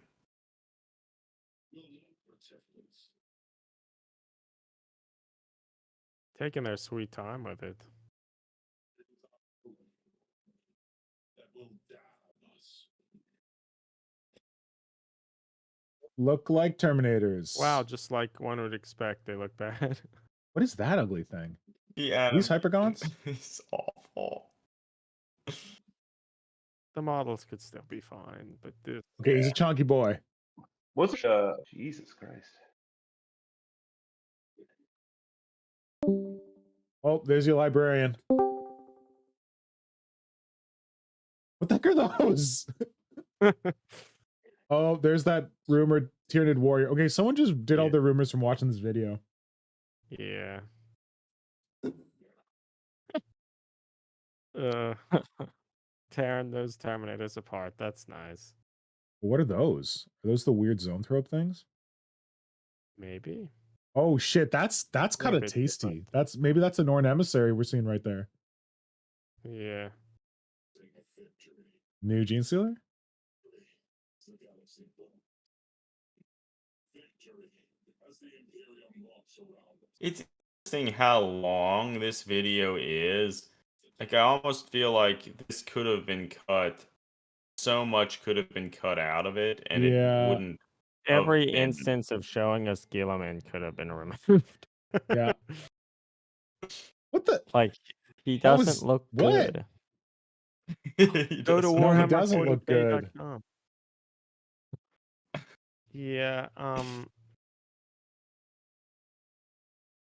Taking their sweet time with it. Look like Terminators. Wow, just like one would expect, they look bad. What is that ugly thing? Yeah. These Hypergons? It's awful. The models could still be fine, but this. Okay, he's a chunky boy. What's Jesus Christ? Oh, there's your librarian. What the heck are those? Oh, there's that rumored Tyranid warrior. Okay, someone just did all the rumors from watching this video. Yeah. Tearing those Terminators apart. That's nice. What are those? Are those the weird Zoanthrope things? Maybe. Oh shit, that's kind of bit tasty. different. Maybe that's a Norn emissary we're seeing right there. Yeah. New Gene Stealer? It's interesting how long this video is. Like, I almost feel like this could have been cut. So much could have been cut out of it, and Yeah. it wouldn't. have Every been- instance of showing us Gilliman could have been removed. Yeah. What the? Like, he That was- doesn't look what? good. He Go to does- No, he Warhammer doesn't look good. 40k.com. Yeah,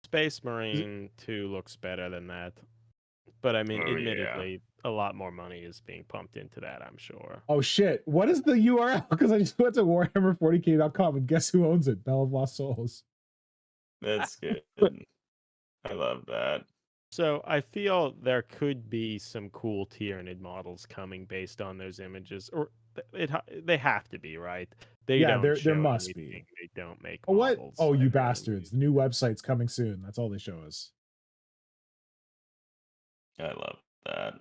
Space Marine 2 looks better than that. But I mean, Oh, yeah. admittedly, a lot more money is being pumped into that, I'm sure. Oh shit. What is the URL? Because I just went to Warhammer40k.com and guess who owns it? Bell of Lost Souls. That's good. I love that. So I feel there could be some cool Tyranid models coming based on those images, or they have to be, right? They Yeah, don't there show must be. anything. They don't make Oh, what? models. Oh, you They're- bastards. The new website's coming soon. That's all they show us. I love that.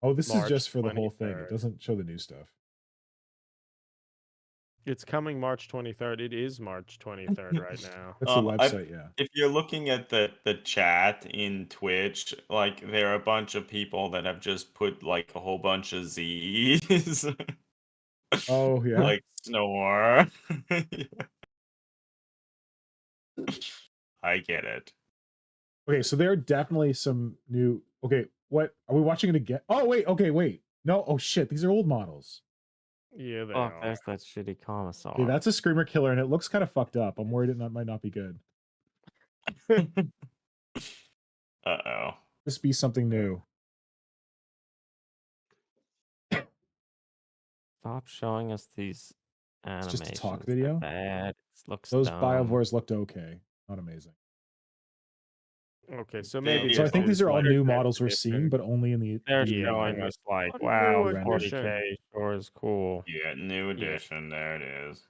Oh, this is March just for the whole thing. 23rd. It doesn't show the new stuff. It's coming March 23rd. It is March 23rd right now. That's the I- website, yeah. If you're looking at the chat in Twitch, like, there are a bunch of people that have just put like a whole bunch of Z's. Oh, yeah. Like snore. I get it. Okay, so there are definitely some new. Okay, what are we watching it again? Oh, wait. Okay, wait. No. Oh, shit. These are old models. Yeah, they Oh, are. there's that shitty commissar. Okay, that's a Screamer Killer, and it looks kind of fucked up. I'm worried it might not be good. Uh-oh. This be something new. Stop showing us these It's animations. just a talk They're video? Bad. It looks Those dumb. Biovores looked okay. Not amazing. Okay, so They- maybe. So I Yeah, think these are all they're new different. models we're seeing, but only in the. They're the, showing us like, A wow, new 40k edition. sure is cool. Yeah, new edition. There it is.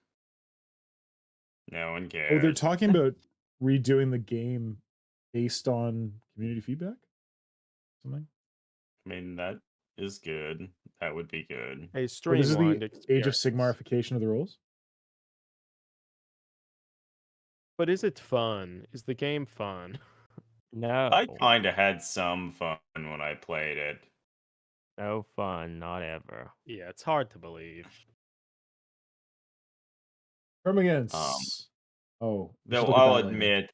No one Oh, cares. they're talking about redoing the game based on community feedback? Something? I mean, that is good. That would be good. A Or this is streamlined the Age of experience. Sigmarification of the rules? But is it fun? Is the game fun? No, I kind of had some fun when I played it. no fun, not ever. Yeah, it's hard to believe. Termagants. Oh, we should Though look at I'll that later. admit,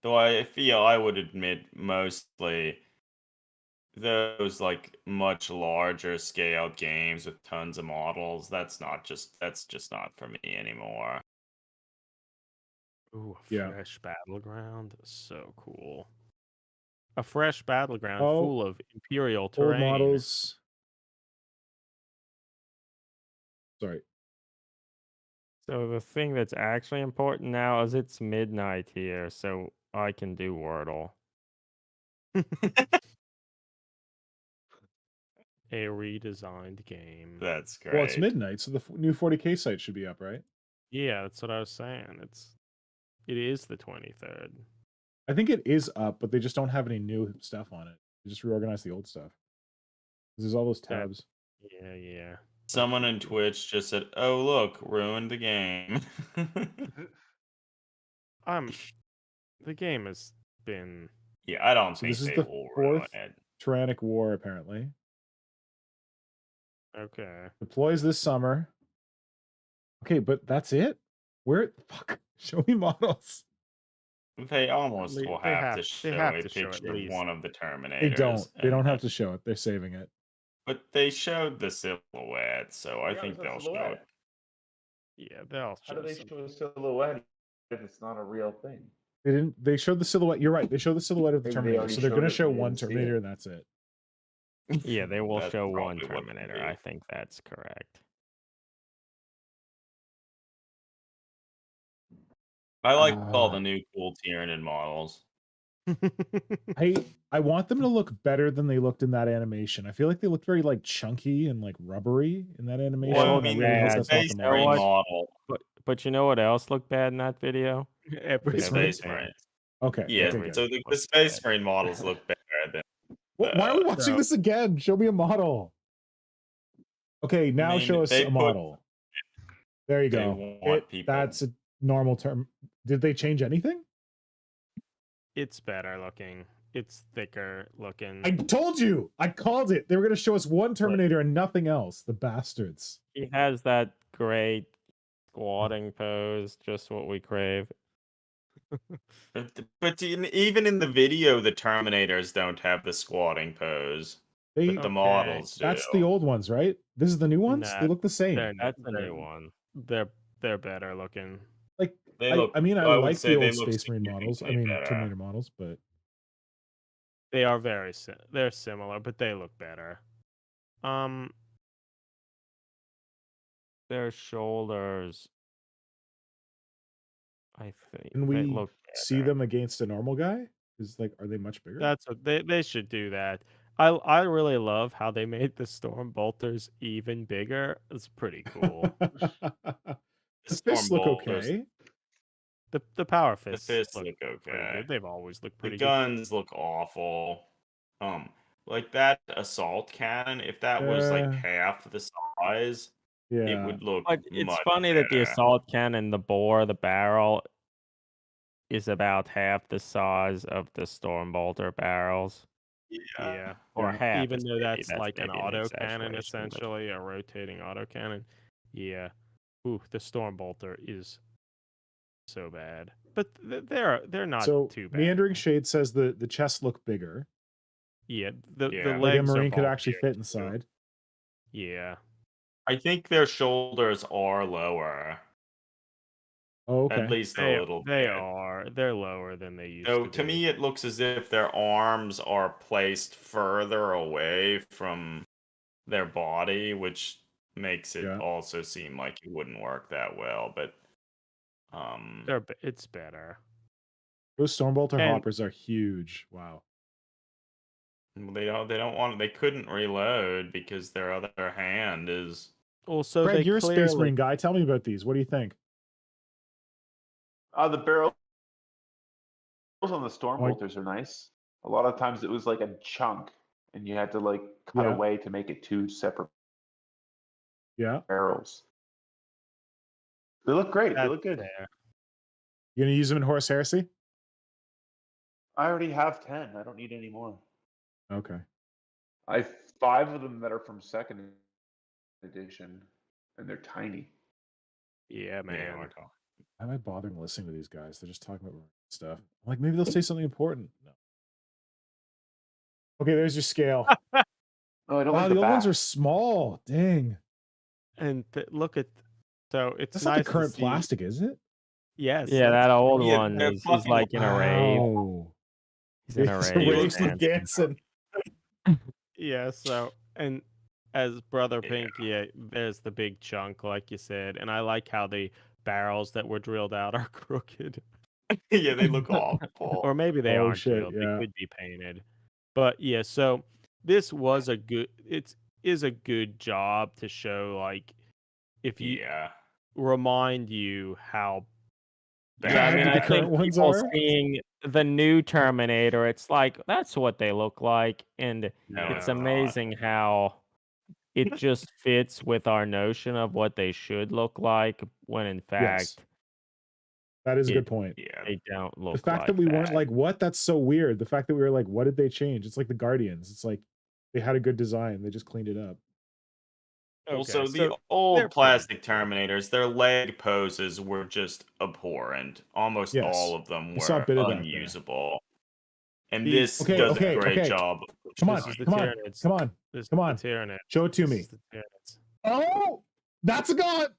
though I feel I would admit mostly those like much larger scale games with tons of models, that's just not for me anymore. Ooh, a Yeah. fresh battleground. So cool. A fresh battleground Oh, full of Imperial Old terrain. models. Sorry. So the thing that's actually important now is it's midnight here, so I can do Wordle. A redesigned game. That's great. Well, it's midnight, so the new 40K site should be up, right? Yeah, that's what I was saying. It is the 23rd. I think it is up, but they just don't have any new stuff on it. They just reorganized the old stuff. There's all those tabs. Yeah. Someone in Twitch just said, "Oh look, ruined the game." The game has been. Yeah, I don't So think this is they the will ruin fourth it. Tyrannic War, apparently. Okay. Deploys this summer. Okay, but that's it? Where? Fuck. Show me models. They almost Le- will they have to have- show they have a to show at picture of least. one of the Terminators. They don't. They don't and have to show it. They're saving it. But they showed the silhouette, so I think they'll show it. Yeah, they'll How show do they some. show a silhouette if it's not a real thing? They didn't. They showed the silhouette. You're right. They showed the silhouette of the Maybe they Terminator. already So they're showed going to it, show we one didn't see Terminator, it. and that's it. Yeah, they will That's show one probably what it Terminator. is. I think that's correct. I like all the new cool Tyranid models. I want them to look better than they looked in that animation. I feel like they looked very like chunky and like rubbery in that animation. Well, I and I mean, really hope the that's not Space the Marine models. model. But you know what else looked bad in that video? The Everything. Space Marine. Okay. Yeah, okay, good. so the Space Marine models look better than. Why are we watching No. this again? Show me a model. Okay, now mean, show us they a put- model. There you they go. want people- That's a normal term. Did they change anything? It's better looking. It's thicker looking. I told you. I called it. They were going to show us one Terminator and nothing else. The bastards. He has that great squatting pose, just what we crave. But even in the video, the Terminators don't have the squatting pose. They, But the models do. That's the old ones, right? This is the new ones? Nah, They look the same. That's a new one. They're better looking. Like They I look. mean, I would like say the they old look Space Marine models. I significantly mean, better. Terminator models, but They are they're similar, but they look better. Their shoulders, I think, can they we look see better. them against a normal guy? Is like, are they much bigger? That's what they should do that. I really love how they made the Storm Bolters even bigger. It's pretty cool. The Storm fists look Bolters. okay. the Power The Fists fists look look pretty okay. good. They've always looked The pretty good. guns look awful. Like that assault cannon, if that was like half the size, it Yeah. would look But it's much funny that the better. assault cannon, the bore, the barrel, is about half the size of the Stormbolter barrels. Yeah. Or Yeah. half. Even is though maybe- that's like an maybe an auto cannon, exaggeration, but- essentially a rotating auto cannon. Yeah. Ooh, the Storm Bolter is so bad, but they're not So too bad. Meandering Shade says the chests look bigger. Yeah, the Yeah. legs Like a are Marine could actually bulkier, fit inside. Yeah. I think their shoulders are lower. Oh, okay. At least a little They bit. are. They're lower than they used So to to be. me, it looks as if their arms are placed further away from their body, which makes it Yeah. also seem like it wouldn't work that well. But It's better. Those Stormbolter And- hoppers are huge. Wow. they don't want. They couldn't reload because their other hand is. Also, Greg, they you're a Space clearly Marine guy. Tell me about these. What do you think? The barrels on the Like- Stormbolters are nice. A lot of times it was like a chunk, and you had to like cut Yeah. away to make it two separate Yeah. barrels. They look great. They That's look good. fair. You gonna use them in Horus Heresy? I already have 10. I don't need any more. Okay. I have 5 of them that are from second edition, and they're tiny. Yeah, man. Yeah, like, Why am I bothering listening to these guys? They're just talking about stuff. I'm like, maybe they'll say something important. No. Okay, there's your scale. Oh, I don't Wow, like the the old ones back. are small. Dang. And look at, so it's That's nice not the current to see. plastic, is it? Yes. Yeah, that old Yeah, one. they're He's fucking like in a rave. Wow. He's in a It's rave. raves man. with Ganson. Yeah. So, and as Brother Yeah. Pink, yeah, there's the big chunk, like you said, and I like how the barrels that were drilled out are crooked, yeah, they look awful. or maybe they Oh, aren't shit, drilled. yeah. They could be painted, but yeah. So this was a good. It is a good job to show, like, if you Yeah. remind you how Yeah, I bad mean, the I current think ones people are. seeing the new Terminator, it's like that's what they look like, and No, it's not. amazing how it just fits with our notion of what they should look like, when in fact That is a it- good point. Yeah. they don't The look fact like that we weren't that. like, what? That's so weird. The fact that we were like, what did they change? It's like the Guardians. It's like they had a good design. They just cleaned it up. Also, Okay, the so they're old pretty plastic good. Terminators, their leg poses were just abhorrent. Almost Yes. all of them We saw a were bit of that there. unusable. And These- this Okay, does okay, a great okay. job. Come on, This is the come on, Tyranids. come on. This come is on. the Tyranids. Show it to This me. is the Tyranids. Oh, that's a god.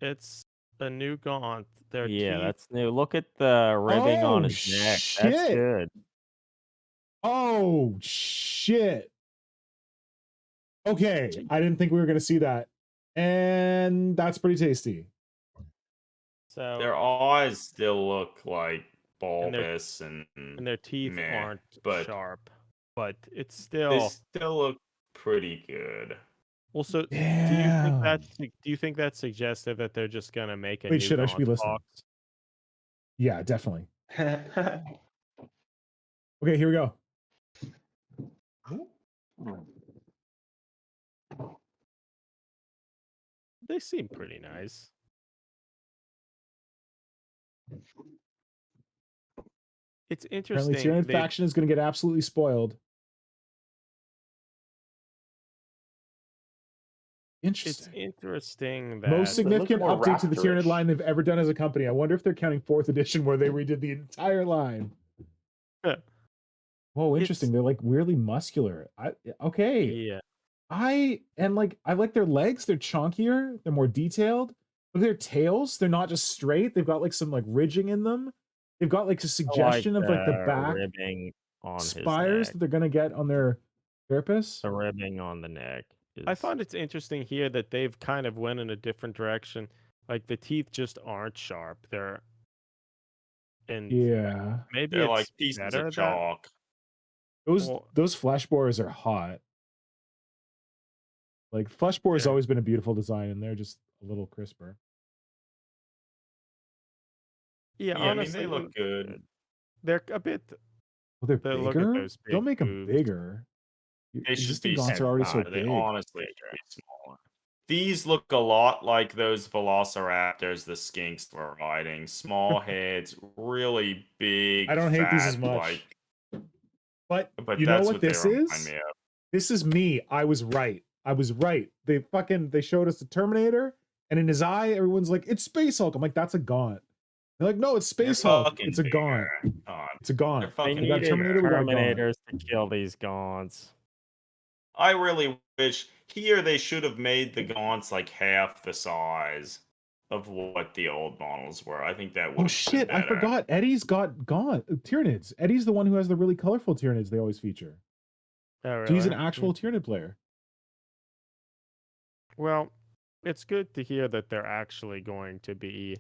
It's a new gaunt. Their Yeah, teeth. that's new. Look at the ribbing on Oh, his neck. shit. That's good. Oh shit. Okay, I didn't think we were gonna see that, and that's pretty tasty. So Their eyes still look like And their- bulbous and and their teeth meh, aren't but sharp, but it's they still. still look pretty good. Also, do Damn. you think that's suggestive that they're just gonna make a Wait, new shit, I should be gaunt listening. box? Yeah, definitely. Okay, here we go. They seem pretty nice. It's Apparently, interesting. Tyranid faction is gonna get absolutely spoiled. It's Interesting. interesting that Most significant more update to the Tyranid raptorish. line they've ever done as a company. I wonder if they're counting 4th edition where they redid the entire line. Yeah. Whoa, interesting. They're like weirdly muscular. Okay. yeah. I like their legs, they're chunkier, they're more detailed. But their tails, they're not just straight, they've got like some like ridging in them. They've got like a suggestion of like the back ribbing on spires his that neck. they're gonna get on their carapace. The ribbing on the neck. I is- find it's interesting here that they've kind of went in a different direction. Like the teeth just aren't sharp. They're and Yeah. maybe They're it's like pieces better of that chalk. Well- Those flesh borers are hot. Like flesh bore has Yeah. always been a beautiful design, and they're just a little crisper. Yeah, Yeah, honestly, I mean, they look good. they're a bit. Well, they're But look at bigger. those Don't big make them hooves. bigger. They should Existing be gaunts are already so smaller. They big. honestly should be smaller. These look a lot like those velociraptors the skinks were riding. Small heads, really big. I don't hate these as fat, much. But You know that's what this they remind is? me of. This is me. I was right. They showed us the Terminator, and in his eye, everyone's like, "It's Space Hulk." I'm like, "That's a gaunt." They're like, "No, it's Space They're Hulk. fucking It's a gaunt. bigger. Come on. It's a gaunt." They're They fucking We got needed Terminator, we got a gaunt. Terminators to kill these gaunts. I really wish here they should have made the gaunts like half the size of what the old models were. I think that would. Oh shit! I forgot. Eddie's got gaunt Tyranids. Eddie's the one who has the really colorful Tyranids they always feature. Oh, So he's an really? actual Tyranid player. Well, it's good to hear that they're actually going to be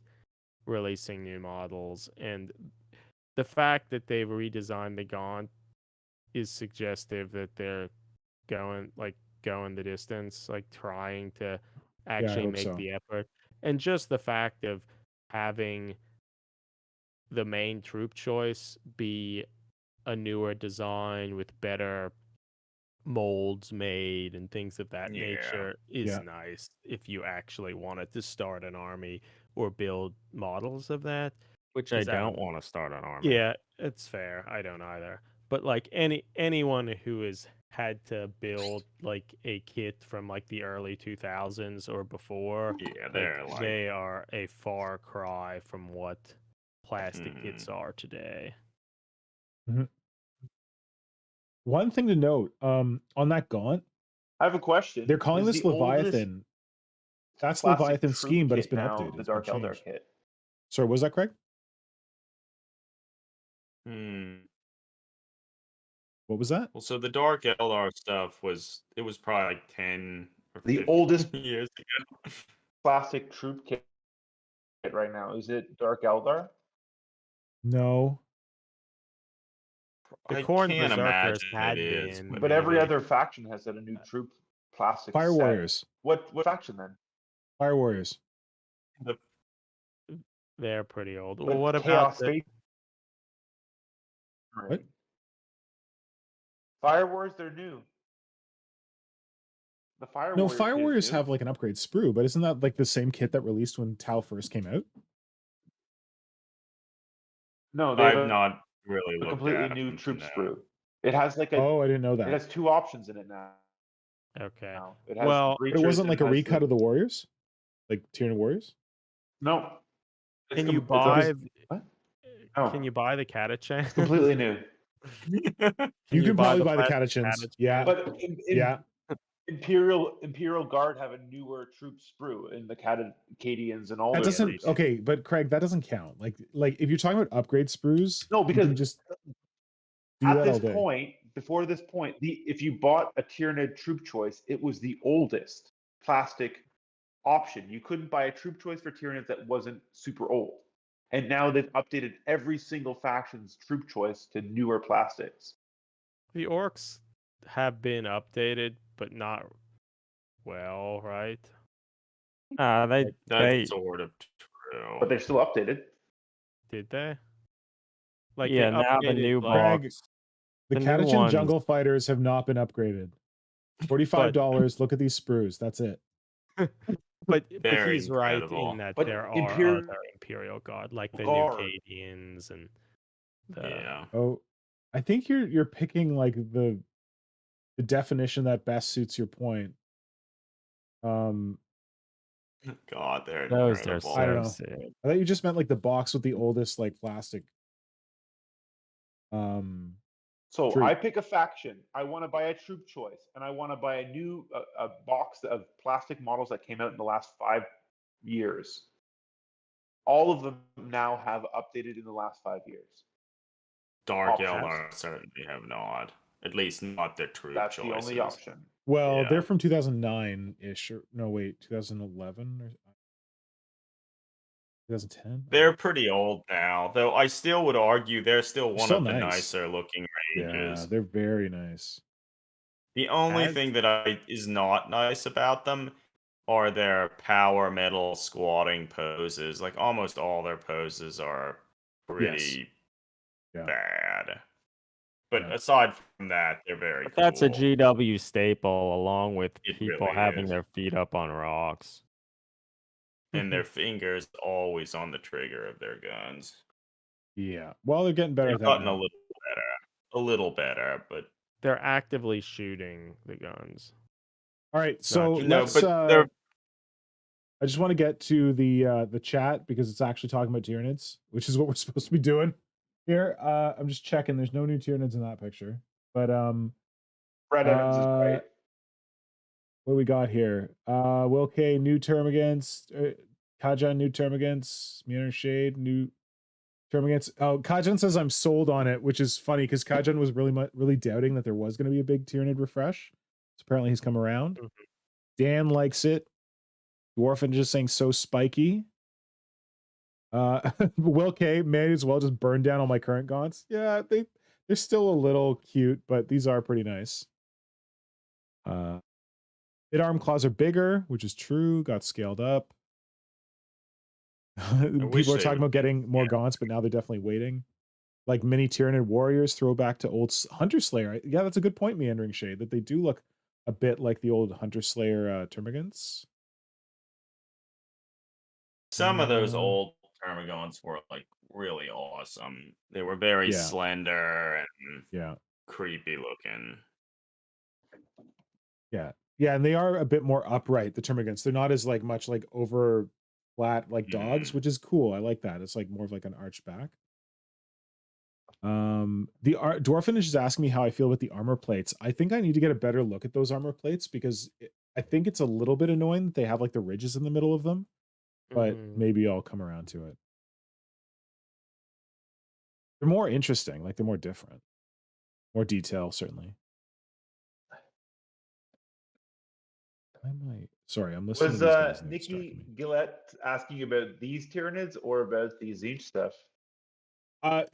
releasing new models, and the fact that they've redesigned the Gaunt is suggestive that they're going the distance, like trying to actually hope make so. the effort. And just the fact of having the main troop choice be a newer design with better molds made and things of that Yeah. nature is Yeah. nice if you actually wanted to start an army or build models of that. Which I 'Cause don't want to start an army. Yeah, it's fair. I don't either. But like anyone who has had to build like a kit from like the early 2000s or before, Yeah, like, they're like they are a far cry from what plastic kits are today. One thing to note, on that gaunt, I have a question. they're calling Is this the oldest Leviathan. That's classic Leviathan troop scheme, but it's kit been now updated. the It's been Dark Eldar changed. kit? Sorry, was that correct? What was that? Well, so the Dark Eldar stuff was probably like 10 or The 15 oldest years ago. classic troop kit right now, is it Dark Eldar? No. The I Khorne can't Berserkers imagine had it is, been, But every maybe. other faction has had a new troop plastic Fire set. Warriors. What faction then? Fire Warriors. They're pretty old. But Well, what Chaos about the, Space What? Fire Wars, they're new. The Fire No, Warrior Fire kit is Warriors new. have like an upgrade sprue, but isn't that like the same kit that released when Tau first came out? No, they have I've not really a looked completely at new them to troop know. sprue. It has like a Oh, I didn't know it that. has 2 options in it now. okay. It has Well, But it breachers wasn't and like a it has recut of the Warriors? Like Tyranid Warriors? No. It's can you it's buy what? No. can you buy the Catachan? It's completely new. You can probably buy the plastic Catachans. Yeah. But Yeah. Imperial Guard have a newer troop sprue in the Cadians and all That their doesn't troops. okay, but Craig, that doesn't count. Like if you're talking about upgrade sprues, No, you because can just do at that all this day. point, before this point, if you bought a Tyranid troop choice, it was the oldest plastic option. You couldn't buy a troop choice for Tyranids that wasn't super old. And now they've updated every single faction's troop choice to newer plastics. The orcs have been updated, but not well, right? That's sort of true. But they're still updated. Did they? Like, yeah, they now the updated, new Craig, box. The new Catachan ones- Jungle Fighters have not been upgraded. $45. Look at these sprues. That's it. But Very he's right incredible. in that But there are Imperial other Imperial Guard, like the Guard. new Cadians and the Yeah. Oh, I think you're picking like the definition that best suits your point. God, they're Those are incredible. I don't so know. sick. I thought you just meant like the box with the oldest like plastic. So Troop. I pick a faction. I want to buy a troop choice, and I want to buy a new a box of plastic models that came out in the last 5 years. All of them now have updated in the last 5 years. Dark Options. Eldar certainly have not. At least not their troop That's choices. the only option. Well, Yeah. they're from 2009-ish. Or, no, wait, 2011 or 2010? They're pretty old now, though I still would argue they're still one still of the nice. nicer looking Yeah, ranges. they're very nice. The only As- thing that is not nice about them are their power metal squatting poses. Like almost all their poses are pretty Yeah. bad. But Yeah. aside from that, they're very But that's a cool. GW staple, along with It people really having is. their feet up on rocks. And their fingers always on the trigger of their guns. Yeah. Well, they're getting better They've at that gotten now. a little better, but they're actively shooting the guns. All right, so Not- no, let's. but they're I just want to get to the chat because it's actually talking about Tyranids, which is what we're supposed to be doing here. I'm just checking. There's no new Tyranids in that picture, but Brad Evans is right. what do we got here? Will K new term against Kajan, new term against Meaner Shade, new term against. Oh, Kajan says I'm sold on it, which is funny because Kajan was really doubting that there was going to be a big Tyranid refresh. So apparently he's come around. Mhm. Dan likes it. Dwarfin just saying so spiky. Will K may as well just burn down all my current gaunts. Yeah, they're still a little cute, but these are pretty nice. Mid arm claws are bigger, which is true. Got scaled up. wish People are they talking would about getting more gaunts, but now they're definitely waiting. Like mini Tyranid warriors, throwback to old Hunter Slayer. Yeah, that's a good point, Meandering Shade, that they do look a bit like the old Hunter Slayer Termagants. Some of those old Termagants were like really awesome. They were very Yeah. slender and Yeah. creepy looking. Yeah. Yeah, and they are a bit more upright, the Termagants. They're not as like much like over flat like dogs, which is cool. I like that. It's like more of like an arched back. The Dwarfinish is asking me how I feel with the armor plates. I think I need to get a better look at those armor plates because I think it's a little bit annoying that they have like the ridges in the middle of them, but maybe I'll come around to it. They're more interesting, like they're more different, more detail, certainly. Sorry, I'm listening Was to these guys. Nikki Gillette asking about these Tyranids or about the Tzeentch stuff?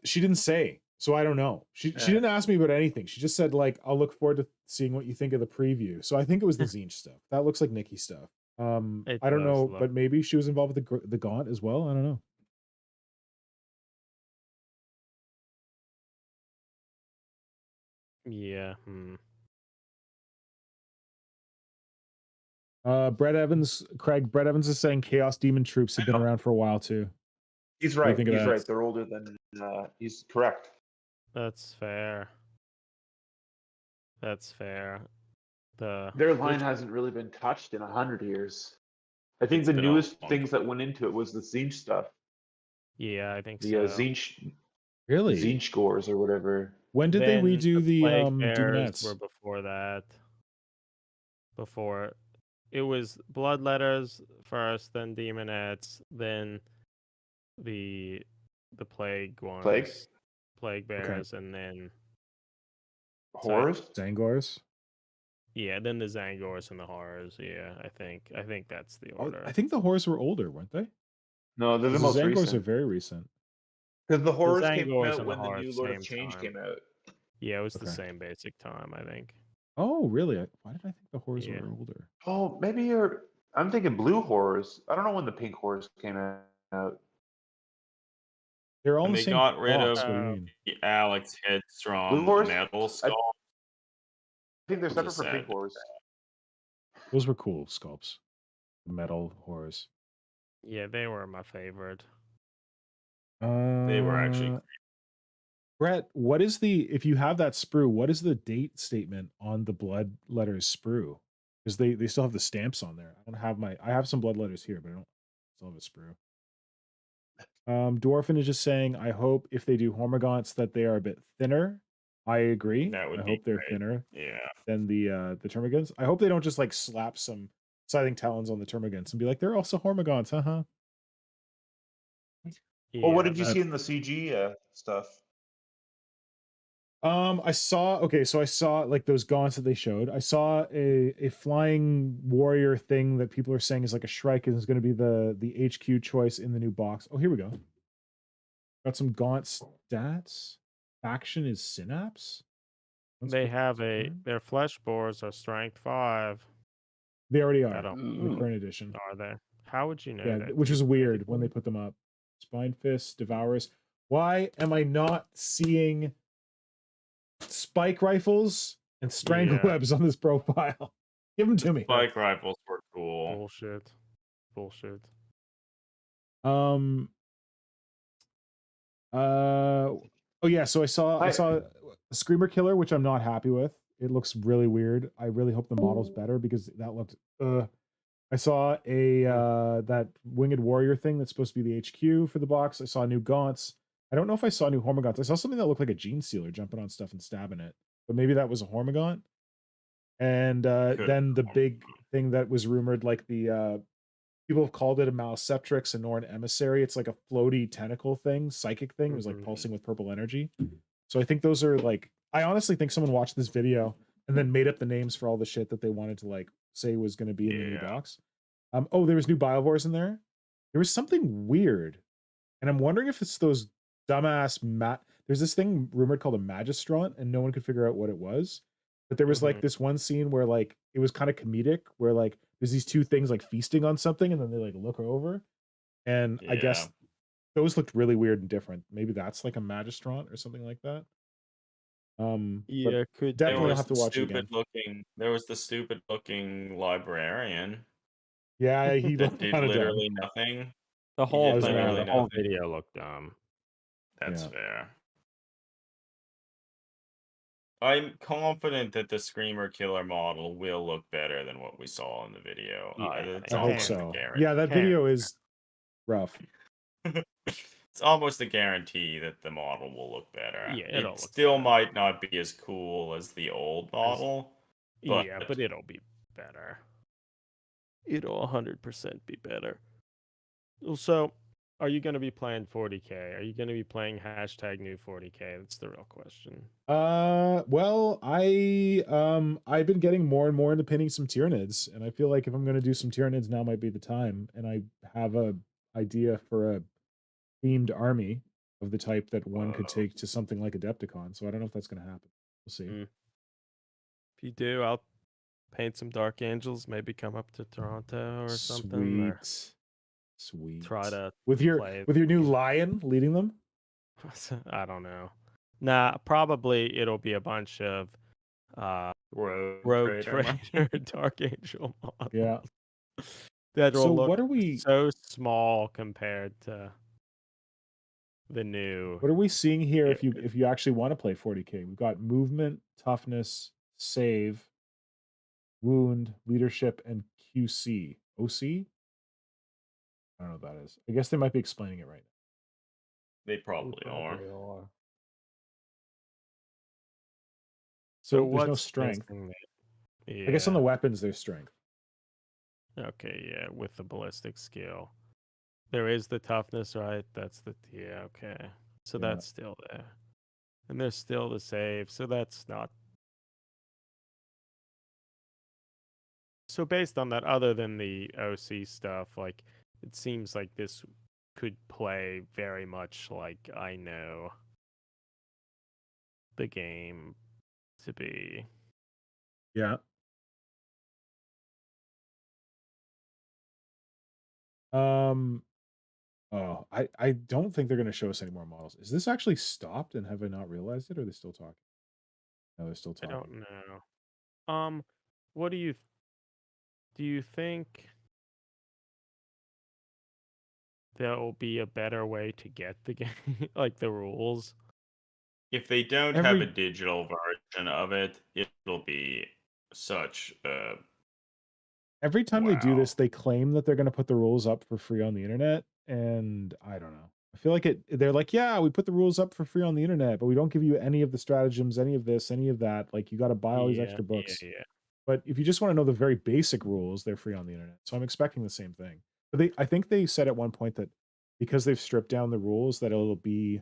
She didn't say, so I don't know. She didn't ask me about anything. She just said like, I'll look forward to seeing what you think of the preview. So I think it was the Tzeentch stuff. That looks like Nikki stuff. I don't know, but maybe she was involved with the Gaunt as well. I don't know. Yeah. Brett Evans is saying Chaos Demon troops have been around for a while too. He's right. He's right. They're older than. He's correct. That's fair. That's fair. Their line hasn't really been touched in 100 years. I think the newest things that went into it was the Tzeentch stuff. Yeah, I think the so. Tzeentch, really? Tzeentch scores or whatever. When did they redo the Demonettes? Were before that. Before it was Bloodletters first, then Demonettes, then the Plague ones, Plague Bears, and then Horrors, Zangors. Yeah, then the Zangors and the Horrors. Yeah, I think that's the order. I think the Horrors were older, weren't they? No, they're the most Zangors recent. are very recent. Because the Horrors came out when the new Lord of Change came out. Yeah, it was the same basic time, I think. Oh, really? Why did I think the Horrors were older? Oh, maybe I'm thinking Blue Horrors. I don't know when the Pink Horrors came out. They're all the they same got rid box. of What do you mean? the Alex Headstrom Blue Horse? metal sculpt. I think they're separate from Pink Horrors. Those were cool sculpts. Metal Horrors. Yeah, they were my favorite. They were actually. Brett, what is if you have that sprue, what is the date statement on the blood letters sprue? Because they still have the stamps on there. I have some blood letters here, but I don't still have a sprue. Dwarfin is just saying, I hope if they do Hormagaunts that they are a bit thinner. I agree. I hope they're thinner than the Termagants. I hope they don't just like slap some Scything Talons on the Termagants and be like, they're also Hormagaunts, haha. Well, what did you see in the CG stuff? I saw like those gaunts that they showed. I saw a flying warrior thing that people are saying is like a Shrike and is going to be the HQ choice in the new box. Oh, here we go. Got some gaunt stats. Faction is Synapse. They have their flesh boars are strength 5. They already are in the current edition. Are they? How would you know that? Which is weird when they put them up. Spine Fists, Devourers. Why am I not seeing spike rifles and strangle webs on this profile? Give them to me. Spike rifles were cool. Bullshit. Oh yeah, so I saw a Screamer Killer, which I'm not happy with. It looks really weird. I really hope the model's better because that looked I saw that Winged Warrior thing that's supposed to be the HQ for the box. I saw new gaunts. I don't know if I saw new Hormagaunts. I saw something that looked like a Gene Sealer jumping on stuff and stabbing it, but maybe that was a Hormagaunt. And then the big thing that was rumored, like the people have called it a Maleceptrix, a Norn Emissary. It's like a floaty tentacle thing, psychic thing. It was like pulsing with purple energy. So I think those are like, I honestly think someone watched this video and then made up the names for all the shit that they wanted to like say was going to be in the new box. Oh, there was new Biovores in there. There was something weird, and I'm wondering if it's those dumbass There's this thing rumored called a Magistrant, and no one could figure out what it was. But there was like this one scene where like it was kind of comedic, where like there's these two things like feasting on something, and then they like look over. And I Yeah. guess those looked really weird and different. Maybe that's like a magistrant or something like that. But Yeah, could definitely There I'll was have to the watch it again. stupid looking librarian Yeah, he that looked did kind of dumb. literally nothing. The He whole did was thing, mad. the literally whole nothing. video looked dumb. That's Yeah. fair. I'm confident that the Screamer Killer model will look better than what we saw in the video. Yeah, It's I hope almost a so. guarantee. Yeah, that video is rough. It's almost a guarantee that the model will look better. Yeah, it'll It look still better. might not be as cool as the old model, but Yeah, but it'll be better. It'll 100% be better. So, are you going to be playing 40K? Are you going to be playing hashtag new 40K? That's the real question. Well, I've been getting more and more into pinning some Tyranids, and I feel like if I'm gonna do some Tyranids, now might be the time. And I have a idea for a themed army of the type that one could take to something like Adepticon. So I don't know if that's gonna happen. We'll see. Mm. If you do, I'll paint some Dark Angels. Maybe come up to Toronto or something. Or Sweet. try to with your play new lion leading them. I don't know. Nah, probably it'll be a bunch of Rogue Trader Dark Angel models. Yeah. That'll So look what are we so small compared to the new. What are we seeing here if you actually want to play 40K? We've got movement, toughness, save, wound, leadership, and QC. OC? I don't know what that is. I guess they might be explaining it right now. they probably are. So there's no what's strength. missing there? I guess on the Yeah. weapons there's strength. Okay, yeah, with the ballistic skill. There is the toughness, right? That's the okay. So Yeah. that's still there. And there's still the save, so that's not. So based on that, other than the OC stuff, like it seems like this could play very much like I know the game to be. Yeah. Oh, I don't think they're going to show us any more models. Is this actually stopped and have I not realized it, or are they still talking? No, they're still I talking. don't know. What do you think there will be a better way to get the game, like the rules? If they don't have a digital version of it, it'll be such a Every time they do Wow. this, they claim that they're going to put the rules up for free on the internet, and I don't know. I feel like they're like, yeah, we put the rules up for free on the internet, but we don't give you any of the stratagems, any of this, any of that. Like, you got to buy all these extra books. Yeah. But if you just want to know the very basic rules, they're free on the internet. So I'm expecting the same thing. But I think they said at one point that because they've stripped down the rules, that it'll be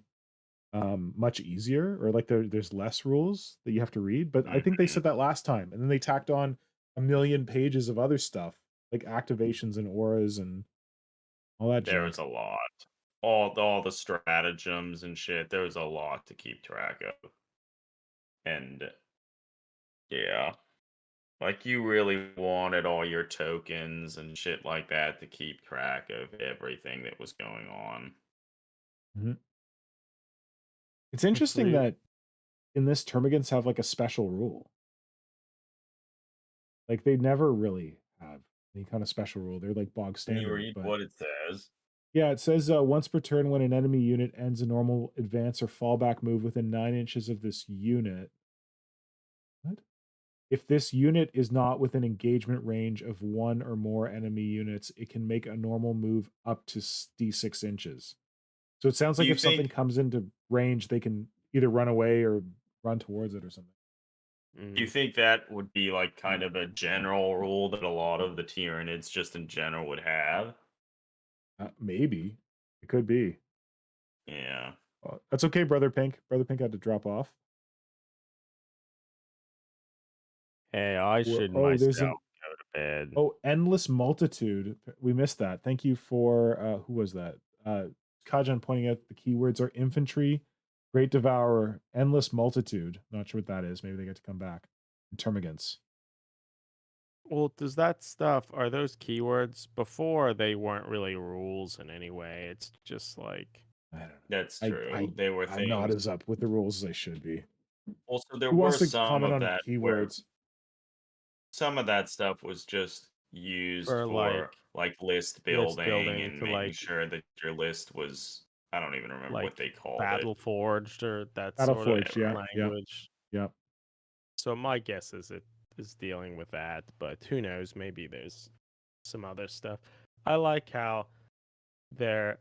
much easier, or like there's less rules that you have to read. But I think they said that last time, and then they tacked on a million pages of other stuff like activations and auras and all that. There was a lot. All the stratagems and shit. There was a lot to keep track of. And yeah. Like you really wanted all your tokens and shit like that to keep track of everything that was going on. It's interesting that in this Termagants have like a special rule. Like they never really have any kind of special rule. They're like bog Can you standard. read what it says? Yeah, it says once per turn when an enemy unit ends a normal advance or fallback move within 9 inches of this unit. What? If this unit is not within engagement range of one or more enemy units, it can make a normal move up to D6 inches. So it sounds like if something comes into range, they can either run away or run towards it or something. Do you think that would be like kind of a general rule that a lot of the Tyranids just in general would have? Maybe. It could be. Yeah. That's okay, Brother Pink. Brother Pink had to drop off. Hey, I should myself go to bed. Oh, Endless Multitude. We missed that. Thank you for who was that? Kajan pointing out the keywords are infantry, Great Devourer, Endless Multitude. Not sure what that is. Maybe they get to come back. And Termagants. Well, does that stuff, are those keywords before they weren't really rules in any way? It's just like, I don't know. That's I, true. I They were I'm not things. as up with the rules as I should be. Also, there Who wants were to some comment of on that where keywords? some of that stuff was just used for for like list list building building and to making sure that your list was, I don't even remember what like they called it. Battle Forged or that Battle sort of Forge, yeah, yeah, language. yeah. So my guess is it is dealing with that, but who knows? Maybe there's some other stuff. I like how they're,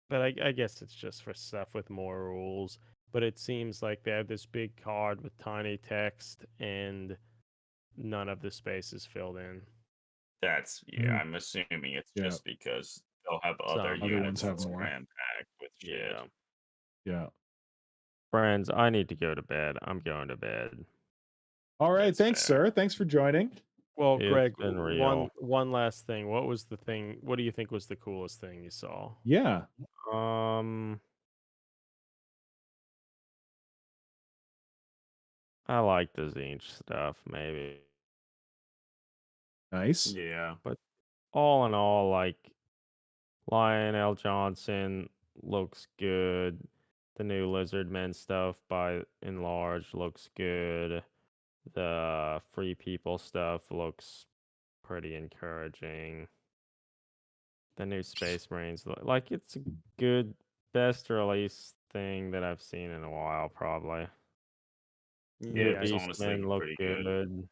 but I guess it's just for stuff with more rules. But it seems like they have this big card with tiny text and none of the space is filled in. That's, yeah, Mm, I'm assuming it's yeah. just because they'll have other Some, Other ones units have that's more. cram-packed with shit. yeah. Yeah. Friends, I need to go to bed. I'm going to bed. All right. That's Thanks, fair. sir. Thanks for joining. Well, It's Greg, been one real. last thing. What was the thing? What do you think was the coolest thing you saw? Yeah. I like the Zinch stuff, maybe. Nice. Yeah. But all in all, like, Lionel Johnson looks good. The new Lizardmen stuff by and large looks good. The Free People stuff looks pretty encouraging. The new Space Marines, like, it's a good, best release thing that I've seen in a while, probably. Yeah, it was The honestly Beastmen look pretty good. good.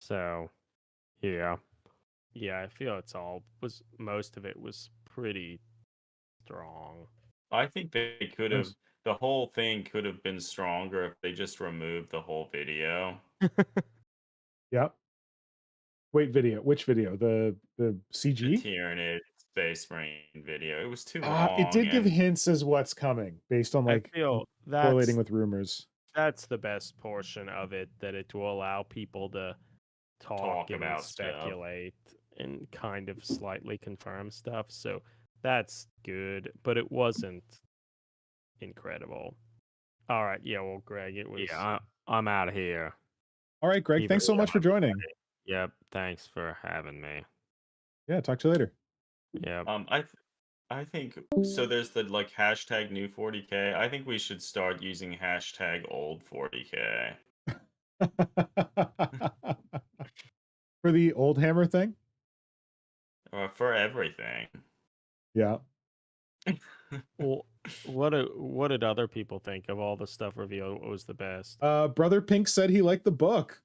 So, yeah. Yeah, I feel most of it was pretty strong. I think they could have, Nice. the whole thing could have been stronger if they just removed the whole video. Yep. Wait, video. Which video? The The CG? Tyranid Space Marine video. It was too It long did give and hints as what's coming based on I like feel correlating with rumors. that's the best portion of it, that it will allow people to talk talk and about stuff. speculate and kind of slightly confirm stuff. So that's good, but it wasn't incredible. All right, yeah, well, Greg, it was Yeah, I'm out of here. All right, Greg. Keep Thanks it so much for coming, joining. buddy. Yep, thanks for having me. Yeah, talk to you later. Yep. I think so. There's the like hashtag new 40K. I think we should start using hashtag old 40K. For the old hammer thing? For everything. Yeah. well. What did other people think of all the stuff revealed? What was the best? Brother Pink said he liked the book.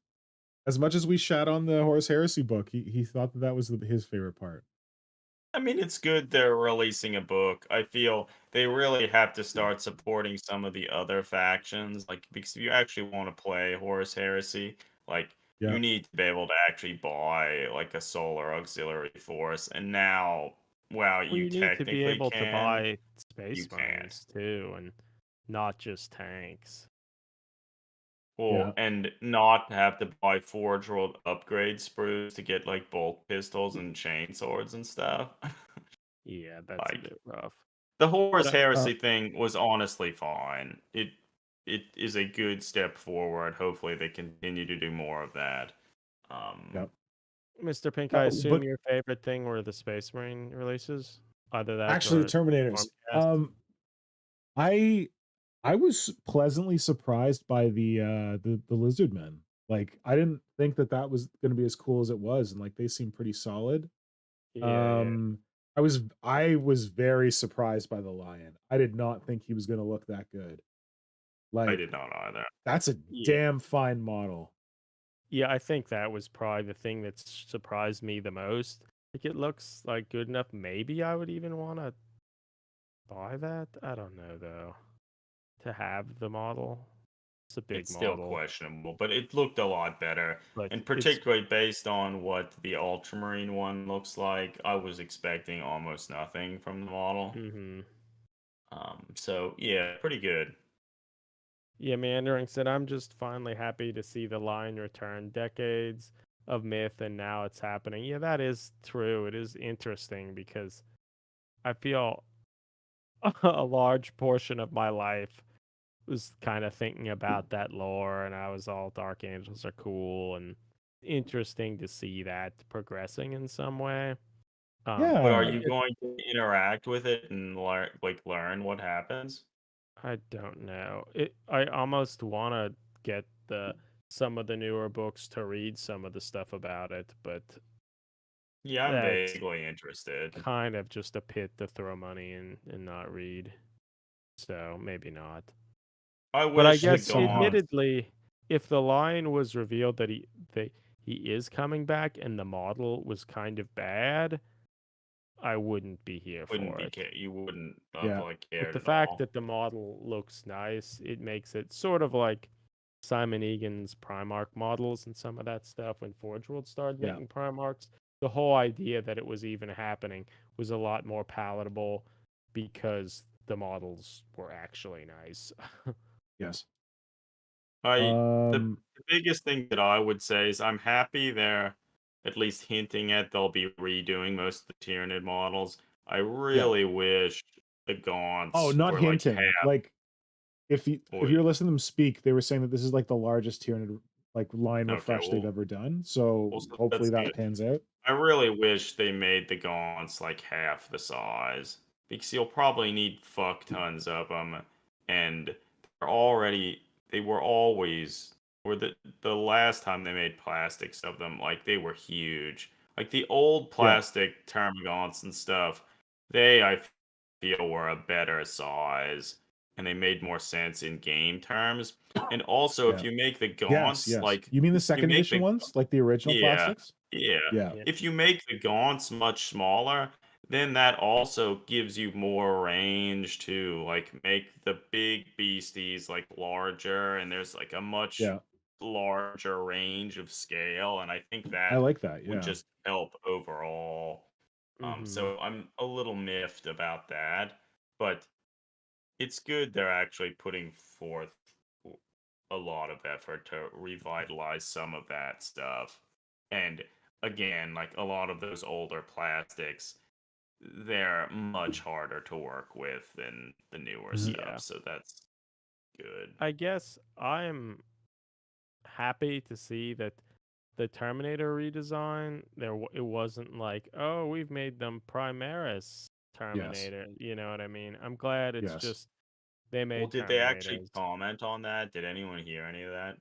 As much as we shat on the Horus Heresy book, he thought that was his favorite part. I mean, it's good they're releasing a book. I feel they really have to start supporting some of the other factions, like because if you actually want to play Horus Heresy, like Yeah. you need to be able to actually buy like a solar auxiliary force. And now, wow, Well, you you need to be technically able to can. buy Space You can. Marines too, and not just tanks. Well, Yeah. and not have to buy Forge World upgrade sprues to get like bolt pistols and chain swords and stuff. Yeah, that's a Like bit rough. the Horus But, Heresy thing was honestly fine. It is a good step forward. Hopefully they continue to do more of that. Yep. Mr. Pink, I assume But your favorite thing were the Space Marine releases? Either that actually, or the Terminators. Stormcast? I was pleasantly surprised by the Lizardmen. Like, I didn't think that was going to be as cool as it was, and like they seem pretty solid. Yeah. I was very surprised by the Lion. I did not think he was going to look that good. I Like, did not either. that's a Yeah. damn fine model. Yeah, I think that was probably the thing that surprised me the most. Like, it looks like good enough. Maybe I would even want to buy that. I don't know, though. To have the model. It's a big It's still model. questionable, but it looked a lot better. But And it's particularly based on what the Ultramarine one looks like, I was expecting almost nothing from the model. mhm. So yeah, pretty good. Yeah, Meandering said, I'm just finally happy to see the line return. Decades of myth, and now it's happening. Yeah, that is true. It is interesting because I feel a large portion of my life was kind of thinking about that lore, and I was all Dark Angels are cool, and interesting to see that progressing in some way. Yeah. But are I you guess- going to interact with it and learn what happens? I don't know. I almost want to get some of the newer books to read some of the stuff about it, but Yeah, I'm that's vaguely interested. kind of just a pit to throw money in and not read. So maybe not. I But I wish the guess, somehow- Gaunt. admittedly, if the line was revealed that he is coming back and the model was kind of bad, I wouldn't be here Wouldn't for be it. you wouldn't have Yeah. like But cared the at fact all. that the model looks nice, it makes it sort of like Simon Egan's Primarch models and some of that stuff when Forge World started Yeah. making Primarchs. The whole idea that it was even happening was a lot more palatable because the models were actually nice. Yes. The biggest thing that I would say is I'm happy they're at least hinting at they'll be redoing most of the Tyranid models. I really wish the Gaunts Oh, not were hinting. like half. If you're listening to them speak, they were saying that this is like the largest Tyranid line Okay, refresh they've well- ever done. So well, hopefully that's that good. pans out. I really wish they made the Gaunts like half the size because you'll probably need fuck tons of them, and they were always were the last time they made plastics of them like they were huge. Like the old plastic Termagants and stuff, I feel were a better size and they made more sense in game terms. And also, if Yeah. you make the Yes, Gaunts yes. like You mean the you second make edition the ones, like the original yeah. plastics? Yeah. Yeah. Yeah. If you make the gaunts much smaller, then that also gives you more range to like make the big beasties like larger and there's like a much Yeah. larger range of scale and I think I that like that. would Yeah. just help overall. Mhm. So I'm a little miffed about that, but it's good they're actually putting forth a lot of effort to revitalize some of that stuff. And again, like a lot of those older plastics, they're much harder to work with than the newer Mhm. stuff. Yeah. So that's good. I guess I'm happy to see that the Terminator redesign it wasn't like, oh, we've made them Primaris Terminator. You know what I mean? I'm glad it's Yes. just they made Well, did they actually Terminators. comment on that? Did anyone hear any of that?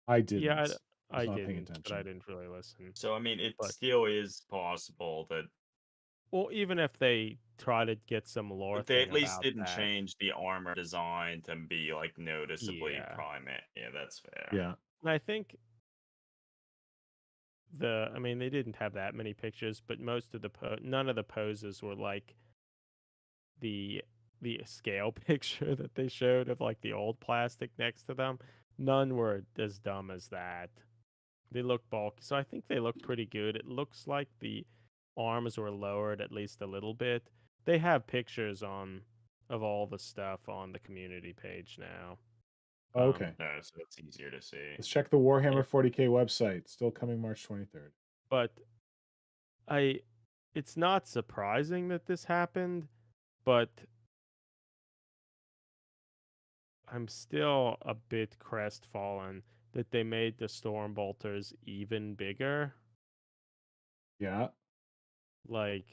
I didn't. Yeah, I was I not paying didn't, but I attention. didn't really listen. So I mean, it But still is possible that well, even if they try to get some lore but they thing at least about didn't that, change the armor design to be like noticeably Yeah. primate. Yeah, that's fair. Yeah. and I think I mean, they didn't have that many pictures, but most of none of the poses were like the scale picture that they showed of like the old plastic next to them. None were as dumb as that. They look bulky, so I think they look pretty good. It looks like the arms were lowered at least a little bit. They have pictures of all the stuff on the community page now. Okay. So it's easier to see. Let's check the Warhammer 40K website. Still coming March 23rd. But it's not surprising that this happened, but I'm still a bit crestfallen that they made the Stormbolters even bigger. Yeah. Like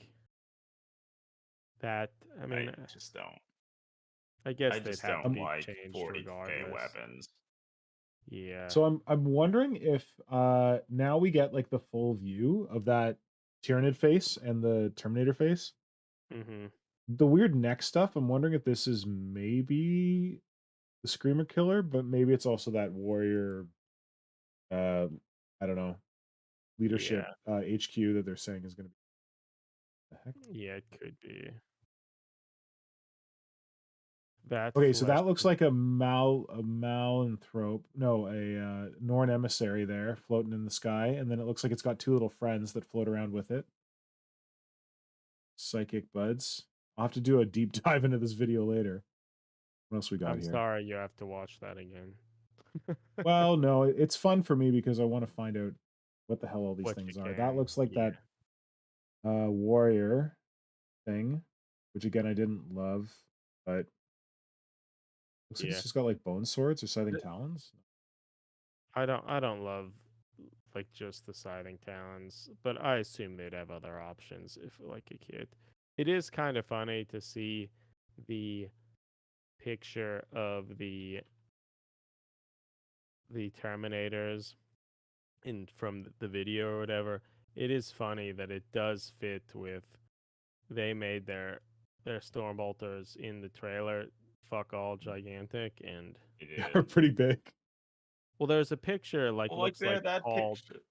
that. I mean, I just don't. I guess I they'd just have to don't be like changed 40k regardless. weapons. Yeah. So I'm wondering if now we get like the full view of that Tyranid face and the Terminator face. Mm-hmm. The weird neck stuff, I'm wondering if this is maybe the Screamer Killer, but maybe it's also that warrior I don't know, leadership HQ that they're saying is gonna be the heck? Yeah, it could be. That Okay, so that flesh looks is- like a malanthrope. No, a Norn emissary there floating in the sky, and then it looks like it's got two little friends that float around with it. Psychic buds. I'll have to do a deep dive into this video later. What else we got I'm here? sorry you have to watch that again. Well, no, it's fun for me because I want to find out what the hell all these What things you are. That can, looks like yeah. that warrior thing, which again I didn't love, but looks like Yeah. it's just got like bone swords or scything talons. I don't love like just the siding talons, but I assume they'd have other options if like a kid. It is kind of funny to see the picture of the Terminators in from the video or whatever. It is funny that it does fit with they made their Stormbolters in the trailer fuck all gigantic, and It They're is. pretty big. well there's a picture like Well, looks there, like that Paul, picture.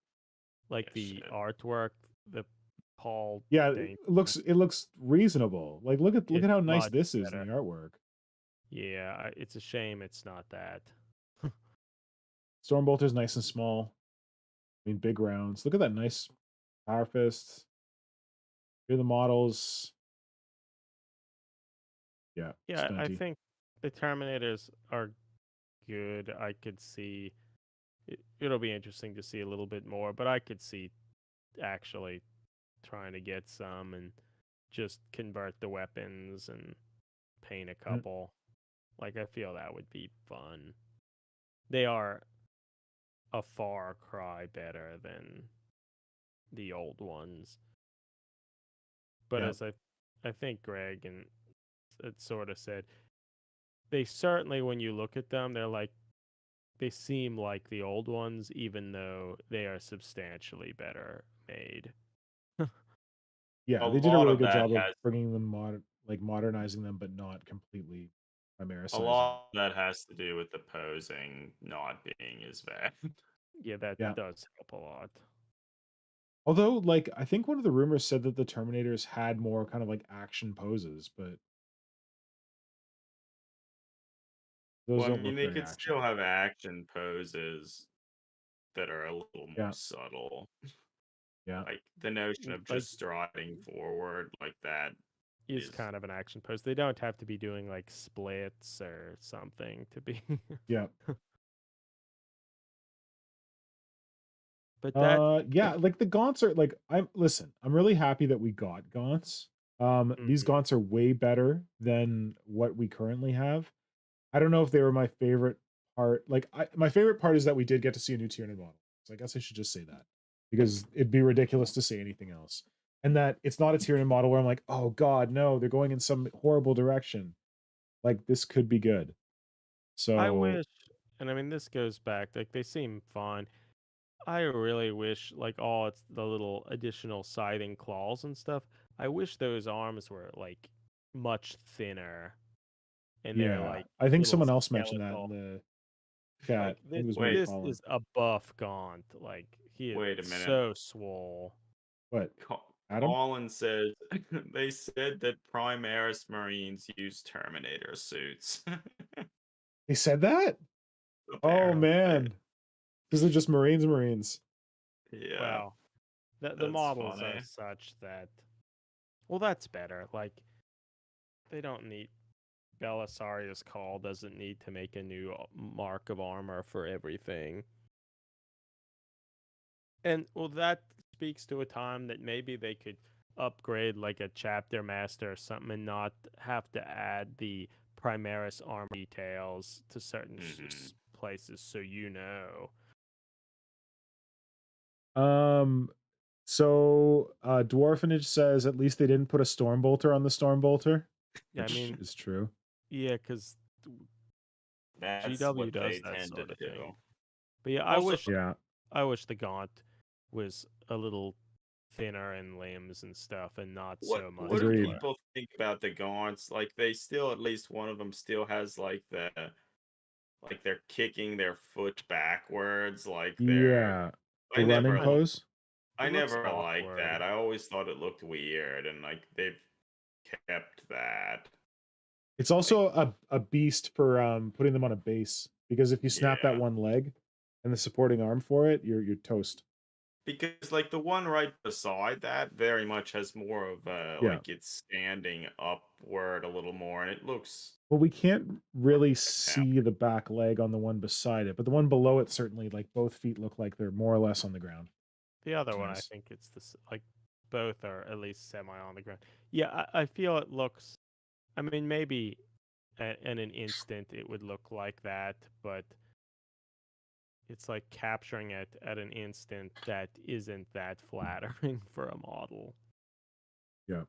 like Yeah, the shit. artwork, the Paul Yeah, Dane. it looks reasonable. Like look It's at how nice much this is in better. the artwork. Yeah, it's a shame it's not that. Stormbolter's nice and small. I mean, big rounds. Look at that nice power fist. Here are the models. Yeah, Yeah, I spenty. think the Terminators are good. I could see it'll be interesting to see a little bit more, but I could see actually trying to get some and just convert the weapons and paint a couple. Like I feel that would be fun. They are a far cry better than the old ones. But Yeah. as I think Greg and it sort of said, they certainly when you look at them, they seem like the old ones, even though they are substantially better made. Yeah, A they did a lot really of good that job of has bringing them modernizing them, but not completely a Chimericizing them. lot of that has to do with the posing not being as bad. Yeah, that Yeah. does help a lot. Although, like, I think one of the rumors said that the Terminators had more kind of like action poses, but those Well, I don't mean, look they very could action. still have action poses that are a little more Yeah. subtle. Yeah. Like the notion of Like- just striding forward like that Is is kind of an action pose. They don't have to be doing like splits or something to be. Yeah. But that Yeah, like the gaunts are like I'm really happy that we got gaunts. These Mhm. gaunts are way better than what we currently have. I don't know if they were my favorite part. Like my favorite part is that we did get to see a new Tyranid model. So I guess I should just say that because it'd be ridiculous to say anything else. And that it's not a Tyranid model where I'm like, oh god, no, they're going in some horrible direction. Like this could be good. So I wish, and I mean this goes back like they seem fine. I really wish like it's the little additional siding claws and stuff. I wish those arms were like much thinner, and they're yeah, like I think little someone else mentioned that skeletal. in the chat. Like I think it was Wait. maybe this Colin. is a buff Gaunt. Like he Wait a is minute. so swole. What? Adam? Colin says they said that Primaris Marines use Terminator suits. They said that? Oh Apparently. man. Because they're just Marines. Yeah. Wow. The That's models funny. are such that well that's better. Like they don't need Belisarius Call doesn't need to make a new mark of armor for everything. And well that speaks to a time that maybe they could upgrade like a chapter master or something and not have to add the Primaris armor details to certain places so So Dwarfenage says at least they didn't put a Stormbolter on the Stormbolter. Yeah, I Which mean is true. yeah, because That's GW what does they that tend sort to of do. thing. But yeah, Also- I wish the Gaunt was a little thinner in limbs and stuff and not so much. What do Agreed. people think about the gaunts? Like they still, at least one of them still has like they're kicking their foot backwards, like they're. Yeah. I The running never, pose. I It looks never liked awkward. that. I always thought it looked weird, and like they've kept that. It's also a beast for putting them on a base. Because if you snap that Yeah. one leg and the supporting arm for it, you're toast. Because like the one right beside that very much has more of like it's standing upward a little more, and it looks. Well, we can't really see the back leg on the one beside it, but the one below it certainly, like both feet look like they're more or less on the ground. The other It's one, nice. I think it's this like both are at least semi on the ground. Yeah, I feel it looks. I mean, maybe in an instant it would look like that, but it's like capturing it at an instant that isn't that flattering for a model. Yeah.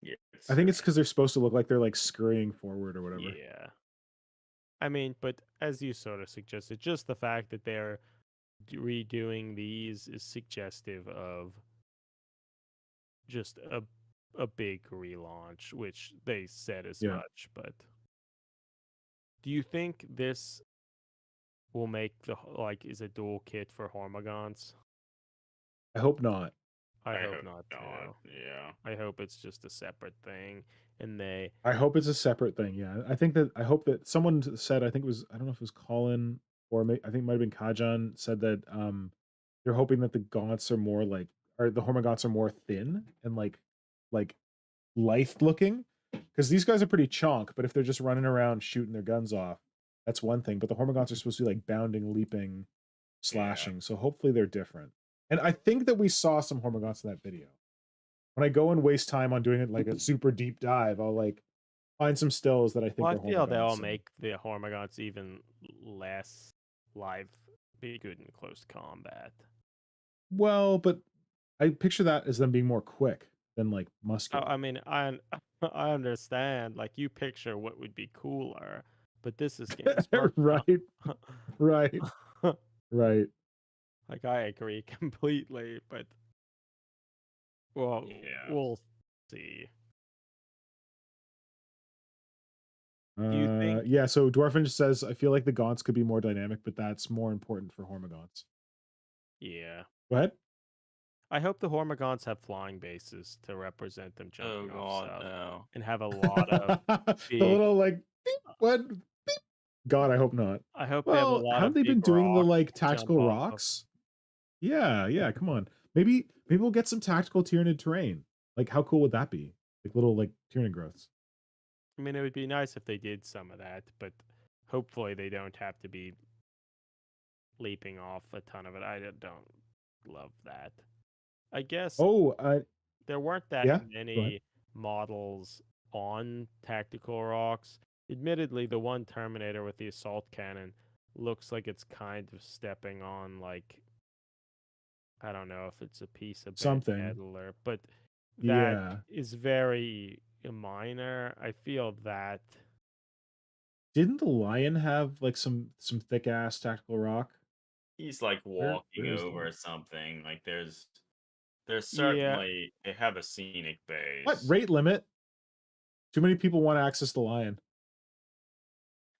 Yeah, I think it's because they're supposed to look like they're like scurrying forward or whatever. Yeah. I mean, but as you sort of suggested, just the fact that they're redoing these is suggestive of just a big relaunch, which they said as Yeah. much. But do you think this will make is a dual kit for Hormagaunts? I hope not. I hope not too. Yeah. I hope it's just a separate thing, and they. I hope it's a separate thing. Yeah, I hope that someone said. I think it was. I don't know if it was Colin or I think it might have been Kajan said that they're hoping that the gaunts are more like, or the Hormagaunts are more thin and like lithe looking, because these guys are pretty chonk. But if they're just running around shooting their guns off, that's one thing. But the Hormagaunts are supposed to be like bounding, leaping, slashing. So hopefully they're different. And I think that we saw some Hormagaunts in that video. When I go and waste time on doing it like a super deep dive, I'll like find some stills that I think Well, are I feel they'll Hormagaunts. make the Hormagaunts even less live, be good in close combat. Well, but I picture that as them being more quick than like muscular. I mean, I understand. Like you picture what would be cooler, but this is Games Workshop. right. Like I agree completely, but well, we'll see. Do you think? Yeah, so Dwarfin says, I feel like the gaunts could be more dynamic, but that's more important for Hormagaunts. Yeah. Go ahead. I hope the Hormagaunts have flying bases to represent them jumping off stuff, no. and have a lot of the little like beep, what? Beep. God, I hope not. I hope they have a lot have of they been big doing the rocks like to jump tactical off of. rocks? Yeah, come on. Maybe we'll get some tactical Tyranid terrain. Like, how cool would that be? Like little like Tyranid growths. I mean, it would be nice if they did some of that, but hopefully they don't have to be leaping off a ton of it. I don't love that. I guess there weren't that many models on tactical rocks. Admittedly, the one Terminator with the assault cannon looks like it's kind of stepping on, like, I don't know if it's a piece of something metal, but that is very minor. I feel that. Didn't the Lion have like some thick ass tactical rock? He's like walking over something. Like there's certainly they have a scenic base. What rate limit? Too many people want to access the Lion.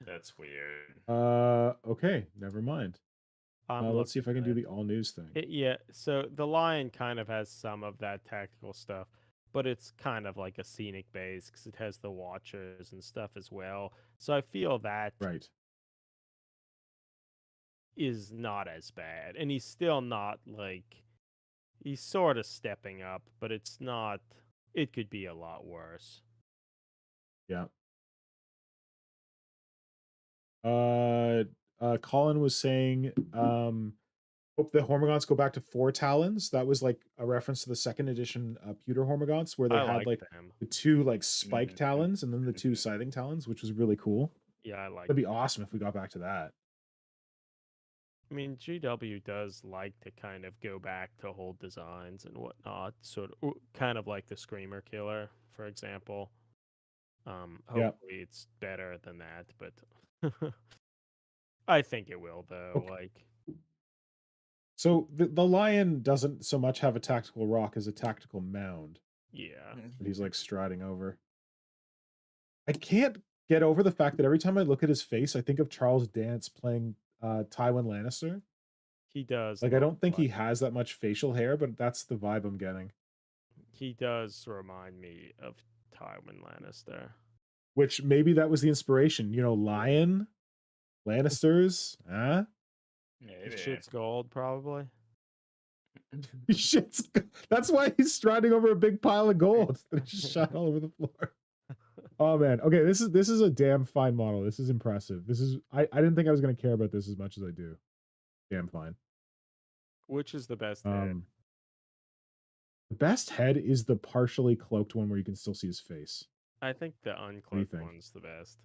That's weird. Okay, never mind. Let's see if I can do the all news thing. So the Lion kind of has some of that tactical stuff, but it's kind of like a scenic base because it has the Watchers and stuff as well. So I feel that is not as bad. And he's still not like, he's sort of stepping up, but it's not, it could be a lot worse. Yeah. Colin was saying, hope the Hormagaunts go back to 4 talons. That was like a reference to the 2nd edition Pewter Hormagaunts, where they had like the 2 like spike talons and then the 2 scything talons, which was really cool. Yeah, I like. That'd be awesome if we got back to that. I mean, GW does like to kind of go back to old designs and whatnot, sort of kind of like the Screamer Killer, for example. Hopefully it's better than that, but I think it will though. Okay. Like, so the Lion doesn't so much have a tactical rock as a tactical mound. Yeah, that he's like striding over. I can't get over the fact that every time I look at his face, I think of Charles Dance playing Tywin Lannister. He does. Like, I don't think he has that much facial hair, but that's the vibe I'm getting. He does remind me of Tywin Lannister. Which maybe that was the inspiration. You know, Lion, Lannisters, huh? Maybe. Shit's gold, probably. That's why he's striding over a big pile of gold that just shot all over the floor. Oh man. Okay, this is a damn fine model. This is impressive. This is I didn't think I was gonna care about this as much as I do. Damn fine. Which is the best head? The best head is the partially cloaked one where you can still see his face. I think the uncloaked one's the best.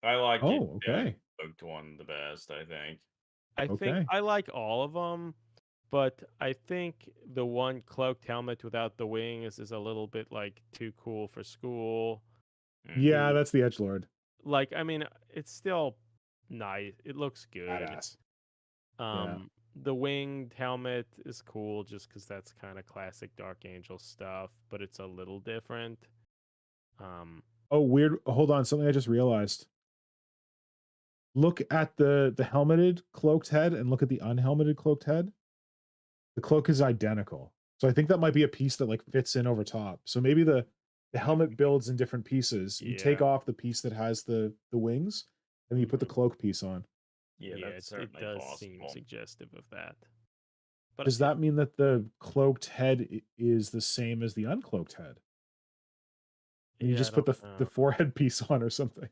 I like it. Okay. cloaked one the best, I think. I think Okay. I like all of them, but I think the one cloaked helmet without the wings is a little bit like too cool for school. Yeah, The that's the edgelord. like, I mean, it's still nice. It looks good. Badass. Yeah. The winged helmet is cool just because that's kind of classic Dark Angel stuff, but it's a little different. Oh, weird. Hold on. Something I just realized. Look at the helmeted cloaked head and look at the unhelmeted cloaked head. The cloak is identical. So I think that might be a piece that like fits in over top. So maybe the helmet builds in different pieces. You take Yeah. off the piece that has the wings, and you put the cloak piece on. Yeah, Yeah, that's it certainly does seem possible. suggestive of that. But Does that mean that the cloaked head is the same as the uncloaked head? And you Yeah, I just put don't the know. forehead piece on or something.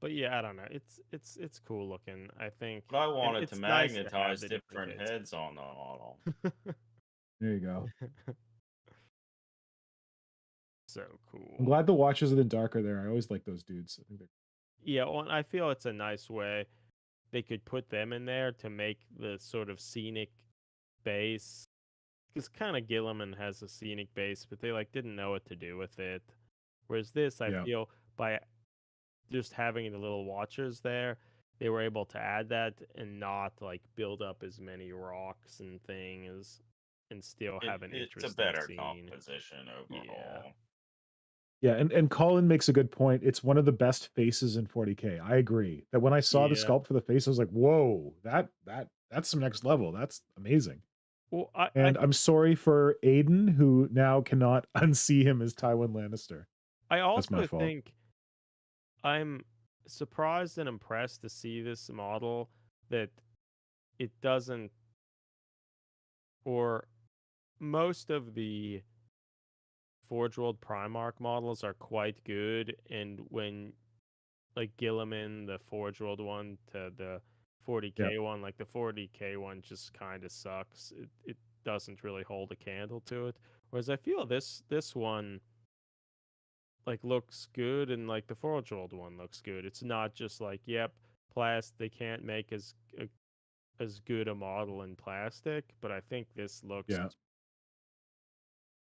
But yeah, I don't know. It's cool looking, I think. But I and wanted it's to nice have magnetize the different heads. heads on the model. There you go. So I'm cool. glad the watches have been darker there. I always like those dudes. I think they're Yeah, well, and I feel it's a nice way they could put them in there to make the sort of scenic base. Because kind of Gilliman has a scenic base, but they like didn't know what to do with it. Whereas this, I Yeah. feel by just having the little watchers there, they were able to add that and not like build up as many rocks and things, and still have an It's a interesting better scene. composition Yeah. overall. Yeah, and Colin makes a good point. It's one of the best faces in 40K. I agree. That when I saw the Yeah. sculpt for the face, I was like, whoa, that's some next level. That's amazing. Well, I And think I'm sorry for Aiden, who now cannot unsee him as Tywin Lannister. I That's my also fault. think I'm surprised and impressed to see this model that it doesn't, or most of the Forge World Primarch models are quite good, and when like Gilliman, the Forge World one, to the 40K one, like the 40K one just kind of sucks. It doesn't really hold a candle to it. Whereas I feel this one like looks good, and like the Forge World one looks good. It's not just like, yep, they can't make as good a model in plastic, but I think this looks Yeah.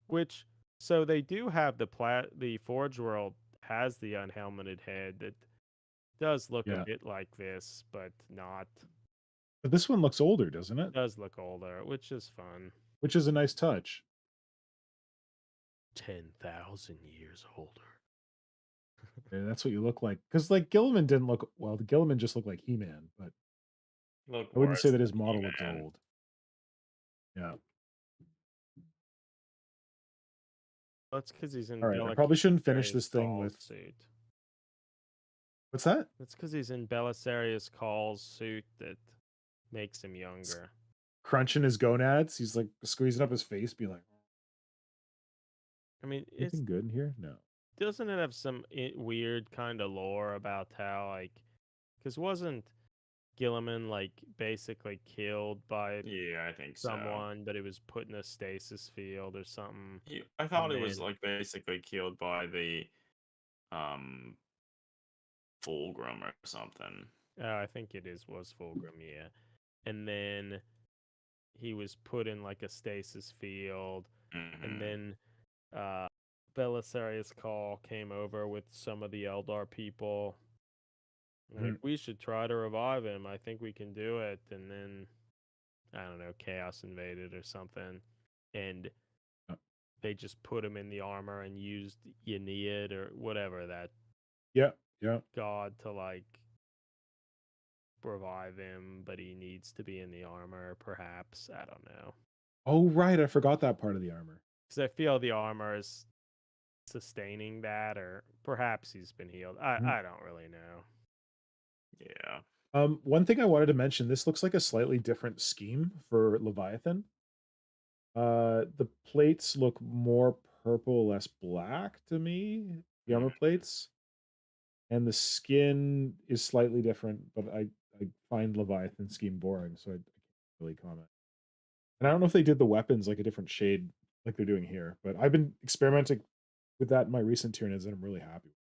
which so they do have the Forge World has the unhelmeted head that does look Yeah. a bit like this, but not. But this one looks older, doesn't it? Does look older, which is fun. Which is a nice touch. 10,000 years older. And that's what you look like. Because like Gilliman didn't look well, Gilliman just looked like He-Man, but Look I wouldn't say worse that his than model looks He-Man. old. Yeah. That's because he's in All right. I probably shouldn't finish this thing Call's with suit. what's that? That's because he's in Belisarius Call's suit that makes him younger. Crunching his gonads. He's like squeezing up his face, being like, I mean, anything good in here? No. doesn't it have some weird kind of lore about how like, because wasn't Gilliman like basically killed by Yeah, I think someone, but he was put in a stasis field or something? so. I thought and it was then- like basically killed by the Fulgrim or something. I think was Fulgrim, yeah. And then he was put in like a stasis field, and Mhm. then Belisarius Call came over with some of the Eldar people. Like, we should try to revive him. I think we can do it. And then, I don't know, Chaos invaded or something. And they just put him in the armor and used Yaniad or whatever that Yeah. god to, like, revive him, but he needs to be in the armor, perhaps. I don't know. Oh, right. I forgot that part of the armor. Because I feel the armor is sustaining that, or perhaps he's been healed. I don't really know. Yeah. One thing I wanted to mention, this looks like a slightly different scheme for Leviathan. The plates look more purple, less black to me, the armor plates. And the skin is slightly different, but I find Leviathan scheme boring, so I can't really comment. And I don't know if they did the weapons like a different shade like they're doing here, but I've been experimenting with that in my recent Tyranids, and I'm really happy.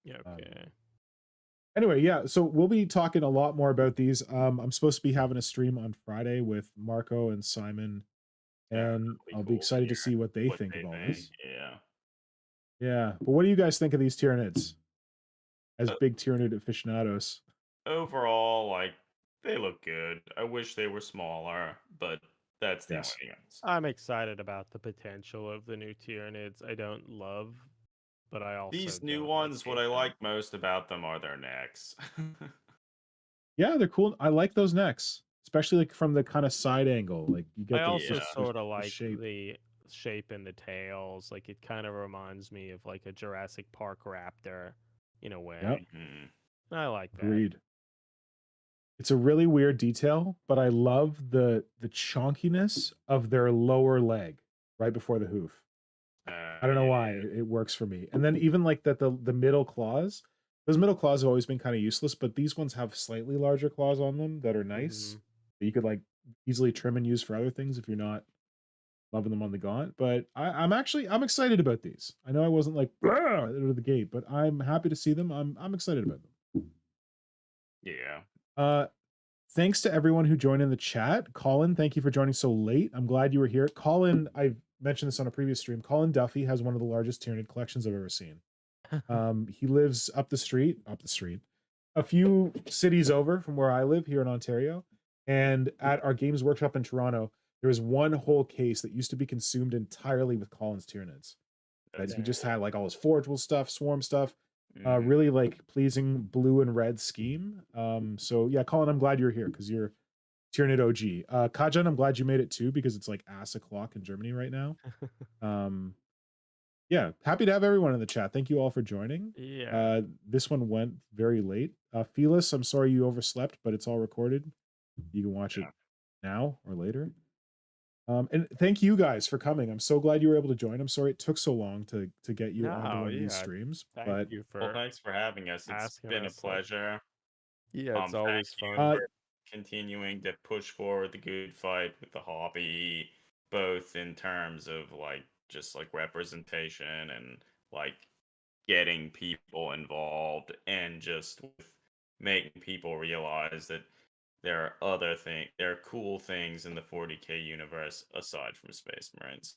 Okay. Anyway, yeah, so we'll be talking a lot more about these. I'm supposed to be having a stream on Friday with Marco and Simon, and I'll be excited to see what they think of all this. Yeah. Yeah, but what do you guys think of these Tyranids as big Tyranid aficionados? Overall, like, they look good. I wish they were smaller, but that's the Yes. only answer. I'm excited about the potential of the new Tyranids. I don't love, but I also These new don't, ones, what hate I them. like most about them are their necks. Yeah, they're cool. I like those necks, especially like from the kind of side angle. Like you get I the, also Yeah. sort of the like shape. the shape in the tails. Like it kind of reminds me of like a Jurassic Park raptor in a way. Yep. Mhm. I like that. Agreed. It's a really weird detail, but I love the chonkiness of their lower leg right before the hoof. I don't know why it works for me. And then even like that the middle claws, those middle claws have always been kind of useless, but these ones have slightly larger claws on them that are nice. That you could like easily trim and use for other things if you're not loving them on the gaunt. But I'm excited about these. I know I wasn't like out of the gate, but I'm happy to see them. I'm excited about them. Yeah. Thanks to everyone who joined in the chat. Colin, thank you for joining so late. I'm glad you were here. Colin, I mentioned this on a previous stream. Colin Duffy has one of the largest Tyranid collections I've ever seen. He lives up the street, a few cities over from where I live here in Ontario. And at our Games Workshop in Toronto, there was one whole case that used to be consumed entirely with Colin's Tyranids. That he just had like all his Forgeable stuff, Swarm stuff, really like pleasing blue and red scheme. So yeah, Colin, I'm glad you're here because you're Tyranid OG. Kajan, I'm glad you made it too because it's like ass o'clock in Germany right now. Yeah, happy to have everyone in the chat. Thank you all for joining. Yeah. This one went very late. Felis, I'm sorry you overslept, but it's all recorded. You can watch it now or later. And thank you guys for coming. I'm so glad you were able to join. I'm sorry it took so long to get you onto one of these streams. Thank you for Thanks for having us. It's asking been a us, like- pleasure. Yeah, it's always thank fun. you for continuing to push forward the good fight with the hobby, both in terms of like just like representation and like getting people involved and just with making people realize that there are cool things in the 40K universe aside from Space Marines.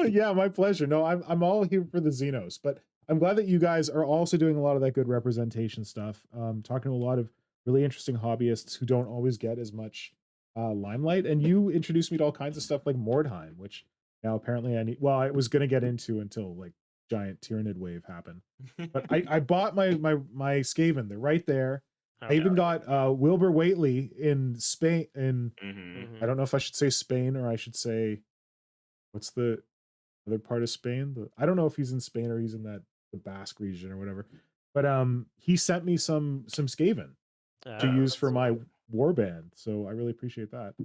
Yeah, my pleasure. No, I'm all here for the Xenos, but I'm glad that you guys are also doing a lot of that good representation stuff. Talking to a lot of really interesting hobbyists who don't always get as much limelight. And you introduced me to all kinds of stuff like Mordheim, which now apparently I need. Well, I was gonna get into until like giant Tyranid wave happened. But I bought my Skaven. They're right there. I even got Wilbur Whately in Spain. I don't know if I should say Spain or I should say what's the other part of Spain? I don't know if he's in Spain or he's in the Basque region or whatever. But he sent me some Skaven to use for my warband. So I really appreciate that.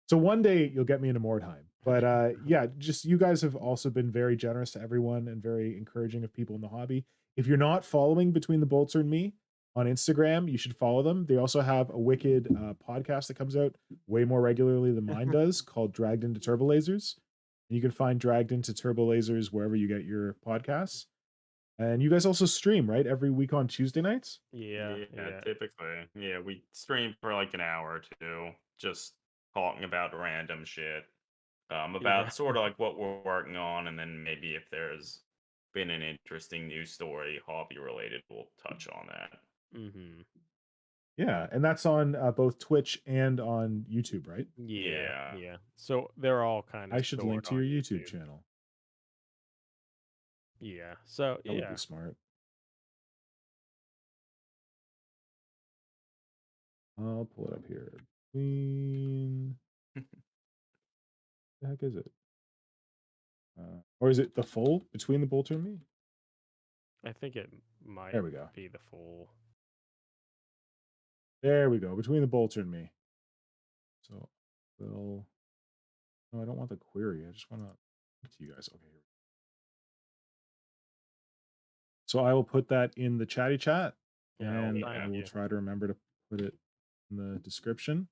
So one day you'll get me into Mordheim. But yeah, just you guys have also been very generous to everyone and very encouraging of people in the hobby. If you're not following Between the Bolter and Me on Instagram, you should follow them. They also have a wicked podcast that comes out way more regularly than mine does called Dragged into Turbo Lasers. You can find Dragged into Turbo Lasers wherever you get your podcasts. And you guys also stream, right? Every week on Tuesday nights? Yeah. Typically. Yeah, we stream for like an hour or two, just talking about random shit. About sort of like what we're working on, and then maybe if there's been an interesting news story, hobby related, we'll touch on that. Yeah, and that's on both Twitch and on YouTube, right? Yeah. So they're all kind of. I should link to your YouTube channel. Yeah. So that would be smart. I'll pull it up here. Between the heck is it? Or is it the full Between the Bolter and Me? I think it might there we go. be the full. There we go. Between the Bolter and Me. So we'll. No, I don't want the query. I just want to to you guys. Okay. So I will put that in the chatty chat, and I will try to remember to put it in the description.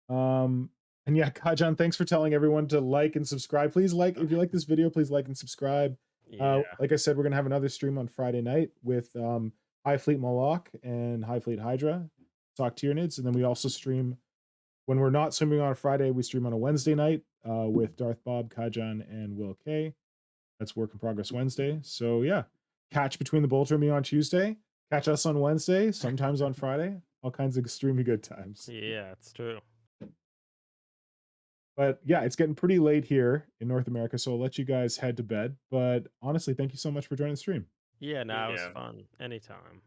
And yeah, Kajan, thanks for telling everyone to like and subscribe. Please like if you like this video, please like and subscribe. Yeah. Like I said, we're gonna have another stream on Friday night with High Fleet Moloch and High Fleet Hydra, talk Tyranids, and then we also stream when we're not streaming on a Friday. We stream on a Wednesday night with Darth Bob, Kajan, and Will K. That's Work in Progress Wednesday. So yeah, catch Between the Bolter and Me on Tuesday. Catch us on Wednesday, sometimes on Friday. All kinds of extremely good times. Yeah, it's true. But yeah, it's getting pretty late here in North America, so I'll let you guys head to bed. But honestly, thank you so much for joining the stream. Yeah, no, it was Yeah. fun. Anytime.